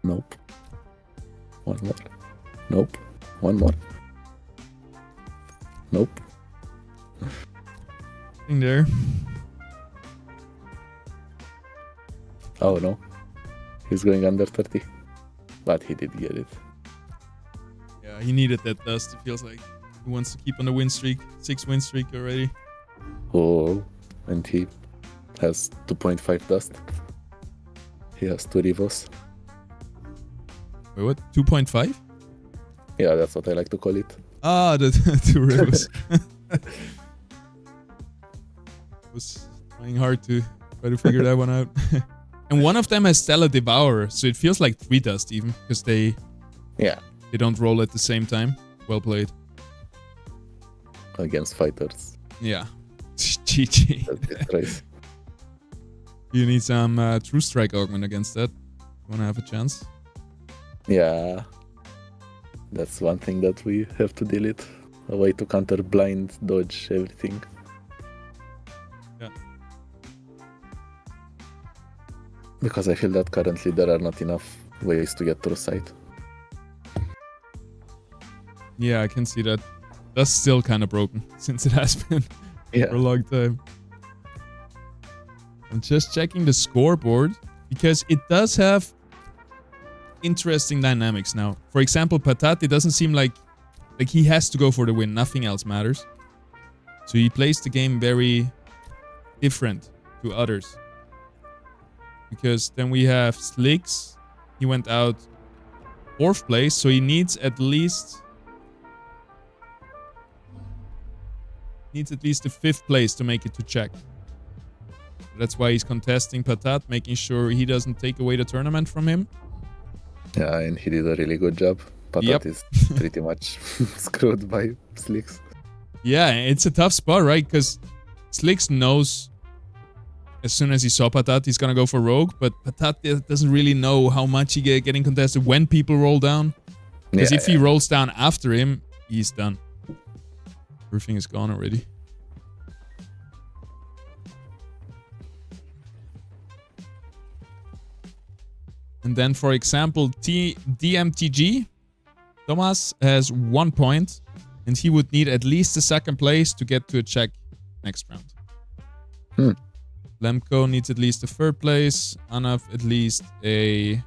Nope. One more. Nope. One more. Nope.
In there.
Oh no. He's going under 30. But he did get it.
Yeah, he needed that dust, it feels like. He wants to keep on the win streak. 6 win streak already.
Oh, and he has 2.5 dust. He has 2 revos.
Wait, what? 2.5?
Yeah, that's what I like to call it.
Ah, the 2 rivers. Was trying hard to try to figure that one out. And one of them has Stellar Devourer, so it feels like 3 dust even, because they don't roll at the same time. Well played.
Against fighters.
Yeah. GG. You need some True Strike augment against that. You want to have a chance?
Yeah. That's one thing that we have to deal with. A way to counter blind, dodge, everything.
Yeah.
Because I feel that currently there are not enough ways to get through sight.
Yeah, I can see that. That's still kind of broken, since it has been for a long time. I'm just checking the scoreboard, because it does have interesting dynamics now. For example, Patat, it doesn't seem like he has to go for the win. Nothing else matters. So he plays the game very different to others. Because then we have Slicks. He went out 4th place, so he needs at least... the 5th place to make it to check. That's why he's contesting Patat, making sure he doesn't take away the tournament from him.
Yeah, and he did a really good job. Patat is pretty much screwed by Slicks.
Yeah, it's a tough spot, right? Because Slicks knows as soon as he saw Patat, he's gonna go for Rogue, but Patat doesn't really know how much he getting contested when people roll down. Because if he rolls down after him, he's done. Everything is gone already. And then, for example, DMTG, Thomas has 1 point, and he would need at least the 2nd place to get to a check next round. Lemko needs at least the 3rd place. Anav at least a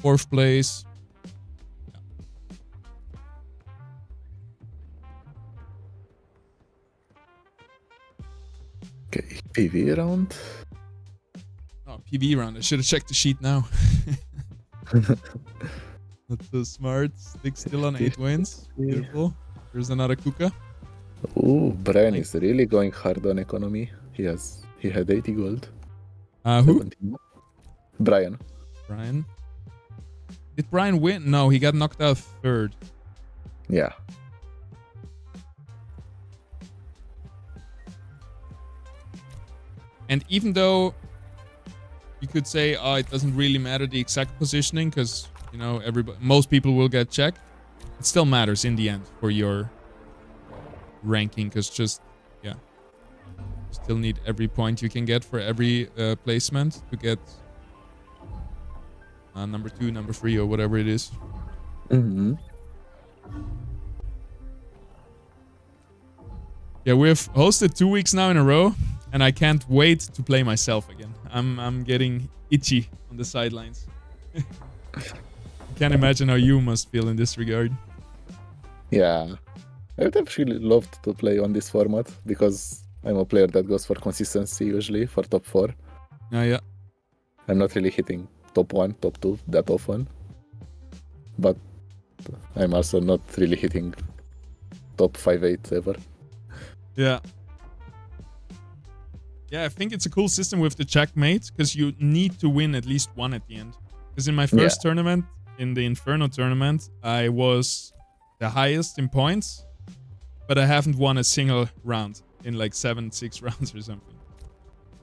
4th place.
Okay, PV round.
Oh, PV round. I should have checked the sheet now. Not so smart. Slick's still on 8 wins. Beautiful. There's another Kuka.
Ooh, Brian is really going hard on economy. He had 80 gold.
Who?
17. Brian.
Brian. Did Brian win? No, he got knocked out 3rd.
Yeah.
And even though you could say, oh, it doesn't really matter the exact positioning because, you know, most people will get checked, it still matters in the end for your ranking because just, yeah, you still need every point you can get for every placement to get number 2, number 3, or whatever it is.
Mm-hmm.
Yeah, we've hosted 2 weeks now in a row, and I can't wait to play myself again. I'm getting itchy on the sidelines. I can't imagine how you must feel in this regard.
Yeah. I would actually loved to play on this format because I'm a player that goes for consistency usually for top 4.
Yeah.
I'm not really hitting top 1, top 2 that often. But I'm also not really hitting top 5, 8 ever.
Yeah. Yeah, I think it's a cool system with the checkmate because you need to win at least one at the end. Because in my first tournament, in the Inferno tournament, I was the highest in points, but I haven't won a single round in like 7-6 rounds or something.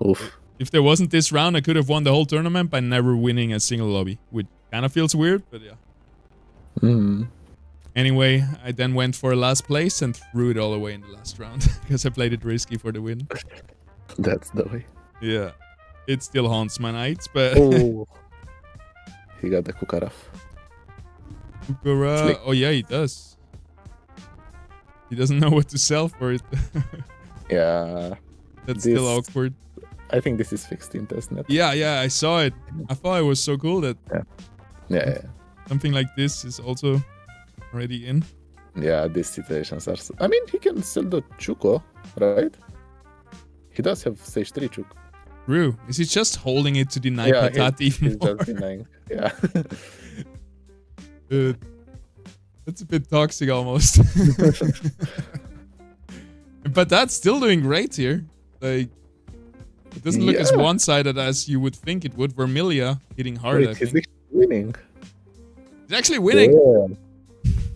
Oof.
If there wasn't this round, I could have won the whole tournament by never winning a single lobby, which kind of feels weird, but yeah.
Mm.
Anyway, I then went for last place and threw it all away in the last round because I played it risky for the win.
That's the way.
Yeah. It still haunts my nights, but...
Oh. He got the Kukaraf.
Kukara... Oh yeah, he does. He doesn't know what to sell for it.
Yeah.
That's still awkward.
I think this is fixed in testnet.
Yeah, I saw it. I thought it was so cool that...
Yeah.
Something like this is also already in.
Yeah, these situations are... I mean, he can sell the Chuko, right? He does have stage 3 Chuk.
True. Is he just holding it to deny Patat even
he's
more?
just denying. Yeah.
That's a bit toxic almost. But that's still doing great here. Like, it doesn't look as one-sided as you would think it would. Vermilia hitting hard,
Wait,
I think.
he's actually winning.
He's actually winning.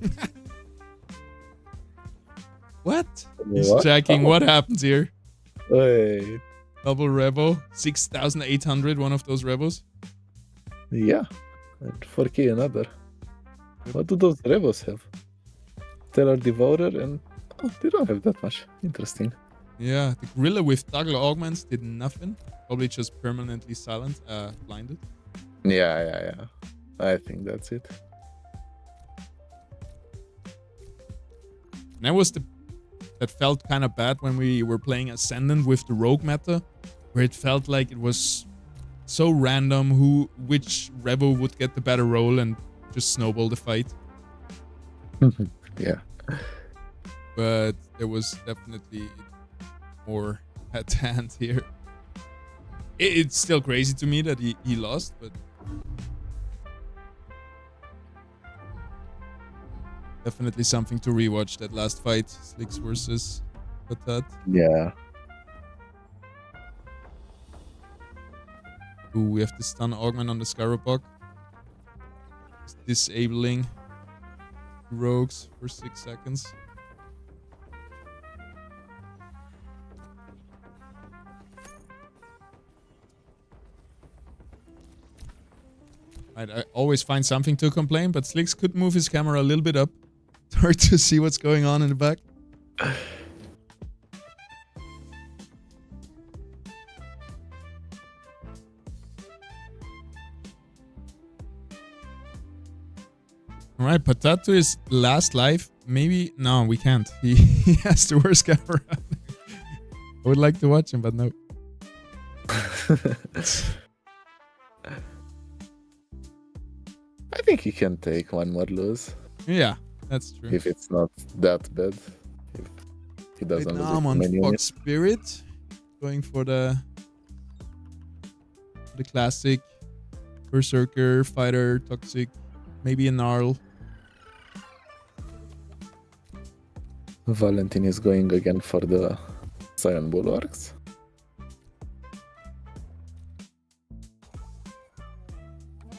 Yeah.
What? He's checking. What happens here?
Wait.
Double Revo. 6,800, one of those Revos.
Yeah. And 4k another. What do those Revos have? Stellar Devourer and... Oh, they don't have that much. Interesting.
Yeah, the Gorilla with toggle augments did nothing. Probably just permanently silent, blinded.
Yeah. I think that's it.
And that felt kind of bad when we were playing Ascendant with the Rogue meta, where it felt like it was so random which Revo would get the better role and just snowball the fight.
Yeah.
But there was definitely more at hand here. It's still crazy to me that he lost, but definitely something to rewatch, that last fight, Slicks versus Patat.
Yeah.
Ooh, we have the stun augment on the Scarabok. It's disabling rogues for 6 seconds. I always find something to complain, but Slicks could move his camera a little bit up. It's hard to see what's going on in the back. Alright, Potato is last live. Maybe... No, we can't. He has the worst camera. I would like to watch him, but no.
I think he can take one more lose
Yeah, that's true.
if it's not that bad. If he
Right
doesn't
now
lose
I'm
it
on
to many
Fox
units.
Spirit, going for the classic Berserker, Fighter, Toxic, maybe a Gnarl.
Valentin is going again for the Scion Bulwarks.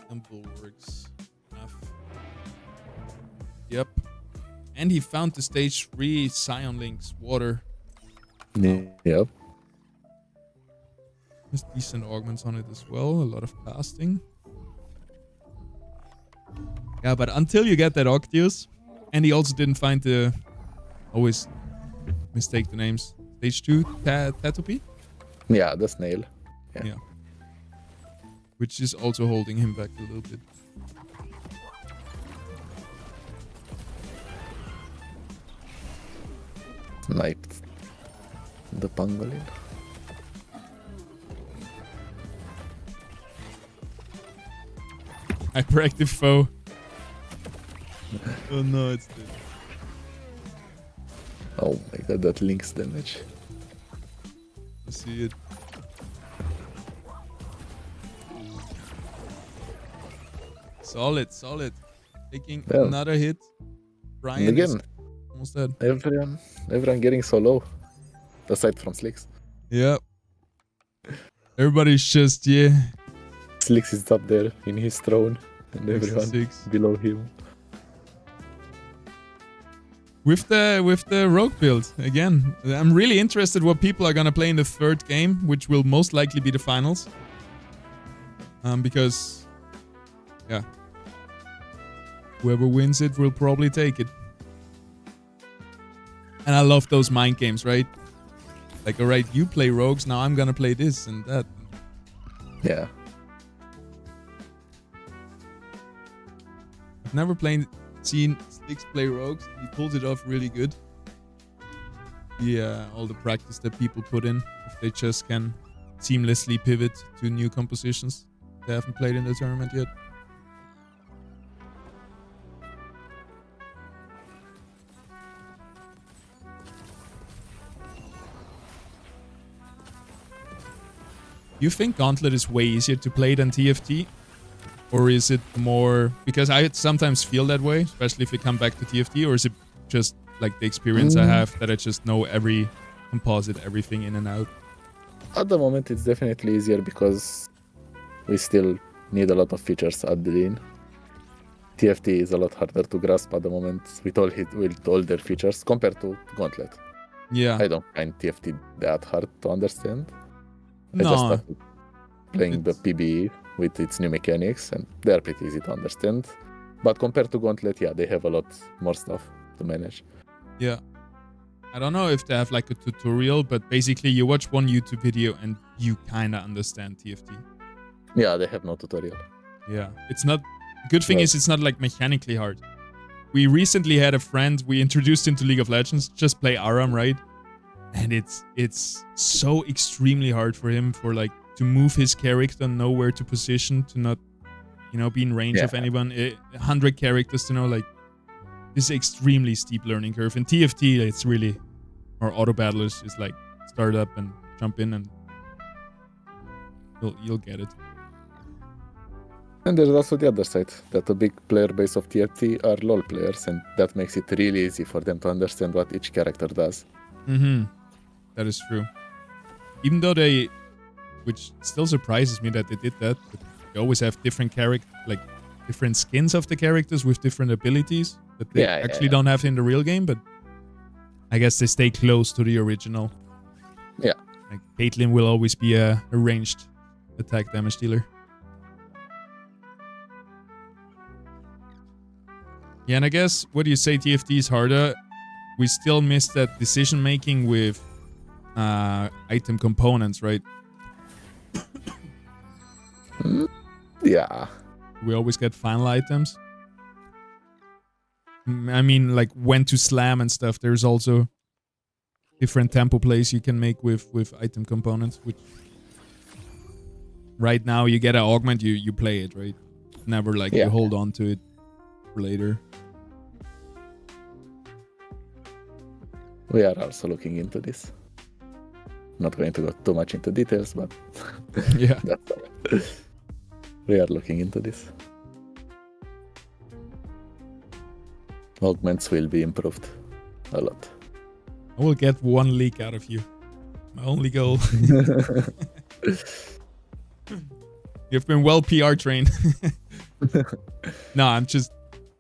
And Bulwarks. Enough. Yep. And he found the stage 3 Scion Links water.
Yep.
There's decent augments on it as well. A lot of casting. Yeah, but until you get that Octius, and he also didn't find the... Always mistake the names. Stage 2 Tatopi?
Yeah, the snail.
Yeah. Which is also holding him back a little bit.
Sniped the pangolin.
Hyperactive foe. Oh no, it's dead.
Oh my god, that links damage.
I see it. Solid, solid. Taking
Yeah.
another hit. Brian
And
is
again,
almost dead.
everyone getting so low. Aside from Slicks.
Yep. Everybody's just, yeah.
Slicks is up there in his throne, and everyone
66.
below him.
With the rogue build again. I'm really interested what people are gonna play in the third game, which will most likely be the finals. Because yeah, whoever wins it will probably take it. And I love those mind games, right? Like, all right, you play rogues, now I'm gonna play this and that.
Yeah.
I've never seen Sticks play rogues. He pulls it off really good. Yeah, all the practice that people put in, if they just can seamlessly pivot to new compositions they haven't played in the tournament yet. You think Gauntlet is way easier to play than TFT? Or is it more... Because I sometimes feel that way, especially if we come back to TFT, or is it just like the experience I have that I just know every composite, everything in and out?
At the moment, it's definitely easier because we still need a lot of features at the in. TFT is a lot harder to grasp at the moment with all their features compared to Gauntlet.
Yeah.
I don't find TFT that hard to understand. I
No.
just started playing the PBE with its new mechanics, and they're pretty easy to understand. But compared to Gauntlet, yeah, they have a lot more stuff to manage.
Yeah. I don't know if they have like a tutorial, but basically you watch one YouTube video and you kind of understand TFT.
Yeah, they have no tutorial.
Yeah. It's not... Good thing is it's not like mechanically hard. We recently had a friend, we introduced him to League of Legends, just play Aram, right? And it's so extremely hard for him for like to move his character, know where to position, to not, you know, be in range of anyone. 100 characters to know, like, this is extremely steep learning curve. In TFT, it's really, or auto battlers is like start up and jump in and you'll get it.
And there's also the other side, that a big player base of TFT are LoL players, and that makes it really easy for them to understand what each character does.
Mm-hmm. That is true. Even though they, which still surprises me that they did that, but they always have different different skins of the characters with different abilities that they actually don't have in the real game, but I guess they stay close to the original.
Yeah.
Like Caitlyn will always be a ranged attack damage dealer. Yeah, and I guess, what do you say, TFT is harder? We still miss that decision making with item components, right?
Yeah.
We always get final items. I mean, like when to slam and stuff. There's also different tempo plays you can make with item components, which right now you get an augment, you play it, right? Never like you hold on to it for later.
We are also looking into this. Not going to go too much into details, but
yeah,
that's all. We are looking into this. Augments will be improved a lot.
I will get one leak out of you. My only goal. You've been well PR trained. No,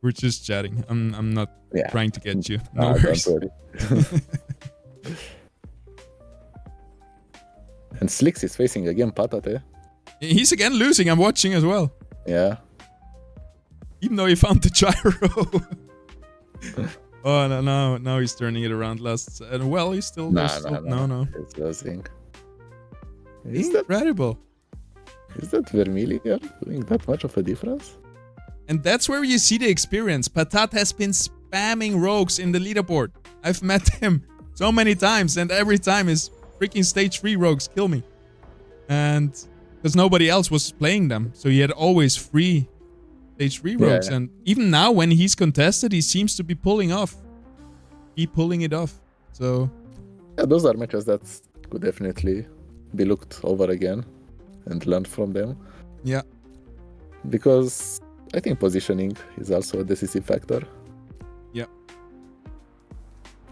we're just chatting. I'm not trying to get you. No worries.
Don't worry. And Slicks is facing again Patate.
He's again losing. I'm watching as well.
Yeah.
Even though he found the gyro. Oh no! Now he's turning it around. Well, he's still.
No.
He's
losing.
Incredible.
Is that Vermilion doing that much of a difference?
And that's where you see the experience. Patat has been spamming rogues in the leaderboard. I've met him so many times, and every time his freaking stage 3 rogues kill me. And because nobody else was playing them, so he had always free stage 3 rogues. And even now, when he's contested, he seems to be pulling it off. So
yeah, those are matches that could definitely be looked over again and learned from them.
Yeah.
Because I think positioning is also a decisive factor.
Yeah.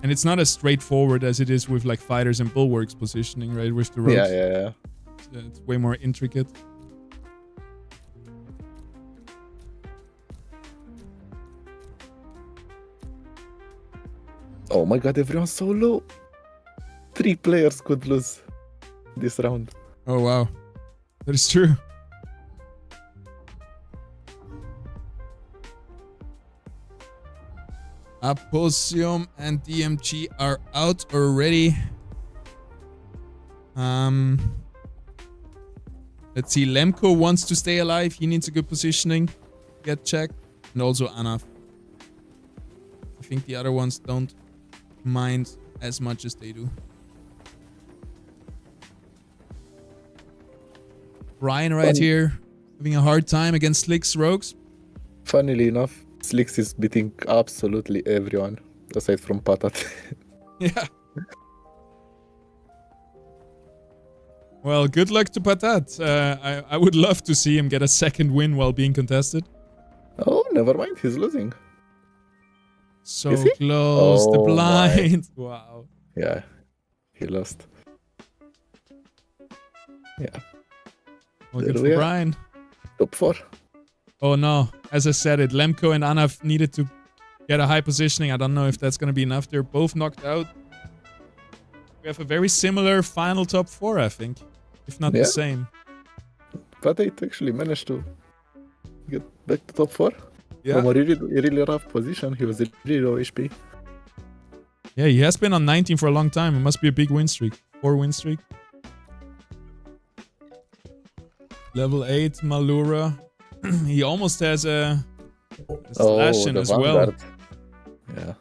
And it's not as straightforward as it is with like fighters and bulwarks positioning, right? With the rogues.
Yeah.
It's way more intricate.
Oh my god, everyone's so low. 3 players could lose this round.
Oh wow. That is true. Aposium and DMG are out already. Let's see. Lemko wants to stay alive. He needs a good positioning. Get checked. And also Anaf. I think the other ones don't mind as much as they do. Brian right here. Having a hard time against Slick's rogues.
Funnily enough, Slicks is beating absolutely everyone aside from Patat.
Yeah. Well, good luck to Patat. I would love to see him get a second win while being contested.
Oh, never mind. He's losing.
So close. The blind. My. Wow.
Yeah. He lost. Yeah.
Well, good for Brian.
Top 4.
Oh no. As I said it, Lemko and Anaf needed to get a high positioning. I don't know if that's going to be enough. They're both knocked out. We have a very similar final top 4, I think. If not the same.
But it actually managed to get back to top 4.
Yeah.
From a really rough position. He was really low HP.
Yeah, he has been on 19 for a long time. It must be a big win streak. 4 win streak. Level 8, Malura. He almost has a slash in as well.
Yeah.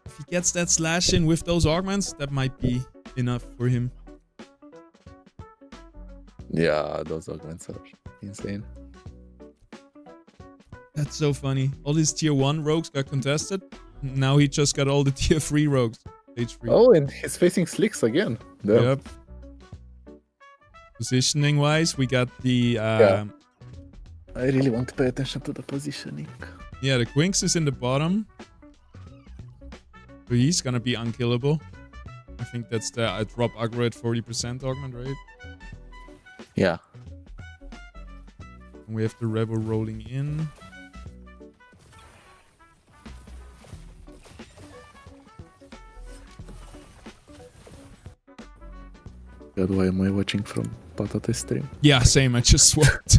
If he gets that slash in with those augments, that might be enough for him.
Yeah, those augments are insane.
That's so funny. All these tier 1 rogues got contested. Now he just got all the tier 3 rogues. Stage 3.
Oh, and he's facing Slicks again. Damn.
Yep. Positioning wise, we got the...
I really want to pay attention to the positioning.
Yeah, the Quinks is in the bottom. So he's gonna be unkillable. I think that's the drop aggro at 40% augment, right?
Yeah.
And we have the Rebel rolling in.
God, why am I watching from Patate stream?
Yeah, same. I just swapped.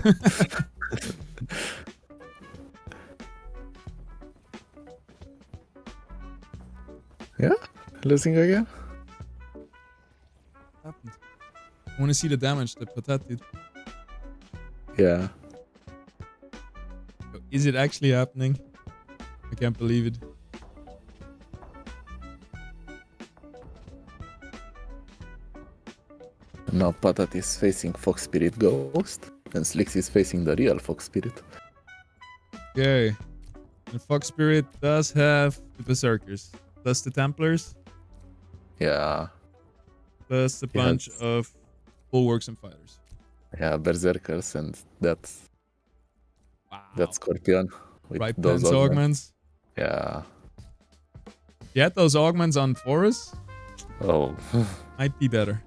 Yeah? Losing again?
Happened. I want to see the damage that Patat did.
Yeah.
Is it actually happening? I can't believe it.
Now Patat is facing Fox Spirit Ghost, and Slicks is facing the real Fox Spirit.
Okay. And Fox Spirit does have the Berserkers. Plus the Templars.
Yeah.
Plus a
Yeah.
bunch of Bulwarks and Fighters.
Yeah, Berserkers and that
Wow.
Scorpion with
Right
those
Pants Augments.
Yeah.
Get those augments on Forest.
Oh.
Might be better.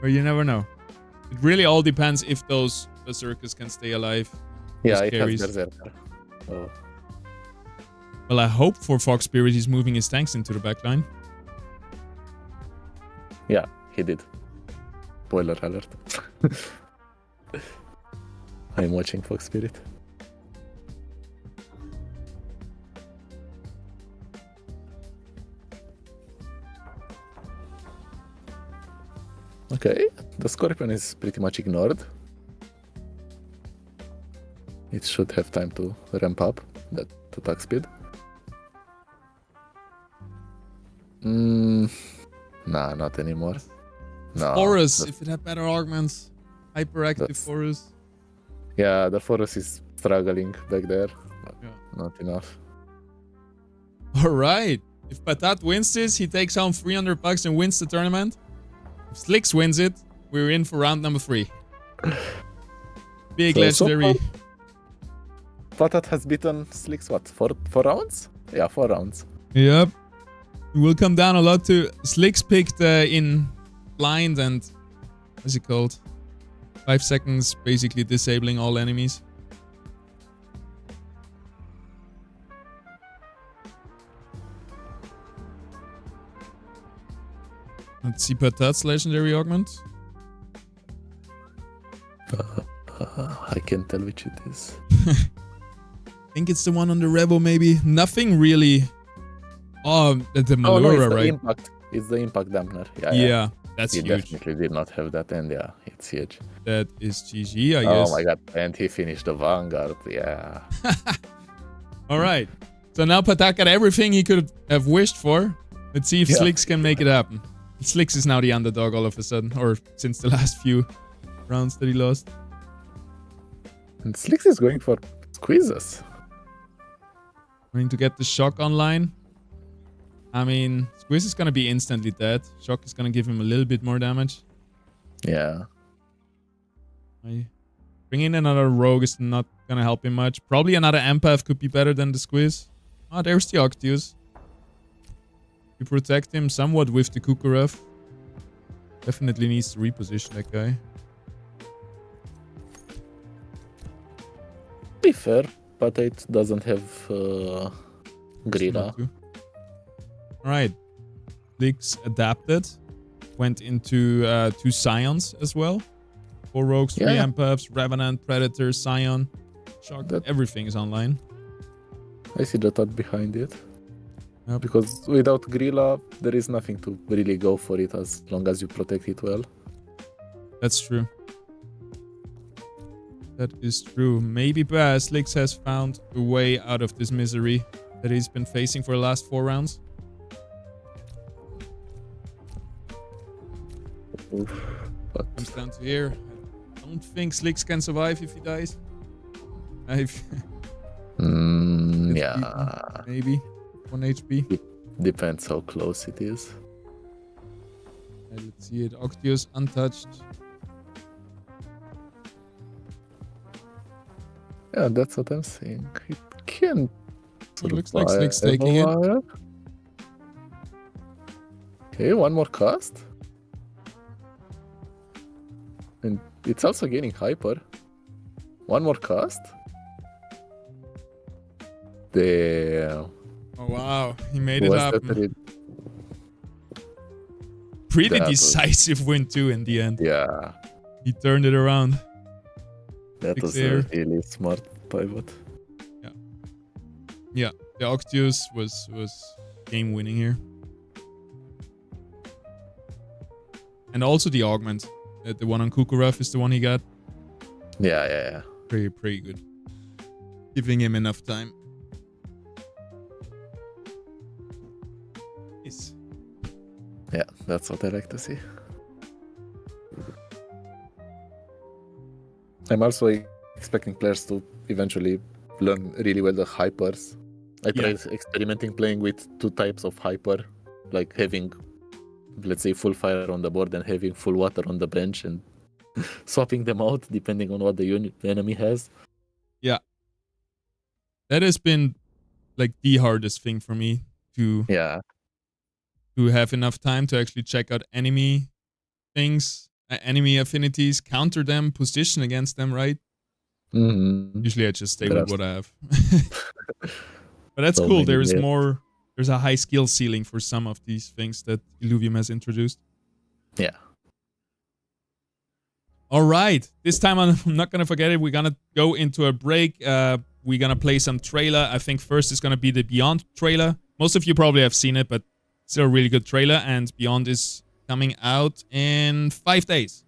Or you never know. It really all depends if those Berserkers can stay alive.
Yeah,
Those
it
carries.
has Berserker. Oh.
Well, I hope for Fox Spirit he's moving his tanks into the backline.
Yeah, he did. Spoiler alert. I'm watching Fox Spirit. Okay, the Scorpion is pretty much ignored. It should have time to ramp up that attack speed. Nah, not anymore. No.
Forest, if it had better augments. Hyperactive
That's-
Forest.
Yeah, the Forest is struggling back there, but
Yeah.
not enough.
Alright. If Patat wins this, he takes home $300 and wins the tournament. If Slicks wins it, we're in for round number 3. Big
So
legendary.
Patat has beaten Slicks, what, four rounds? Yeah, 4 rounds.
Yep. It will come down a lot to Slicks picked in blind and what's it called? 5 seconds, basically disabling all enemies. Let's see Patat's legendary augment.
I can't tell which it is.
I think it's the one on the Revo, maybe. Nothing really. Oh, the
Oh, no,
Malura,
it's the
right?
impact. It's the impact dampener.
Yeah, that's
He
huge.
definitely did not have that, and yeah, it's huge.
That is GG, I guess.
Oh my god, and he finished the Vanguard, yeah.
All right. So now Patat got everything he could have wished for. Let's see if
Yeah.
Slicks can make it happen. Slicks is now the underdog all of a sudden, or since the last few rounds that he lost.
And Slicks is going for squeezes.
Going to get the Shock online. I mean, Squeeze is going to be instantly dead. Shock is going to give him a little bit more damage.
Yeah.
Bringing in another Rogue is not going to help him much. Probably another Empath could be better than the Squeeze. Ah, there's the Octius. You protect him somewhat with the Kukurov. Definitely needs to reposition that guy.
Be fair, but it doesn't have Grilla.
Alright. Leaks adapted. Went into 2 Scions as well. 4 Rogues, 3
Yeah.
Empaths, Revenant, Predator, Scion. Shock, everything is online.
I see the thought behind it.
Yep.
Because without Grilla, there is nothing to really go for it as long as you protect it well.
That's true. That is true. Maybe Slicks has found a way out of this misery that he's been facing for the last 4 rounds.
But
Comes down to here. I don't think Slicks can survive if he dies.
yeah,
Maybe. 1 HP.
depends how close it is.
Let's see it. Octius untouched.
Yeah, that's what I'm saying. It can.
It looks like Slick's taking it.
Okay, 1 more cast. And it's also gaining hyper. 1 more cast. Damn.
Oh wow, he made it
Was
happen.
that really-
Pretty
that was-
decisive win too in the end.
Yeah,
He turned it around.
that
Big
was
fair.
a really smart pivot.
Yeah, the Octius was game winning here. And also the augment. The one on Kukurov is the one he got.
Yeah.
Pretty good. Giving him enough time. Yes.
Yeah, that's what I like to see. I'm also expecting players to eventually learn really well the hypers. I tried experimenting playing with 2 types of hyper, like having, let's say, full fire on the board and having full water on the bench, and swapping them out depending on what the enemy has.
Yeah. That has been like the hardest thing for me to have enough time to actually check out enemy things, enemy affinities, counter them, position against them, right? Usually I just stay with what I have. But that's cool. There's a high skill ceiling for some of these things that Illuvium has introduced.
Yeah.
All right. This time I'm not going to forget it. We're going to go into a break. We're going to play some trailer. I think first is going to be the Beyond trailer. Most of you probably have seen it, but still a really good trailer. And Beyond is coming out in 5 days.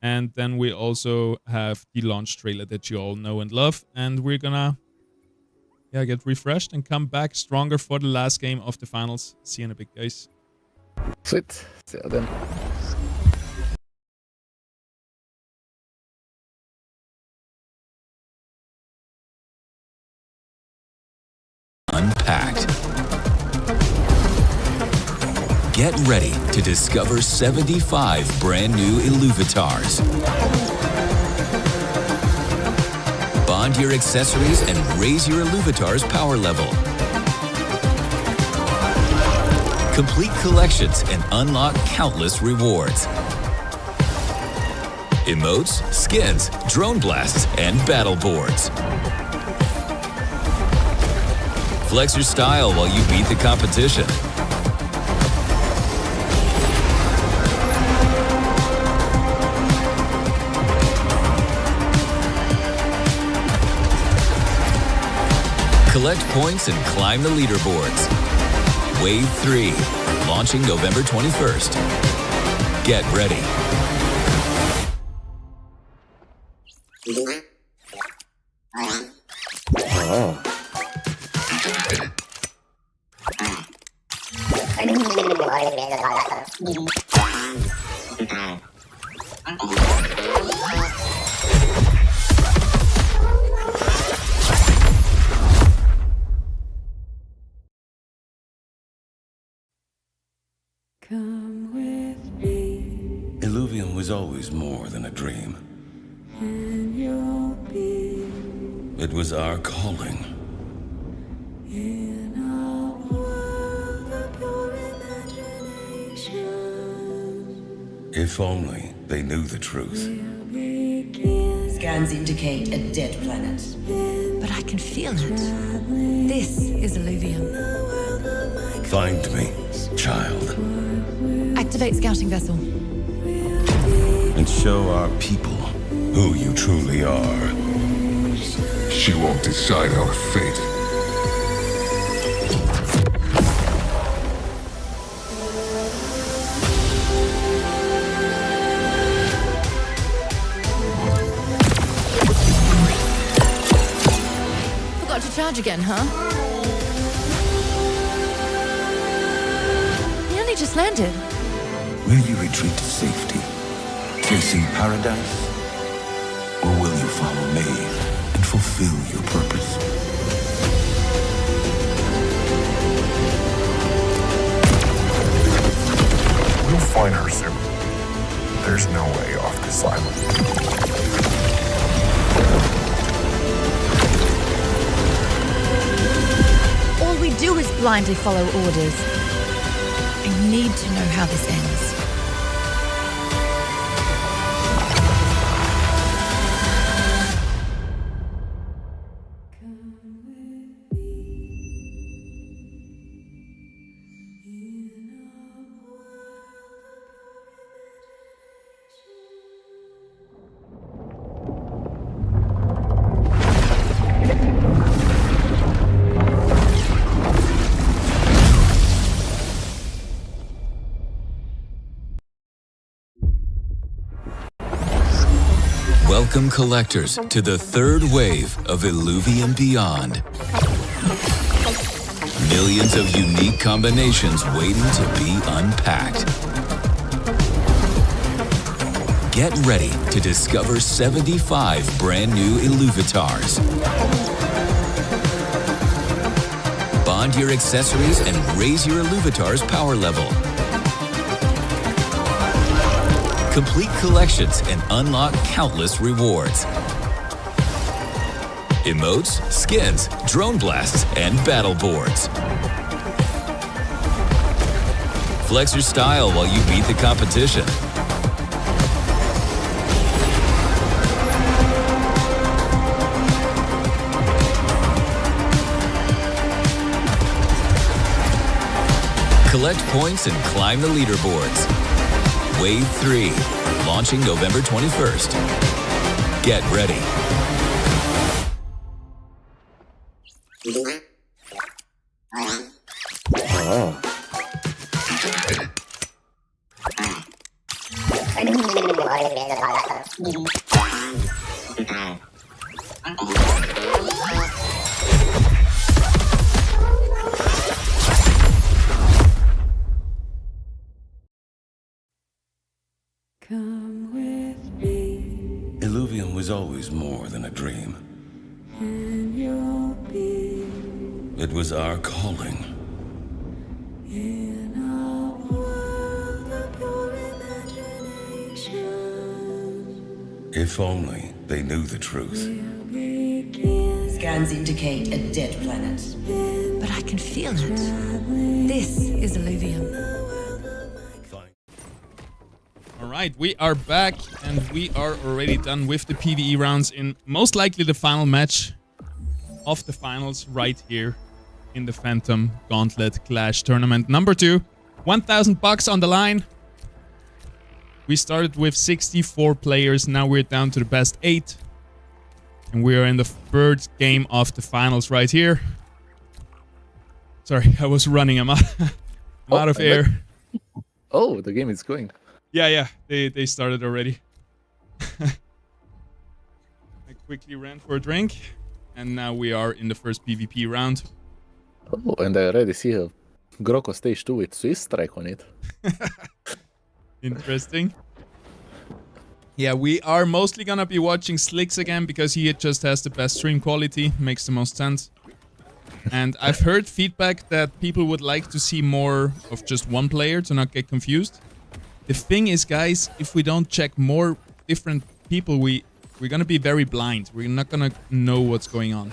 And then we also have the launch trailer that you all know and love. And we're going to get refreshed and come back stronger for the last game of the finals. See you in a bit, guys.
Sweet. See you then.
Unpacked. Get ready to discover 75 brand new Illuvatars. Bond your accessories and raise your Illuvatar's power level. Complete collections and unlock countless rewards. Emotes, skins, drone blasts, and battle boards. Flex your style while you beat the competition. Collect points and climb the leaderboards. Wave 3, launching November 21st. Get ready.
Oh.
Come with me,
Illuvium was always more than a dream.
and you'll be
It was our calling.
in a world of pure imagination.
If only they knew the truth.
We'll begin
Scans indicate a dead planet.
But I can feel it. This is Illuvium.
Find me, child,
Activate scouting vessel.
and show our people who you truly are.
She won't decide our fate.
Forgot to charge again, huh? He only just landed.
Will you retreat to safety, chasing paradise? Or will you follow me and fulfill your purpose?
We'll find her soon. There's no way off this island.
All we do is blindly follow orders. I need to know how this ends.
Welcome collectors to the third wave of Illuvium Beyond. Millions of unique combinations waiting to be unpacked. Get ready to discover 75 brand new Illuvatars. your accessories and raise your Illuvitar's power level. Complete collections and unlock countless rewards. Emotes, skins, drone blasts, and battle boards. Flex your style while you beat the competition. Collect points and climb the leaderboards. Wave 3, launching November 21st. Get ready.
Oh.
Come with me,
Illuvium was always more than a dream.
and you'll be
It was our calling.
in a world of pure imagination.
If only they knew the truth.
We'll begin
Scans indicate a dead planet.
But I can feel it. This is Illuvium.
Alright, we are back and we are already done with the PvE rounds in most likely the final match of the finals right here in the Phantom Gauntlet Clash Tournament number 2. 1,000 bucks on the line. We started with 64 players, now we're down to the best 8. And we are in the third game of the finals right here. Sorry, I was running, I'm out of air.
Oh, the game is going.
Yeah, they started already. I quickly ran for a drink, and now we are in the first PvP round.
Oh, and I already see a Groko stage 2 with Swiss strike on it.
Interesting. Yeah, we are mostly gonna be watching Slicks again because he just has the best stream quality, makes the most sense. And I've heard feedback that people would like to see more of just one player to not get confused. The thing is, guys, if we don't check more different people, we're gonna be very blind. We're not gonna know what's going on.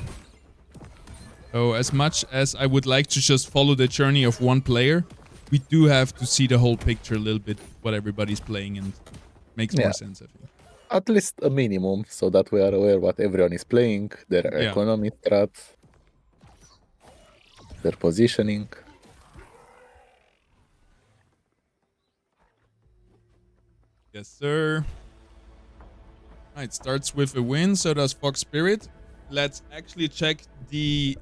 So as much as I would like to just follow the journey of one player, we do have to see the whole picture a little bit, what everybody's playing, and makes more sense, I think.
At least a minimum, so that we are aware what everyone is playing, their economy strats, their positioning.
Yes, sir. Alright, starts with a win, so does Fox Spirit. Let's actually check the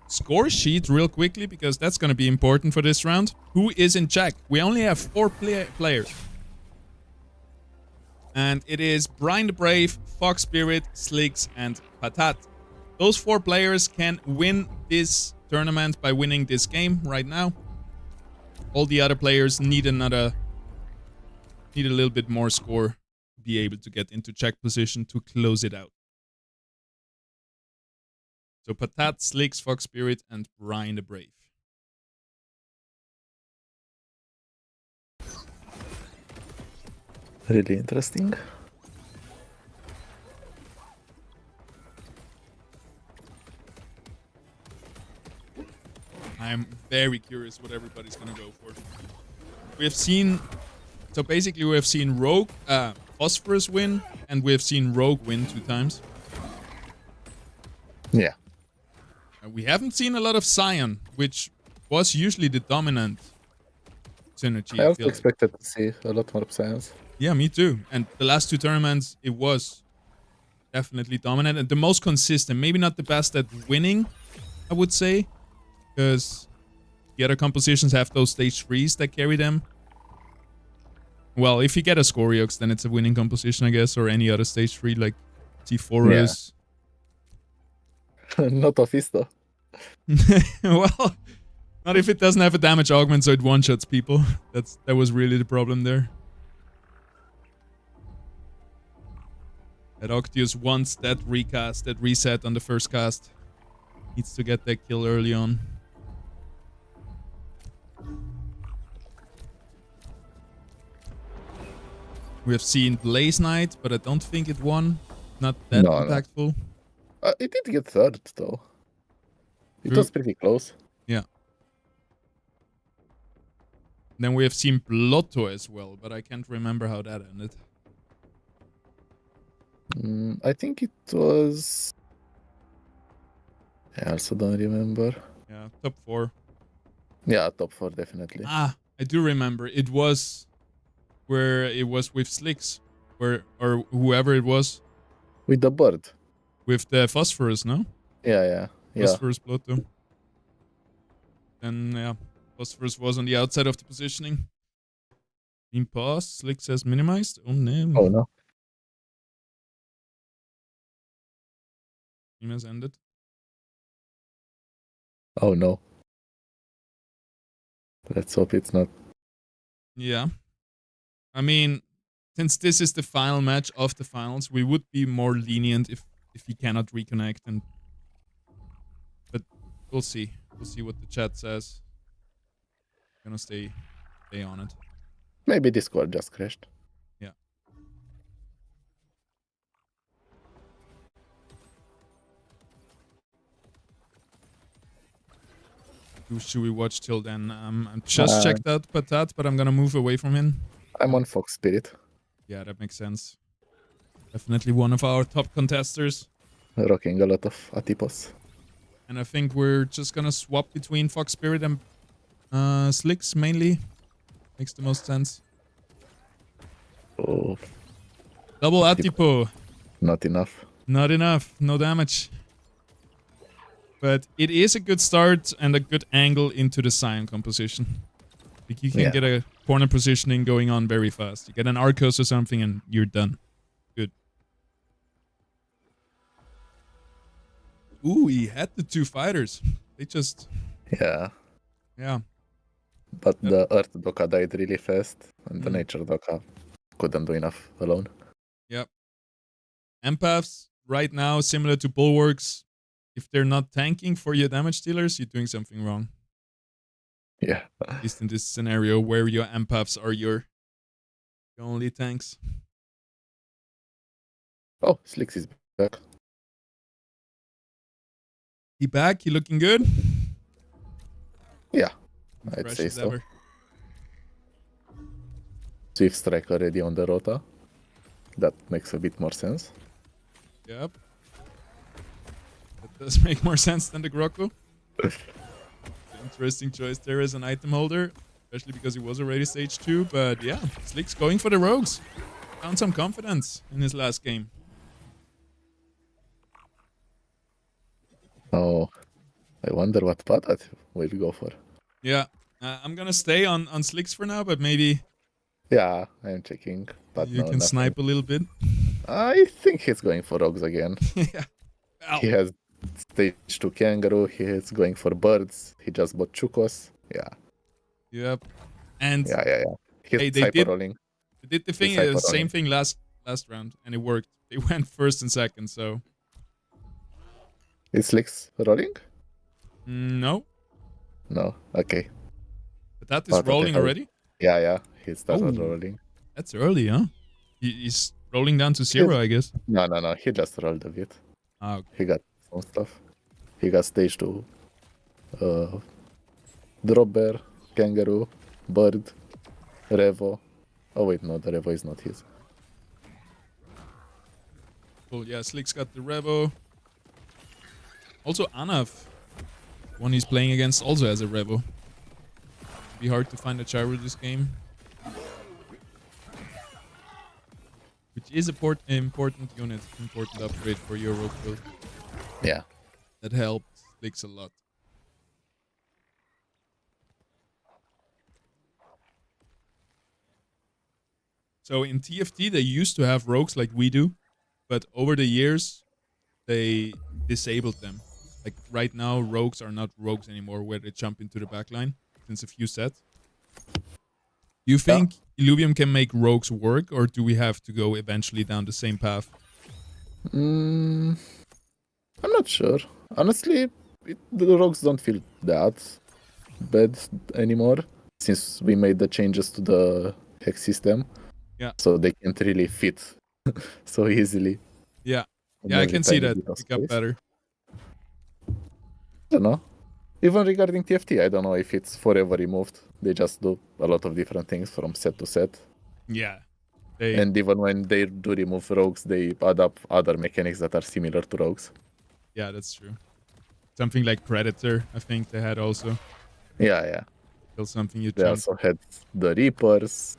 score sheet real quickly, because that's going to be important for this round. Who is in check? We only have 4 players. And it is Brian the Brave, Fox Spirit, Slicks, and Patat. Those 4 players can win this tournament by winning this game right now. All the other players need a little bit more score to be able to get into check position to close it out. So Patat, Slicks, Fox Spirit, and Brian the Brave.
Really interesting.
I'm very curious what everybody's gonna go for. We have seen, so basically we have seen Rogue, Phosphorus win, and we have seen Rogue win 2 times.
Yeah.
We haven't seen a lot of Scion, which was usually the dominant synergy.
I also
feel like.
expected to see a lot more science.
Yeah, me too. And the last 2 tournaments, it was definitely dominant and the most consistent. Maybe not the best at winning, I would say, because the other compositions have those stage 3s that carry them. Well, if you get a Scoriox, then it's a winning composition, I guess, or any other stage 3 like T4S.
Not Ophisto.
Well, not if it doesn't have a damage augment, so it one-shots people. That was really the problem there. That Octius wants that recast, that reset on the first cast. Needs to get that kill early on. We have seen Blaze Knight, but I don't think it won. Not that
No.
impactful.
It did get third, though. It
True.
was pretty close.
Yeah. Then we have seen Blotto as well, but I can't remember how that ended.
I think it was... I also don't remember.
Yeah, top 4.
Yeah, top 4, definitely.
Ah, I do remember. It was where it was with Slicks, or whoever it was,
With the bird.
with the Phosphorus, no?
Yeah.
Phosphorus Blotto. Then, yeah, Phosphorus was on the outside of the positioning. Being paused, Slicks has minimized. Oh no.
Oh, no.
Team has ended.
Oh, no. Let's hope it's not.
Yeah. I mean, since this is the final match of the finals, we would be more lenient if he cannot reconnect. But we'll see. We'll see what the chat says. Gonna stay on it.
Maybe Discord just crashed.
Yeah. Who should we watch till then? I just checked out Patat, but I'm gonna move away from him.
I'm on Fox Spirit.
Yeah, that makes sense. Definitely one of our top contesters.
Rocking a lot of Atipos.
And I think we're just gonna swap between Fox Spirit and Slicks mainly. Makes the most sense.
Oh,
Double Atipo.
not enough.
Not enough. No damage. But it is a good start and a good angle into the Scion composition. Like you can get a corner positioning going on very fast. You get an Arcos or something and you're done. Good. Ooh, he had the 2 fighters. They just...
Yeah.
Yeah.
But the Earth Doka died really fast, and the Nature Doka couldn't do enough alone.
Yep. Empaths, right now, similar to Bulwarks, if they're not tanking for your damage dealers, you're doing something wrong.
Yeah.
At least in this scenario where your empaths are your only tanks.
Oh, Slicks is back.
He back? He looking good?
Yeah, I'd
Fresh
say
as
so.
ever.
Swift Strike already on the Rota. That makes a bit more sense.
Yep. That does make more sense than the Grokko. Interesting choice there as an item holder, especially because he was already stage 2. But yeah, Slick's going for the rogues. Found some confidence in his last game.
Oh, I wonder what Patat will go for.
Yeah, I'm gonna stay on Slicks for now, but maybe
Yeah, I'm checking. But
you
no,
can
nothing.
snipe a little bit.
I think he's going for rogues again.
Yeah. Ow.
He has stage 2 Kangaroo, he is going for birds, he just bought Chukos. Yeah.
Yep. And
Yeah. He's
Hey, they
hyper
did-
rolling.
they did the thing,
He's hyper
same
rolling.
thing last round, and it worked. They went first and second, so
Is Slicks rolling?
no.
No. Okay.
But that is
But
rolling
okay.
already.
Yeah. He started
Oh.
rolling.
That's early, huh? He's rolling down to 0, I guess.
No. He just rolled a bit.
Ah, okay.
He got some stuff. He got stage 2. Drop Bear, Kangaroo, Bird, Revo. Oh wait, no, the Revo is not his.
Cool. Yeah, Slick's got the Revo. Also, Anaf, one he's playing against, also has a Revo. Be hard to find a Gyro this game. Which is an important unit, important upgrade for your rogue build.
Yeah.
That helps Slicks a lot. So in TFT, they used to have rogues like we do, but over the years, they disabled them. Like right now, rogues are not rogues anymore, where they jump into the backline since a few sets. Do you think Illuvium can make rogues work, or do we have to go eventually down the same path?
I'm not sure. Honestly, the rogues don't feel that bad anymore since we made the changes to the hex system.
Yeah.
So they can't really fit so easily.
Yeah.
in
Yeah, I
every
can see
tiny
that.
bit of
It got
space.
better.
I don't know. Even regarding TFT, I don't know if it's forever removed. They just do a lot of different things from set to set.
Yeah. They,
And even when they do remove rogues, they add up other mechanics that are similar to rogues.
yeah, that's true. Something like Predator, I think they had also.
Yeah.
Still something you
They
jump.
also had the Reapers,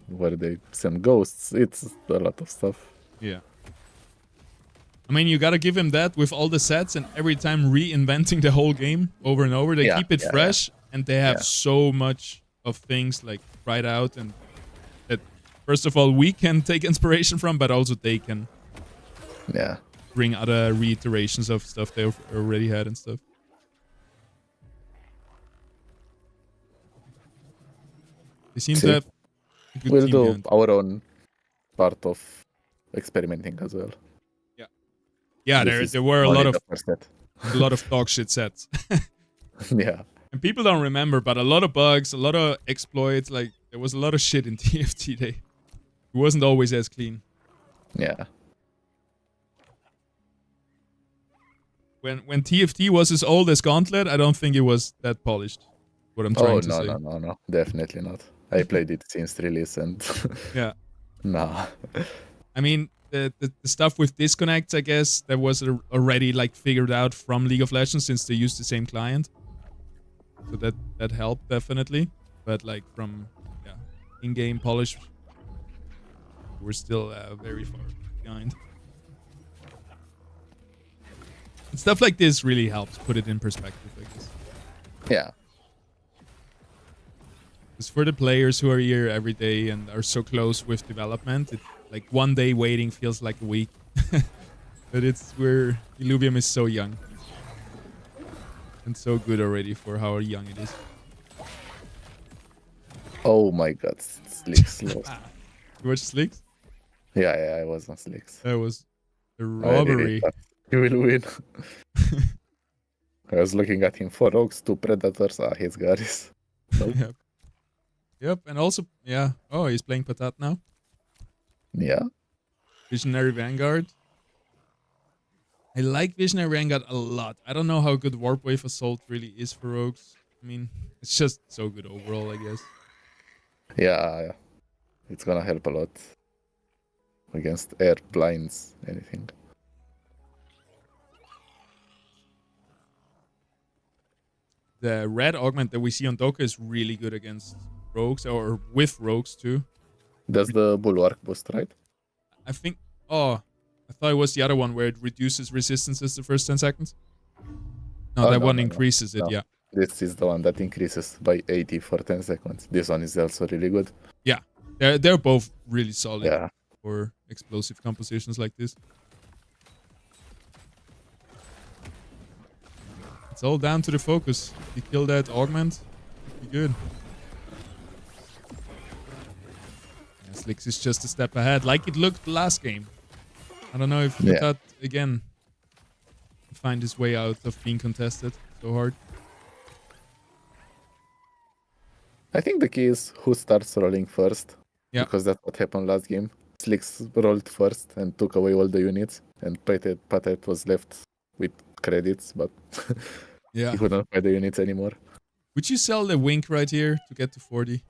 where they send ghosts. It's a lot of stuff.
Yeah. I mean, you gotta give him that with all the sets and every time reinventing the whole game over and over. They
Yeah,
keep it
yeah,
fresh and they have
Yeah.
so much of things like tried out and that, first of all, we can take inspiration from, but also they can
Yeah.
bring other reiterations of stuff they already had and stuff. They seem
See,
to have a good
We'll
team
do
behind.
our own part of experimenting as well.
Yeah,
This
there
is
were a
only
lot of
the first set.
a lot of dog shit sets.
Yeah.
And people don't remember, but a lot of bugs, a lot of exploits, like there was a lot of shit in TFT Day. It wasn't always as clean.
Yeah.
When TFT was as old as Gauntlet, I don't think it was that polished. What I'm trying
Oh,
to say.
no. Definitely not. I played it since release and
Yeah.
nah.
I mean, the stuff with disconnects, I guess, that was already like figured out from League of Legends since they use the same client. So that helped definitely. But like from in-game polish, we're still very far behind. And stuff like this really helps put it in perspective, I guess.
Yeah.
Because for the players who are here every day and are so close with development, it, like one day waiting feels like a week. But it's where Illuvium is so young. And so good already for how young it is.
Oh my god, Slicks lost.
You watch Slicks?
Yeah, I was on Slicks.
That was a
I really
robbery.
thought he will win. I was looking at him, 4 rogues, 2 predators. He's Garis. Nope.
Yep, and also, yeah. Oh, he's playing Patat now.
Yeah.
Visionary Vanguard. I like Visionary Vanguard a lot. I don't know how good Warp Wave Assault really is for rogues. I mean, it's just so good overall, I guess.
Yeah. It's gonna help a lot against air, blinds, anything.
The red augment that we see on Doka is really good against rogues, or with rogues too.
Does the bulwark boost, right?
I think... Oh, I thought it was the other one where it reduces resistances the first 10 seconds. No,
Oh,
that
no,
one
no, no.
increases it,
No.
yeah.
This is the one that increases by 80 for 10 seconds. This one is also really good.
Yeah, they're both really solid
Yeah.
for explosive compositions like this. It's all down to the focus. If you kill that augment, you're good. Yeah, Slicks is just a step ahead, like it looked last game. I don't know if that again find his way out of being contested so hard.
I think the key is who starts rolling first.
Yeah.
Because that's what happened last game. Slicks rolled first and took away all the units, and Patet was left with credits, but
Yeah.
he couldn't buy the units anymore.
Would you sell the Wink right here to get to 40?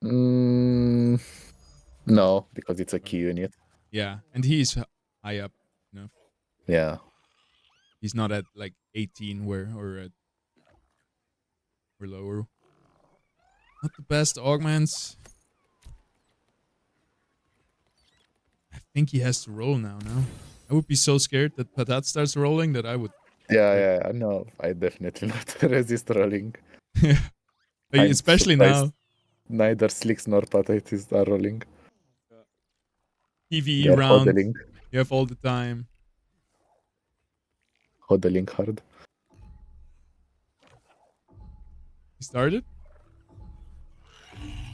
No, because it's a key unit.
Yeah, and he's high up enough.
Yeah.
He's not at like 18 or lower. Not the best augments. I think he has to roll now, no? I would be so scared that Patat starts rolling that I would...
Yeah, no, I definitely not resist rolling.
Like,
I'm
especially
surprised
now.
Neither Slicks nor Patet are rolling.
PvE
They're
round.
hodling.
You have all the time.
Hodling hard.
He started?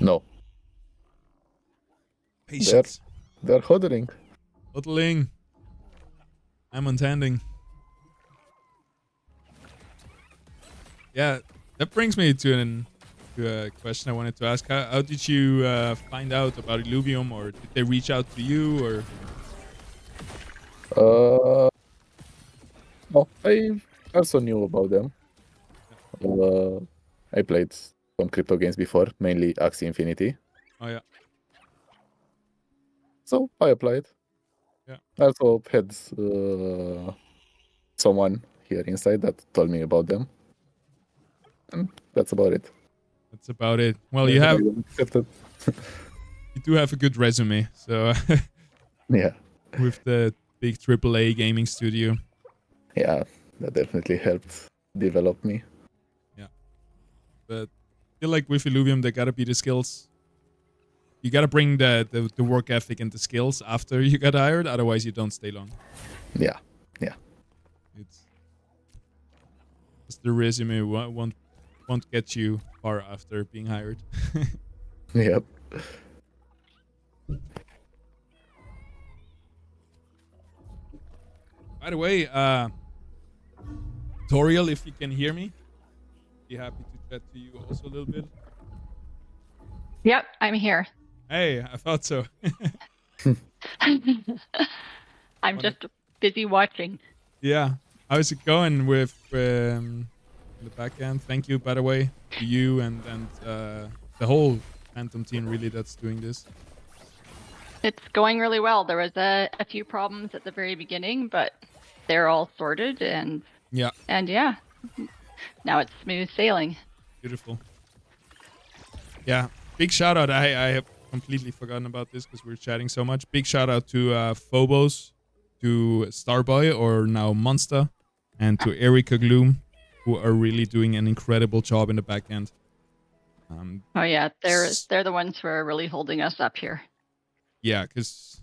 No.
Patience.
They're hodling.
Huddling. I'm untending. Yeah, that brings me to to a question I wanted to ask. How did you find out about Illuvium, or did they reach out to you, or?
No, I also knew about them. I played some crypto games before, mainly Axie Infinity.
Oh yeah.
So I applied.
Yeah.
I also had someone here inside that told me about them. And that's about it.
That's about it. Well,
Yeah,
you have
I accepted.
you do have a good resume, so
Yeah.
with the big AAA gaming studio.
Yeah, that definitely helped develop me.
But I feel like with Illuvium, there gotta be the skills. You gotta bring the work ethic and the skills after you get hired, otherwise you don't stay long.
Yeah.
It's just the resume won't get you far after being hired.
Yep.
By the way, Toriel, if you can hear me, be happy to chat to you also a little bit.
Yep, I'm here.
Hey, I thought so.
I'm just busy watching.
Yeah. How's it going with the back end? Thank you, by the way, to you and the whole Phantom team really that's doing this.
It's going really well. There was a few problems at the very beginning, but they're all sorted and
yeah,
now it's smooth sailing.
Beautiful. Yeah, big shout out. I have completely forgotten about this because we're chatting so much. Big shout out to Phobos, to Starboy, or now Monster, and to Erika Gloom, who are really doing an incredible job in the back end.
Oh yeah, they're the ones who are really holding us up here.
Yeah, because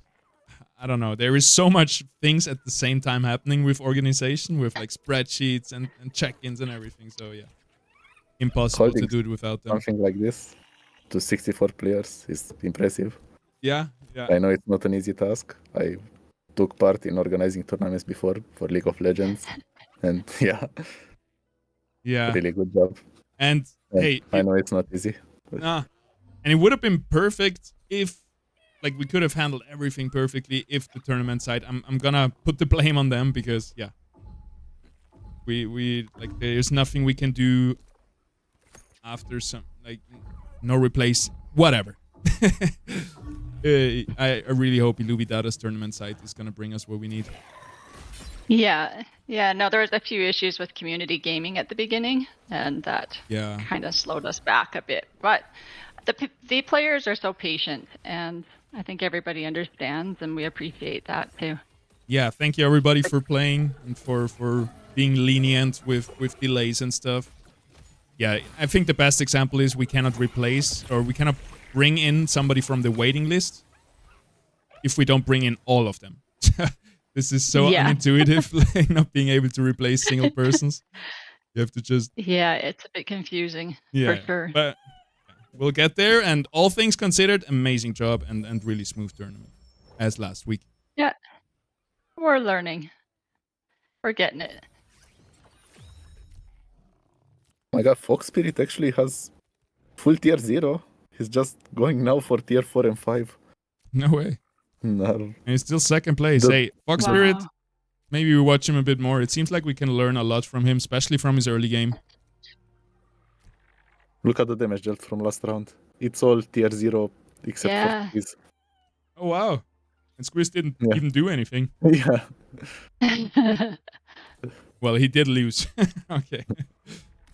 I don't know, there is so much things at the same time happening with organization, with like spreadsheets and check-ins and everything. So yeah, impossible to do it without them.
Something like this to 64 players is impressive.
Yeah.
I know it's not an easy task. I took part in organizing tournaments before for League of Legends, and yeah, really good job.
And hey,
I know it's not easy.
And it would have been perfect if, like, we could have handled everything perfectly if the tournament side. I'm gonna put the blame on them because yeah, we like there's nothing we can do after some like no replace whatever. I really hope Illuvidata's tournament site is gonna bring us what we need.
Yeah. No, there was a few issues with community gaming at the beginning, and that kind of slowed us back a bit. But the players are so patient, and I think everybody understands, and we appreciate that too.
Yeah, thank you everybody for playing and for being lenient with delays and stuff. Yeah, I think the best example is we cannot replace or we cannot bring in somebody from the waiting list if we don't bring in all of them. This is so unintuitive, like not being able to replace single persons. You have to just...
Yeah, it's a bit confusing, for sure.
But we'll get there, and all things considered, amazing job and really smooth tournament, as last week.
Yeah, we're learning. We're getting it.
Oh my god, Fox Spirit actually has full tier 0. He's just going now for tier 4 and 5.
No way.
No.
And he's still second place. Hey, Fox Spirit, maybe we watch him a bit more. It seems like we can learn a lot from him, especially from his early game.
Look at the damage dealt from last round. It's all tier 0 except for his.
Oh wow. And Squiz didn't even do anything.
Yeah.
Well, he did lose. Okay.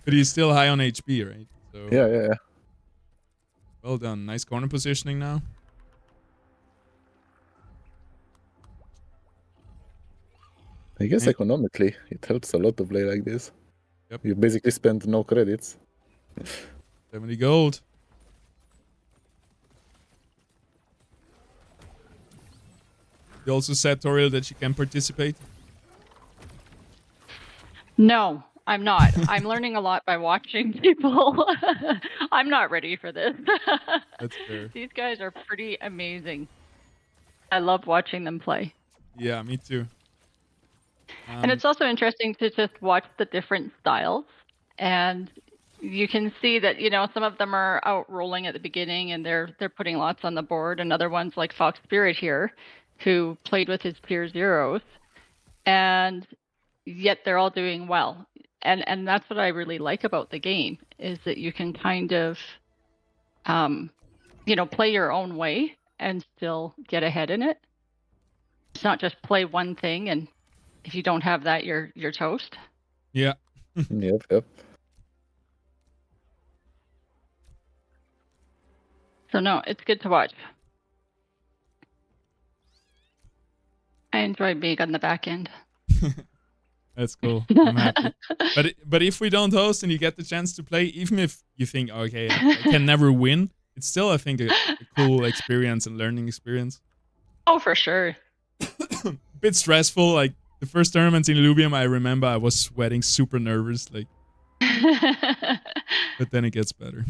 But he's still high on HP, right? So
Yeah.
Well done. Nice corner positioning now.
I guess economically, it helps a lot to play like this.
Yep.
You basically spend no credits.
70 gold. You also said, Toriel, that you can participate?
No, I'm not. I'm learning a lot by watching people. I'm not ready for this.
That's fair.
These guys are pretty amazing. I love watching them play.
Yeah, me too.
And it's also interesting to just watch the different styles and you can see that, you know, some of them are out rolling at the beginning and they're putting lots on the board, and other ones like Fox Spirit here, who played with his tier zeros, and yet they're all doing well. And that's what I really like about the game, is that you can kind of, you know, play your own way and still get ahead in it. It's not just play one thing, and if you don't have that, you're toast.
Yeah.
Yep.
So no, it's good to watch. I enjoy being on the back end.
That's cool. I'm happy. But if we don't host and you get the chance to play, even if you think, okay, I can never win, it's still, I think, a cool experience and learning experience.
Oh, for sure.
A bit stressful. Like the first tournament in Illuvium, I remember I was sweating, super nervous. Like, but then it gets better.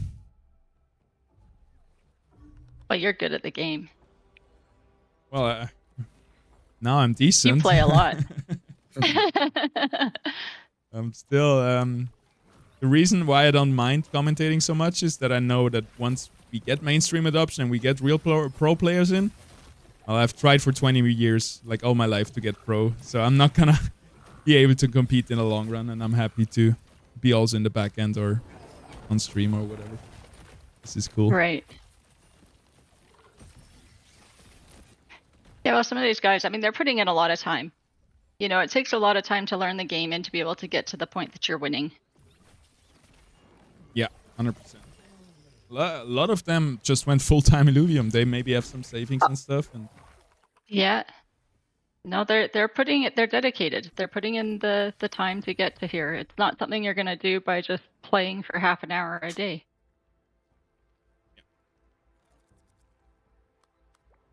But you're good at the game.
Well, now I'm decent.
You play a lot.
I'm still the reason why I don't mind commentating so much is that I know that once we get mainstream adoption and we get real pro players in, well, I've tried for 20 years, like all my life, to get pro, so I'm not gonna be able to compete in the long run, and I'm happy to be also in the back end or on stream or whatever. This is cool.
Right. Yeah, well, some of these guys, I mean, they're putting in a lot of time. You know, it takes a lot of time to learn the game and to be able to get to the point that you're winning.
Yeah, 100%. A lot of them just went full-time Illuvium. They maybe have some savings and stuff. And
yeah. No, they're putting it. They're dedicated. They're putting in the time to get to here. It's not something you're gonna do by just playing for half an hour a day.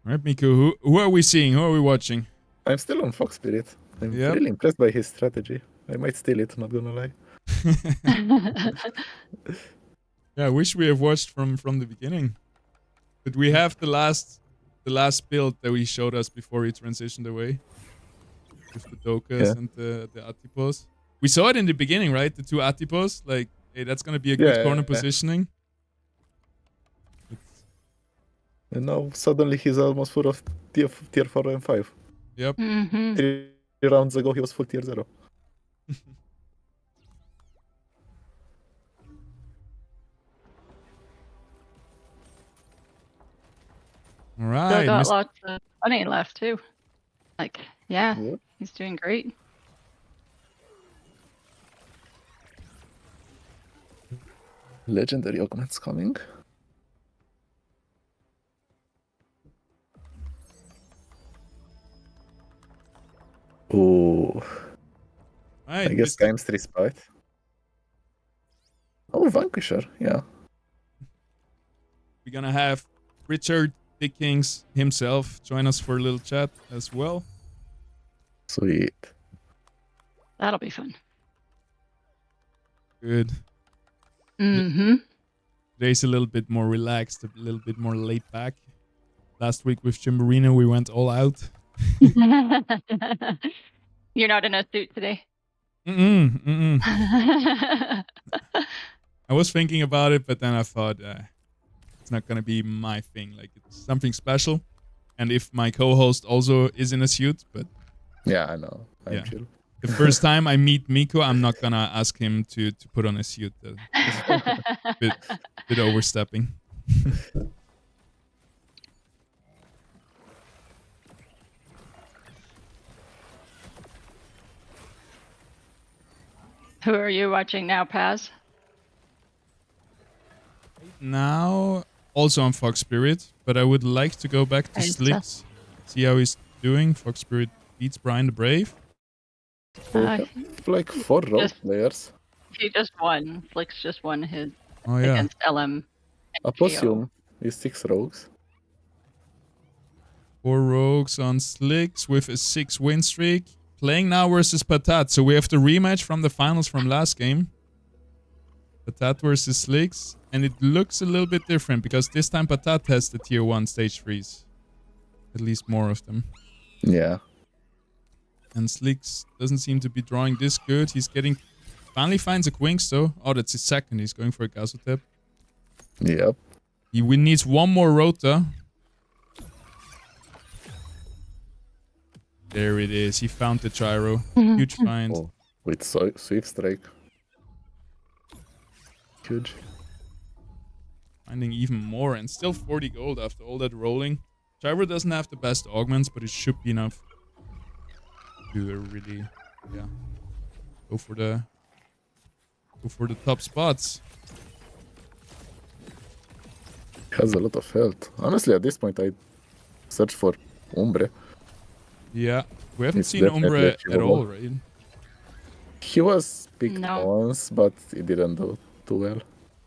All right, Miku, who are we seeing? Who are we watching?
I'm still on Fox Spirit. I'm really impressed by his strategy. I might steal it, not gonna lie.
Yeah, I wish we have watched from the beginning. But we have the last build that he showed us before he transitioned away. With the Dokas and the Atipos. We saw it in the beginning, right? The two Atipos. Like, hey, that's gonna be a good corner positioning.
And now suddenly he's almost full of tier 4 and 5.
Yep.
3 rounds ago he was full tier 0.
All right.
Still got lots of money left too. Like, yeah, he's doing great.
Legendary augments coming. Ooh. I guess times 3 spite. Oh, Vanquisher, yeah.
We're gonna have Richard Dickings himself join us for a little chat as well.
Sweet.
That'll be fun.
Good.
Mm-hmm.
Today's a little bit more relaxed, a little bit more laid back. Last week with Jimbarino, we went all out.
You're not in a suit today?
I was thinking about it, but then I thought it's not gonna be my thing. Like, it's something special. And if my co-host also is in a suit, but
yeah, I know. I'm chill.
The first time I meet Miko, I'm not gonna ask him to put on a suit. Bit overstepping.
Who are you watching now, Paz?
Now, also on Fox Spirit, but I would like to go back to Slicks, see how he's doing. Fox Spirit beats Brian the Brave.
Like 4 rogue players.
He just won. Flicks just won his
yeah.
against LM.
Aposium is 6 rogues.
4 rogues on Slicks with a 6 win streak. Playing now versus Patat. So we have the rematch from the finals from last game. Patat versus Slicks. And it looks a little bit different because this time Patat has the tier 1 stage 3s. At least more of them.
Yeah.
And Slicks doesn't seem to be drawing this good. He's getting Finally finds a Quinks though. Oh, that's his second. He's going for a Gazotep.
Yep.
He needs one more Rota. There it is. He found the gyro. Huge find.
Oh, with Swift Strike. Huge.
Finding even more and still 40 gold after all that rolling. Gyro doesn't have the best augments, but it should be enough to really, yeah, go for the top spots.
Has a lot of health. Honestly, at this point, I search for Umbre.
Yeah, we haven't
It's
seen Umbre at
achievable.
all, right?
He was picked
No.
once, but he didn't do too well.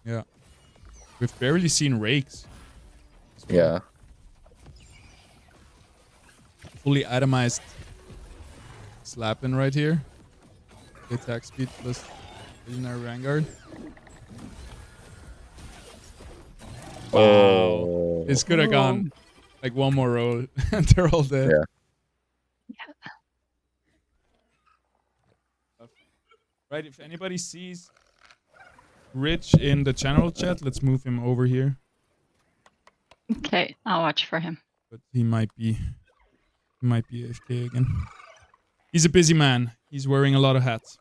Yeah. We've barely seen Rakes.
Yeah.
Fully itemized slapping right here. Attack speed plus Visionary Vanguard. Wow.
Oh.
This could have gone like one more roll and they're all dead.
Yeah.
Right, if anybody sees Rich in the channel chat, let's move him over here.
Okay, I'll watch for him.
But he might be AFK again. He's a busy man. He's wearing a lot of hats.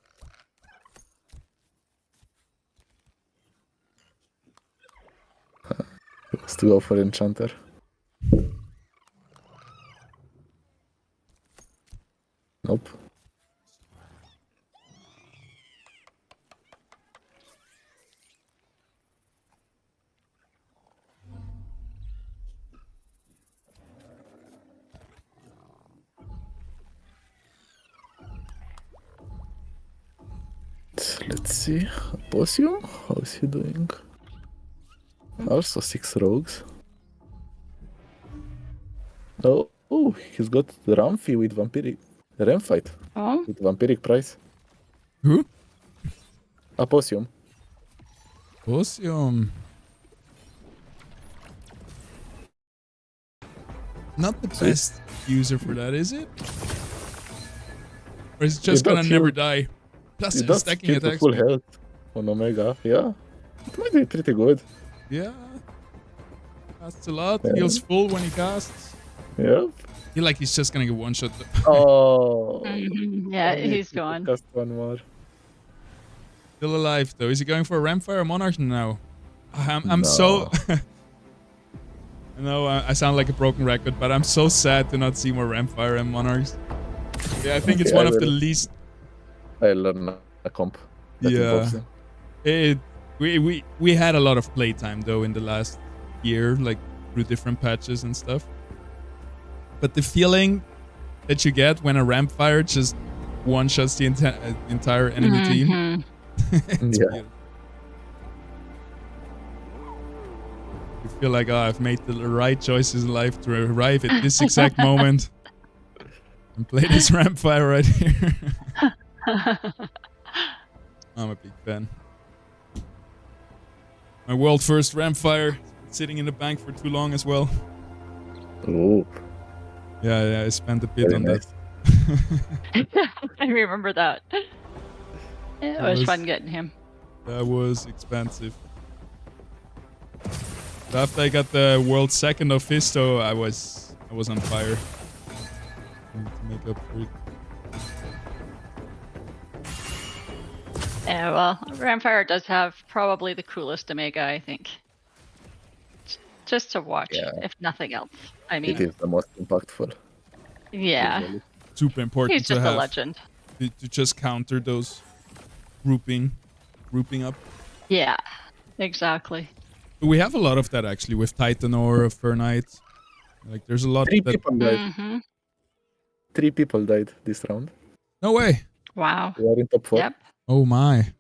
He wants to go for Enchanter. Nope. Let's see. Possum? How is he doing? Also 6 rogues. Oh, he's got the Ramfi with Vampiric. Ram fight.
Oh,
With Vampiric Price.
Who?
A Possum.
Possum. Not the best user for that, is it? Or is it just
It does
gonna never
heal-
die? Plus
It
it's
does
stacking
keep the
attacks.
full health on Omega. Yeah. It might be pretty good.
Yeah. Casts a lot.
Yeah.
Heals full when he casts.
Yeah.
I feel like he's just gonna get one shot.
Oh.
yeah,
I need
he's
to
gone.
Cast one more.
Still alive though. Is he going for a Ramfire or Monarch now? I'm so. I know I sound like a broken record, but I'm so sad to not see more Ramfire and Monarchs. Yeah, I think it's
Okay,
one
I
of the
will.
least.
I learned a comp. That involves
Yeah.
him.
We had a lot of playtime though in the last year, like through different patches and stuff. But the feeling that you get when a Rampfire just one-shots the entire enemy team. It's
Yeah.
beautiful. You feel like, oh, I've made the right choices in life to arrive at this exact moment and play this Rampfire right here. I'm a big fan. My world first Rampfire, sitting in the bank for too long as well.
Oh.
Yeah, I spent a bit
Very
on
nice.
that.
I remember that. It
That
was
was-
fun getting him.
That was expensive. So after I got the world second of Fisto, I was on fire. I need to make up for it.
Yeah, well, Rampfire does have probably the coolest Omega, I think. Just to watch,
Yeah.
if nothing else. I
It
mean,
is the most impactful.
yeah,
usually.
Super important
he's
to
just a
have
legend.
to just counter those grouping up.
Yeah, exactly.
We have a lot of that actually with Titanor, Fernite. Like there's a lot
Three
that.
people died.
Hmm.
3 people died this round.
No way.
Wow.
We are in top 4.
Yep.
Oh my.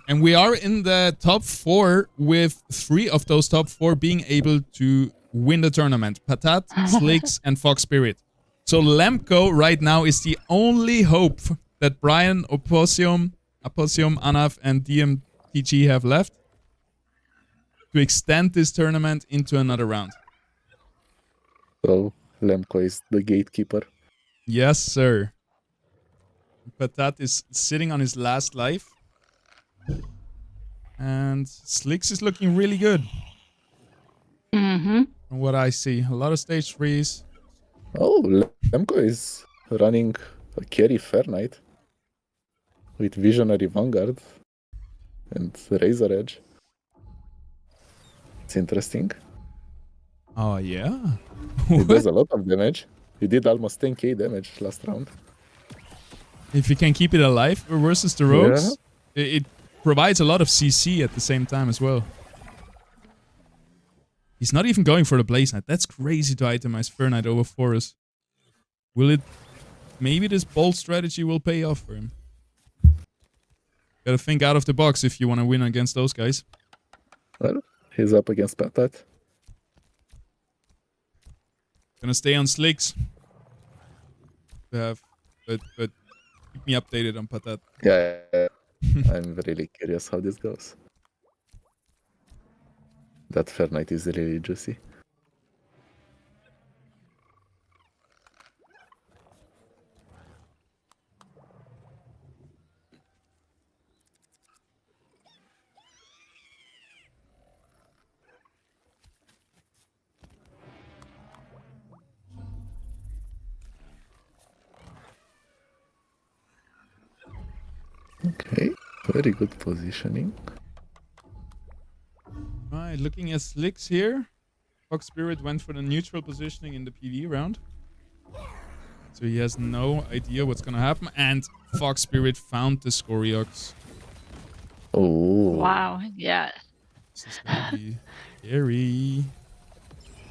And we are in the top 4 with 3 of those top 4 being able to win the tournament. Patat, Slicks, and Fox Spirit. So Lemko right now is the only hope that Brian, Apossium, Anaf, and DMTG have left to extend this tournament into another round.
So Lemko is the gatekeeper.
Yes, sir. Patat is sitting on his last life. And Slicks is looking really good.
Mm-hmm.
From what I see. A lot of stage 3s.
Oh, Lemko is running a carry Fair Knight with Visionary Vanguard and Razor Edge. It's interesting.
Oh, yeah?
He does a lot of damage. He did almost 10k damage last round.
If you can keep it alive versus the rogues, it provides a lot of CC at the same time as well. He's not even going for the Blaze Knight. That's crazy to itemize Fair Knight over Forest. Will it... Maybe this bold strategy will pay off for him. Gotta think out of the box if you want to win against those guys.
Well, he's up against Patat.
Gonna stay on Slicks. But keep me updated on Patat.
Yeah. I'm really curious how this goes. That Fair Knight is really juicy. Okay, very good positioning.
Right, looking at Slicks here. Fox Spirit went for the neutral positioning in the PvE round. So he has no idea what's gonna happen. And Fox Spirit found the Scoriox.
Oh.
Wow. Yeah.
This is gonna be scary.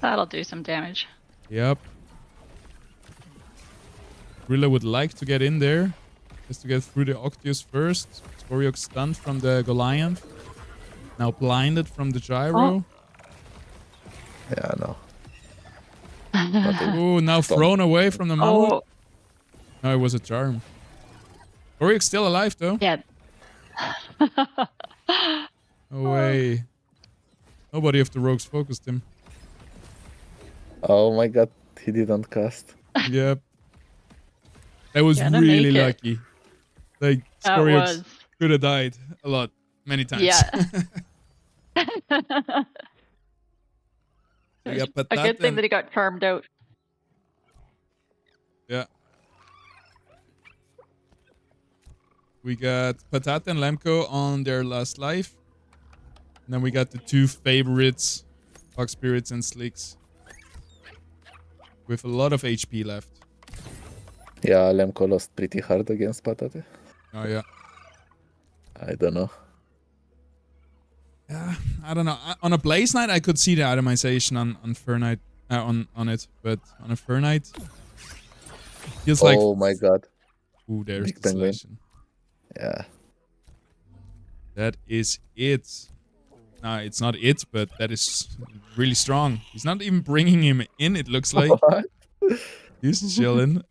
That'll do some damage.
Yep. Rilla would like to get in there. Just to get through the Octius first. Scoriox stunned from the Goliath. Now blinded from the Gyro.
Yeah, no.
Oh, now thrown away from the Mammoth.
Oh.
No, it was a charm. Scoriox still alive though.
Yeah.
No way. Nobody of the rogues focused him.
Oh my god, he didn't cast.
Yep. That was
Gonna
really
make it.
lucky. Like,
That
Scoriox
was.
could have died a lot. Many times.
Yeah.
Yeah, but
A good thing that he got charmed out.
Yeah. We got Patat and Lemko on their last life. And then we got the two favorites, Fox Spirits and Slicks. With a lot of HP left.
Yeah, Lemko lost pretty hard against Patate.
Oh, yeah.
I don't know.
Yeah, I don't know. On a Blaze Knight, I could see the itemization on Fur Knight, on it. But on a Fur Knight, feels like...
Oh my god.
Ooh, there's
Big
the
penguin.
selection.
Yeah.
That is it. No, it's not it, but that is really strong. He's not even bringing him in, it looks like.
What?
He's chilling.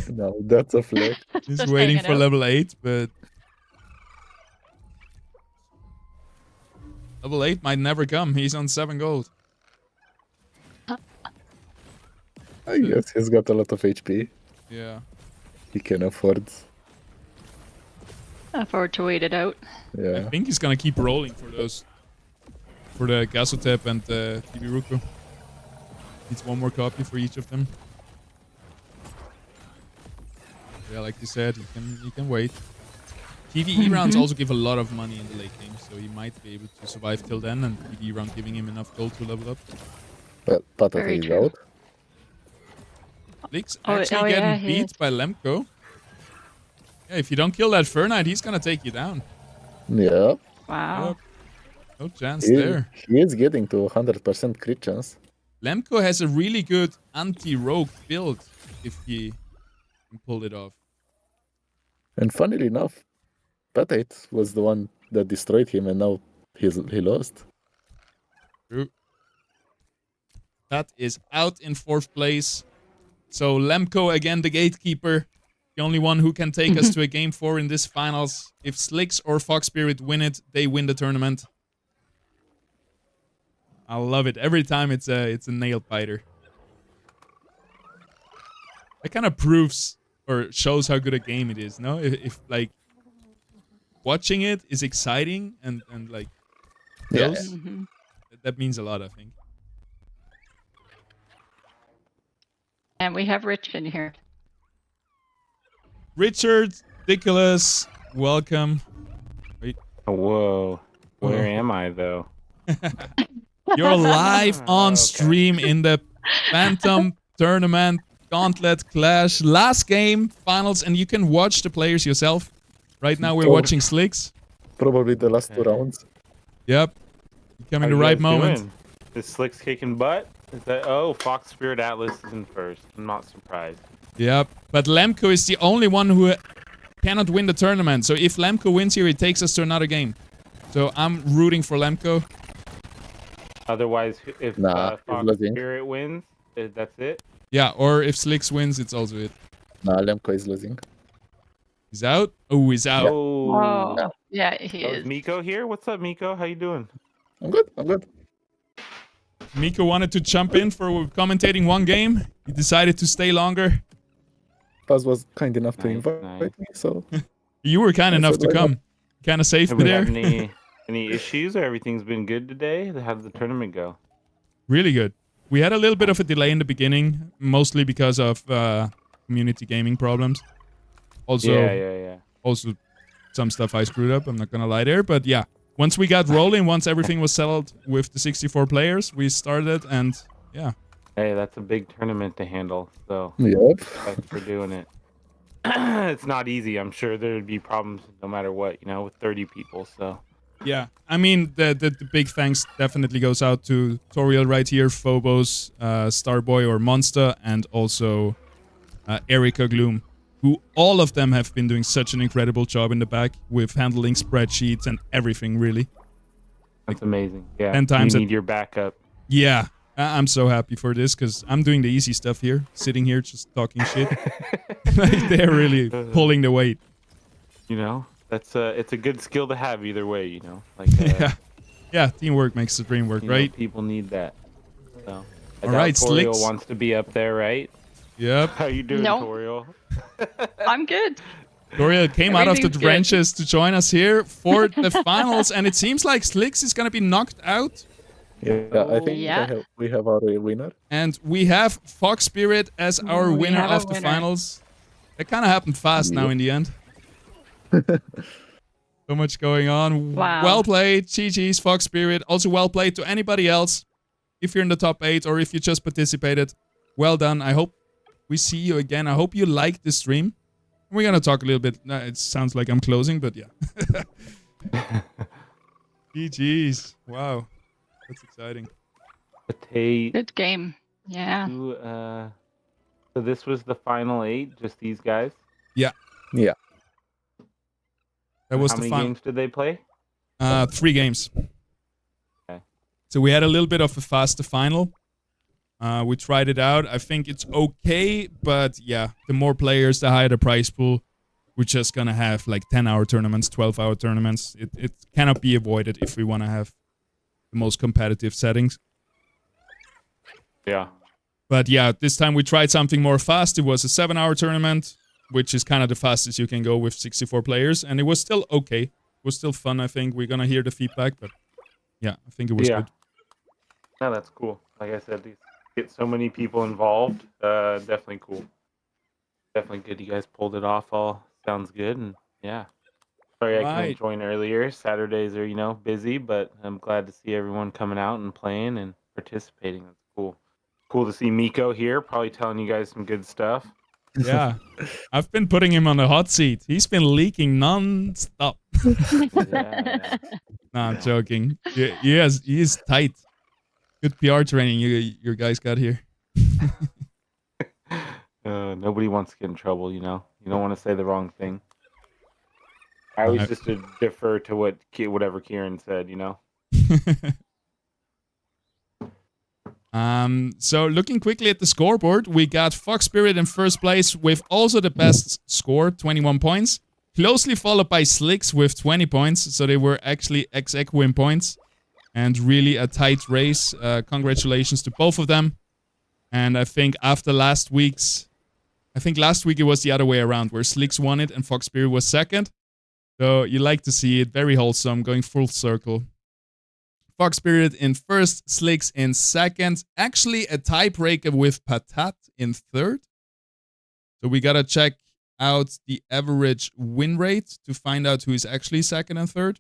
No, that's a flex.
He's
Just
waiting
hanging
for
out.
level 8, but... Level 8 might never come. He's on 7 gold.
I guess he's got a lot of HP.
Yeah.
He can afford.
Afford to wait it out.
I
Yeah.
think he's gonna keep rolling for those. For the Gasotep and the TV Ruko. Needs one more copy for each of them. Yeah, like you said, you can wait. PvE rounds also give a lot of money in the late game, so he might be able to survive till then, and PvE round giving him enough gold to level up.
Well,
Very
Patate is
true.
out.
Leaks
Oh,
actually
yeah,
getting
he
beat
is.
by Lemko. Yeah, if you don't kill that Fur Knight, he's gonna take you down.
Yeah.
Wow.
Yep. No chance
He,
there.
he is getting to 100% crit chance.
Lemko has a really good anti-rogue build if he can pull it off.
And funnily enough, Patate was the one that destroyed him, and now he lost.
True. That is out in 4th place. So Lemko again, the gatekeeper. The only one who can take us to a game 4 in this finals. If Slicks or Fox Spirit win it, they win the tournament. I love it. Every time it's a nail biter. That kind of proves or shows how good a game it is. No, if like watching it is exciting and like those, that means a lot, I think.
And we have Rich in here.
Richard, Nicholas, welcome. Wait.
Whoa. Where am I, though?
You're live on stream in the Phantom Tournament Gauntlet Clash last game, finals, and you can watch the players yourself. Right now we're watching Slicks.
Probably the last 2 rounds.
Yep. You come in the right moment.
Is Slicks kicking butt? Is that, oh, Fox Spirit Atlas is in first. I'm not surprised.
Yep. But Lemko is the only one who cannot win the tournament. So if Lemko wins here, it takes us to another game. So I'm rooting for Lemko.
Otherwise, if Fox Spirit wins, that's it?
Yeah, or if Slicks wins, it's also it.
Nah, Lemko is losing.
He's out? Oh, he's out.
Oh, yeah, he is.
Miko here? What's up, Miko? How you doing?
I'm good, I'm good.
Miko wanted to jump in for commentating one game. He decided to stay longer.
Paz was kind enough to invite me, so...
You were kind enough to come. Kind of safe there.
Have any issues or everything's been good today? How did the tournament go?
Really good. We had a little bit of a delay in the beginning, mostly because of community gaming problems. Also, also some stuff I screwed up. I'm not gonna lie there, but yeah. Once we got rolling, once everything was settled with the 64 players, we started, and yeah.
Hey, that's a big tournament to handle. So thanks for doing it. It's not easy. I'm sure there'd be problems no matter what, you know, with 30 people. So.
Yeah, I mean, the big thanks definitely goes out to Toriel right here, Phobos, Starboy or Monster, and also Erica Gloom, who all of them have been doing such an incredible job in the back with handling spreadsheets and everything, really.
That's amazing. Yeah,
10 times
you need your backup.
Yeah, I'm so happy for this because I'm doing the easy stuff here, sitting here just talking shit. Like, they're really pulling the weight.
You know? That's it's a good skill to have either way, you know. Like
yeah, teamwork makes the dream work, right?
People need that. So,
all right,
Toriel
Slicks
wants to be up there, right?
Yep.
How you doing, Toriel?
I'm good.
Toriel came out of the trenches to join us here for the finals, and it seems like Slicks is gonna be knocked out.
Yeah, I think we have our winner.
And we have Fox Spirit as our winner of the finals. It kind of happened fast now in the end. So much going on.
Wow.
Well played, GG's, Fox Spirit. Also well played to anybody else. If you're in the top 8 or if you just participated, well done. I hope we see you again. I hope you liked the stream. We're gonna talk a little bit. It sounds like I'm closing, but yeah. GG's. Wow. That's exciting.
Good game. Yeah.
So this was the final 8, just these guys?
Yeah.
Yeah.
That was
How
the
many games did they play?
3 games.
Okay.
So we had a little bit of a faster final. We tried it out. I think it's okay, but yeah, the more players, the higher the prize pool. We're just gonna have like 10-hour tournaments, 12-hour tournaments. It cannot be avoided if we want to have the most competitive settings.
Yeah.
But yeah, this time we tried something more fast. It was a 7-hour tournament, which is kind of the fastest you can go with 64 players. And it was still okay. It was still fun, I think. We're going to hear the feedback, but yeah, I think it was good.
Yeah, that's cool. Like I said, these get so many people involved. Definitely cool. Definitely good. You guys pulled it off. All sounds good. And yeah. Sorry I couldn't join earlier. Saturdays are, you know, busy, but I'm glad to see everyone coming out and playing and participating. That's cool. Cool to see Miko here, probably telling you guys some good stuff.
Yeah. I've been putting him on the hot seat. He's been leaking non-stop. No, I'm joking. He is tight. Good PR training your guys got here.
Nobody wants to get in trouble, you know. You don't want to say the wrong thing. I always just defer to whatever Kieran said, you know.
So looking quickly at the scoreboard, we got Fox Spirit in first place with also the best score, 21 points. Closely followed by Slicks with 20 points. So they were actually ex-equo in points. And really a tight race. Congratulations to both of them. And I think after last week's I think last week it was the other way around, where Slicks won it and Fox Spirit was second. So you like to see it. Very wholesome, going full circle. Fox Spirit in first, Slicks in second. Actually, a tiebreaker with Patat in third. So we gotta check out the average win rate to find out who is actually second and third.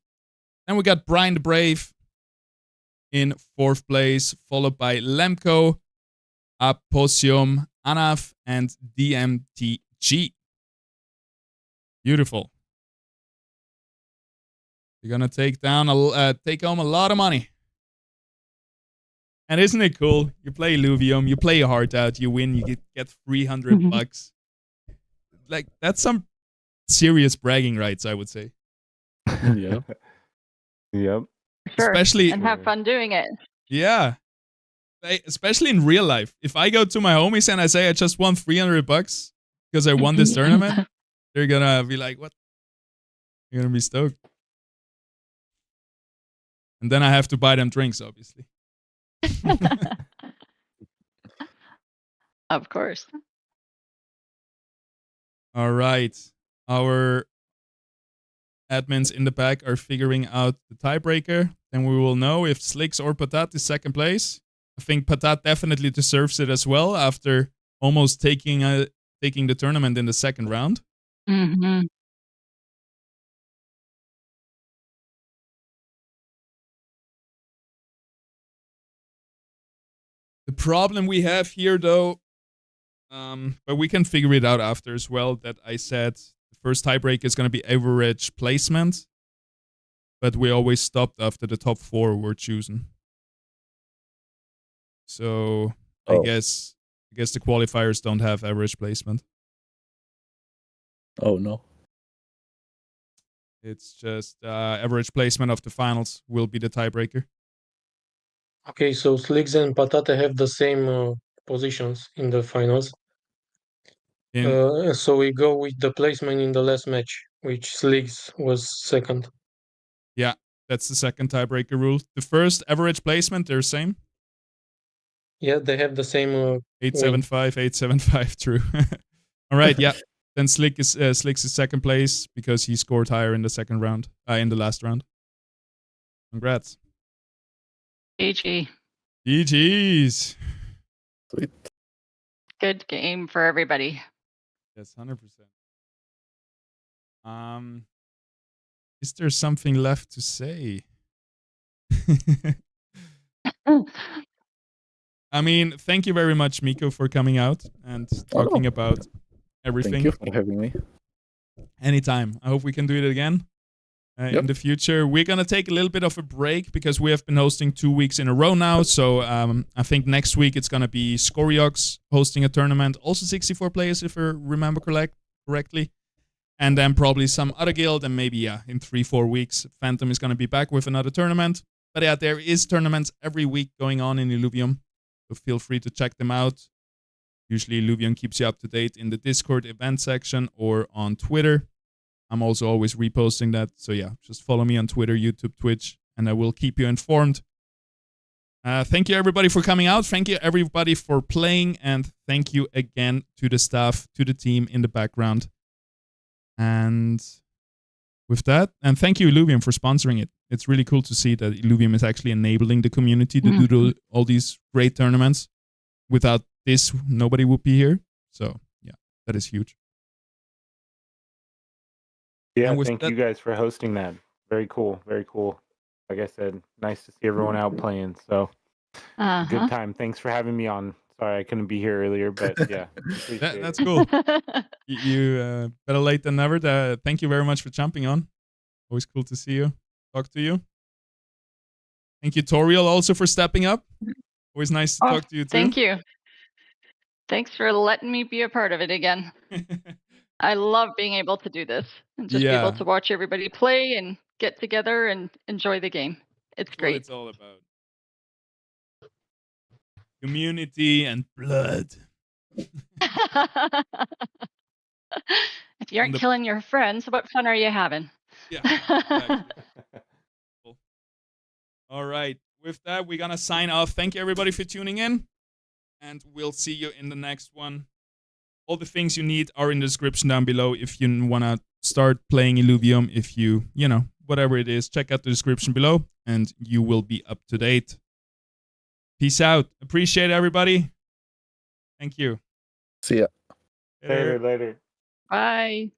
Then we got Brian the Brave in fourth place, followed by Lemko, Aposium, Anaf, and DMTG. Beautiful. You're gonna take home a lot of money. And isn't it cool? You play Illuvium, you play your heart out, you win, you get 300 bucks. Like, that's some serious bragging rights, I would say.
Yeah.
Yep.
Sure.
Especially,
and have fun doing it.
Yeah. Especially in real life. If I go to my homies and I say I just won 300 bucks because I won this tournament, they're gonna be like, what? You're gonna be stoked. And then I have to buy them drinks, obviously.
Of course.
All right. Our admins in the back are figuring out the tiebreaker. Then we will know if Slicks or Patat is second place. I think Patat definitely deserves it as well after almost taking the tournament in the second round.
Mm-hmm.
The problem we have here, though, but we can figure it out after as well, that I said the first tiebreak is going to be average placement, but we always stopped after the top 4 were chosen. So I guess the qualifiers don't have average placement.
Oh, no.
It's just average placement of the finals will be the tiebreaker.
Okay, so Slicks and Patata have the same positions in the finals. So we go with the placement in the last match, which Slicks was second.
Yeah, that's the second tiebreaker rule. The first average placement, they're same.
Yeah, they have the same
875, 875, true. All right, yeah. Then Slicks is second place because he scored higher in the second round, in the last round. Congrats.
GG.
GG's.
Sweet.
Good game for everybody.
Yes, 100%. Is there something left to say? I mean, thank you very much, Miko, for coming out and talking about everything.
Thank you for having me.
Anytime. I hope we can do it again in the future. We're going to take a little bit of a break because we have been hosting 2 weeks in a row now. So I think next week it's going to be Scoriox hosting a tournament. Also 64 players, if I remember correctly. And then probably some other guild. And maybe, in 3-4 weeks, Phantom is going to be back with another tournament. But yeah, there is tournaments every week going on in Illuvium. So feel free to check them out. Usually Illuvium keeps you up to date in the Discord event section or on Twitter. I'm also always reposting that. So yeah, just follow me on Twitter, YouTube, Twitch, and I will keep you informed. Thank you everybody for coming out. Thank you everybody for playing. And thank you again to the staff, to the team in the background. And with that, and thank you Illuvium for sponsoring it. It's really cool to see that Illuvium is actually enabling the community to do all these great tournaments. Without this, nobody would be here. So yeah, that is huge.
Yeah, thank you guys for hosting that. Very cool. Very cool. Like I said, nice to see everyone out playing. So good time. Thanks for having me on. Sorry I couldn't be here earlier, but yeah.
That's cool. You better late than never. Thank you very much for jumping on. Always cool to see you. Talk to you. Thank you, Toriel, also for stepping up. Always nice to talk to you too.
Thank you. Thanks for letting me be a part of it again. I love being able to do this and just be able to watch everybody play and get together and enjoy the game. It's great.
What it's all about. Community and blood.
If you aren't killing your friends, what fun are you having?
Yeah. Exactly. Cool. All right. With that, we're going to sign off. Thank you, everybody, for tuning in. And we'll see you in the next one. All the things you need are in the description down below if you want to start playing Illuvium. If you know, whatever it is, check out the description below and you will be up to date. Peace out. Appreciate everybody. Thank you.
See ya.
Later.
Bye.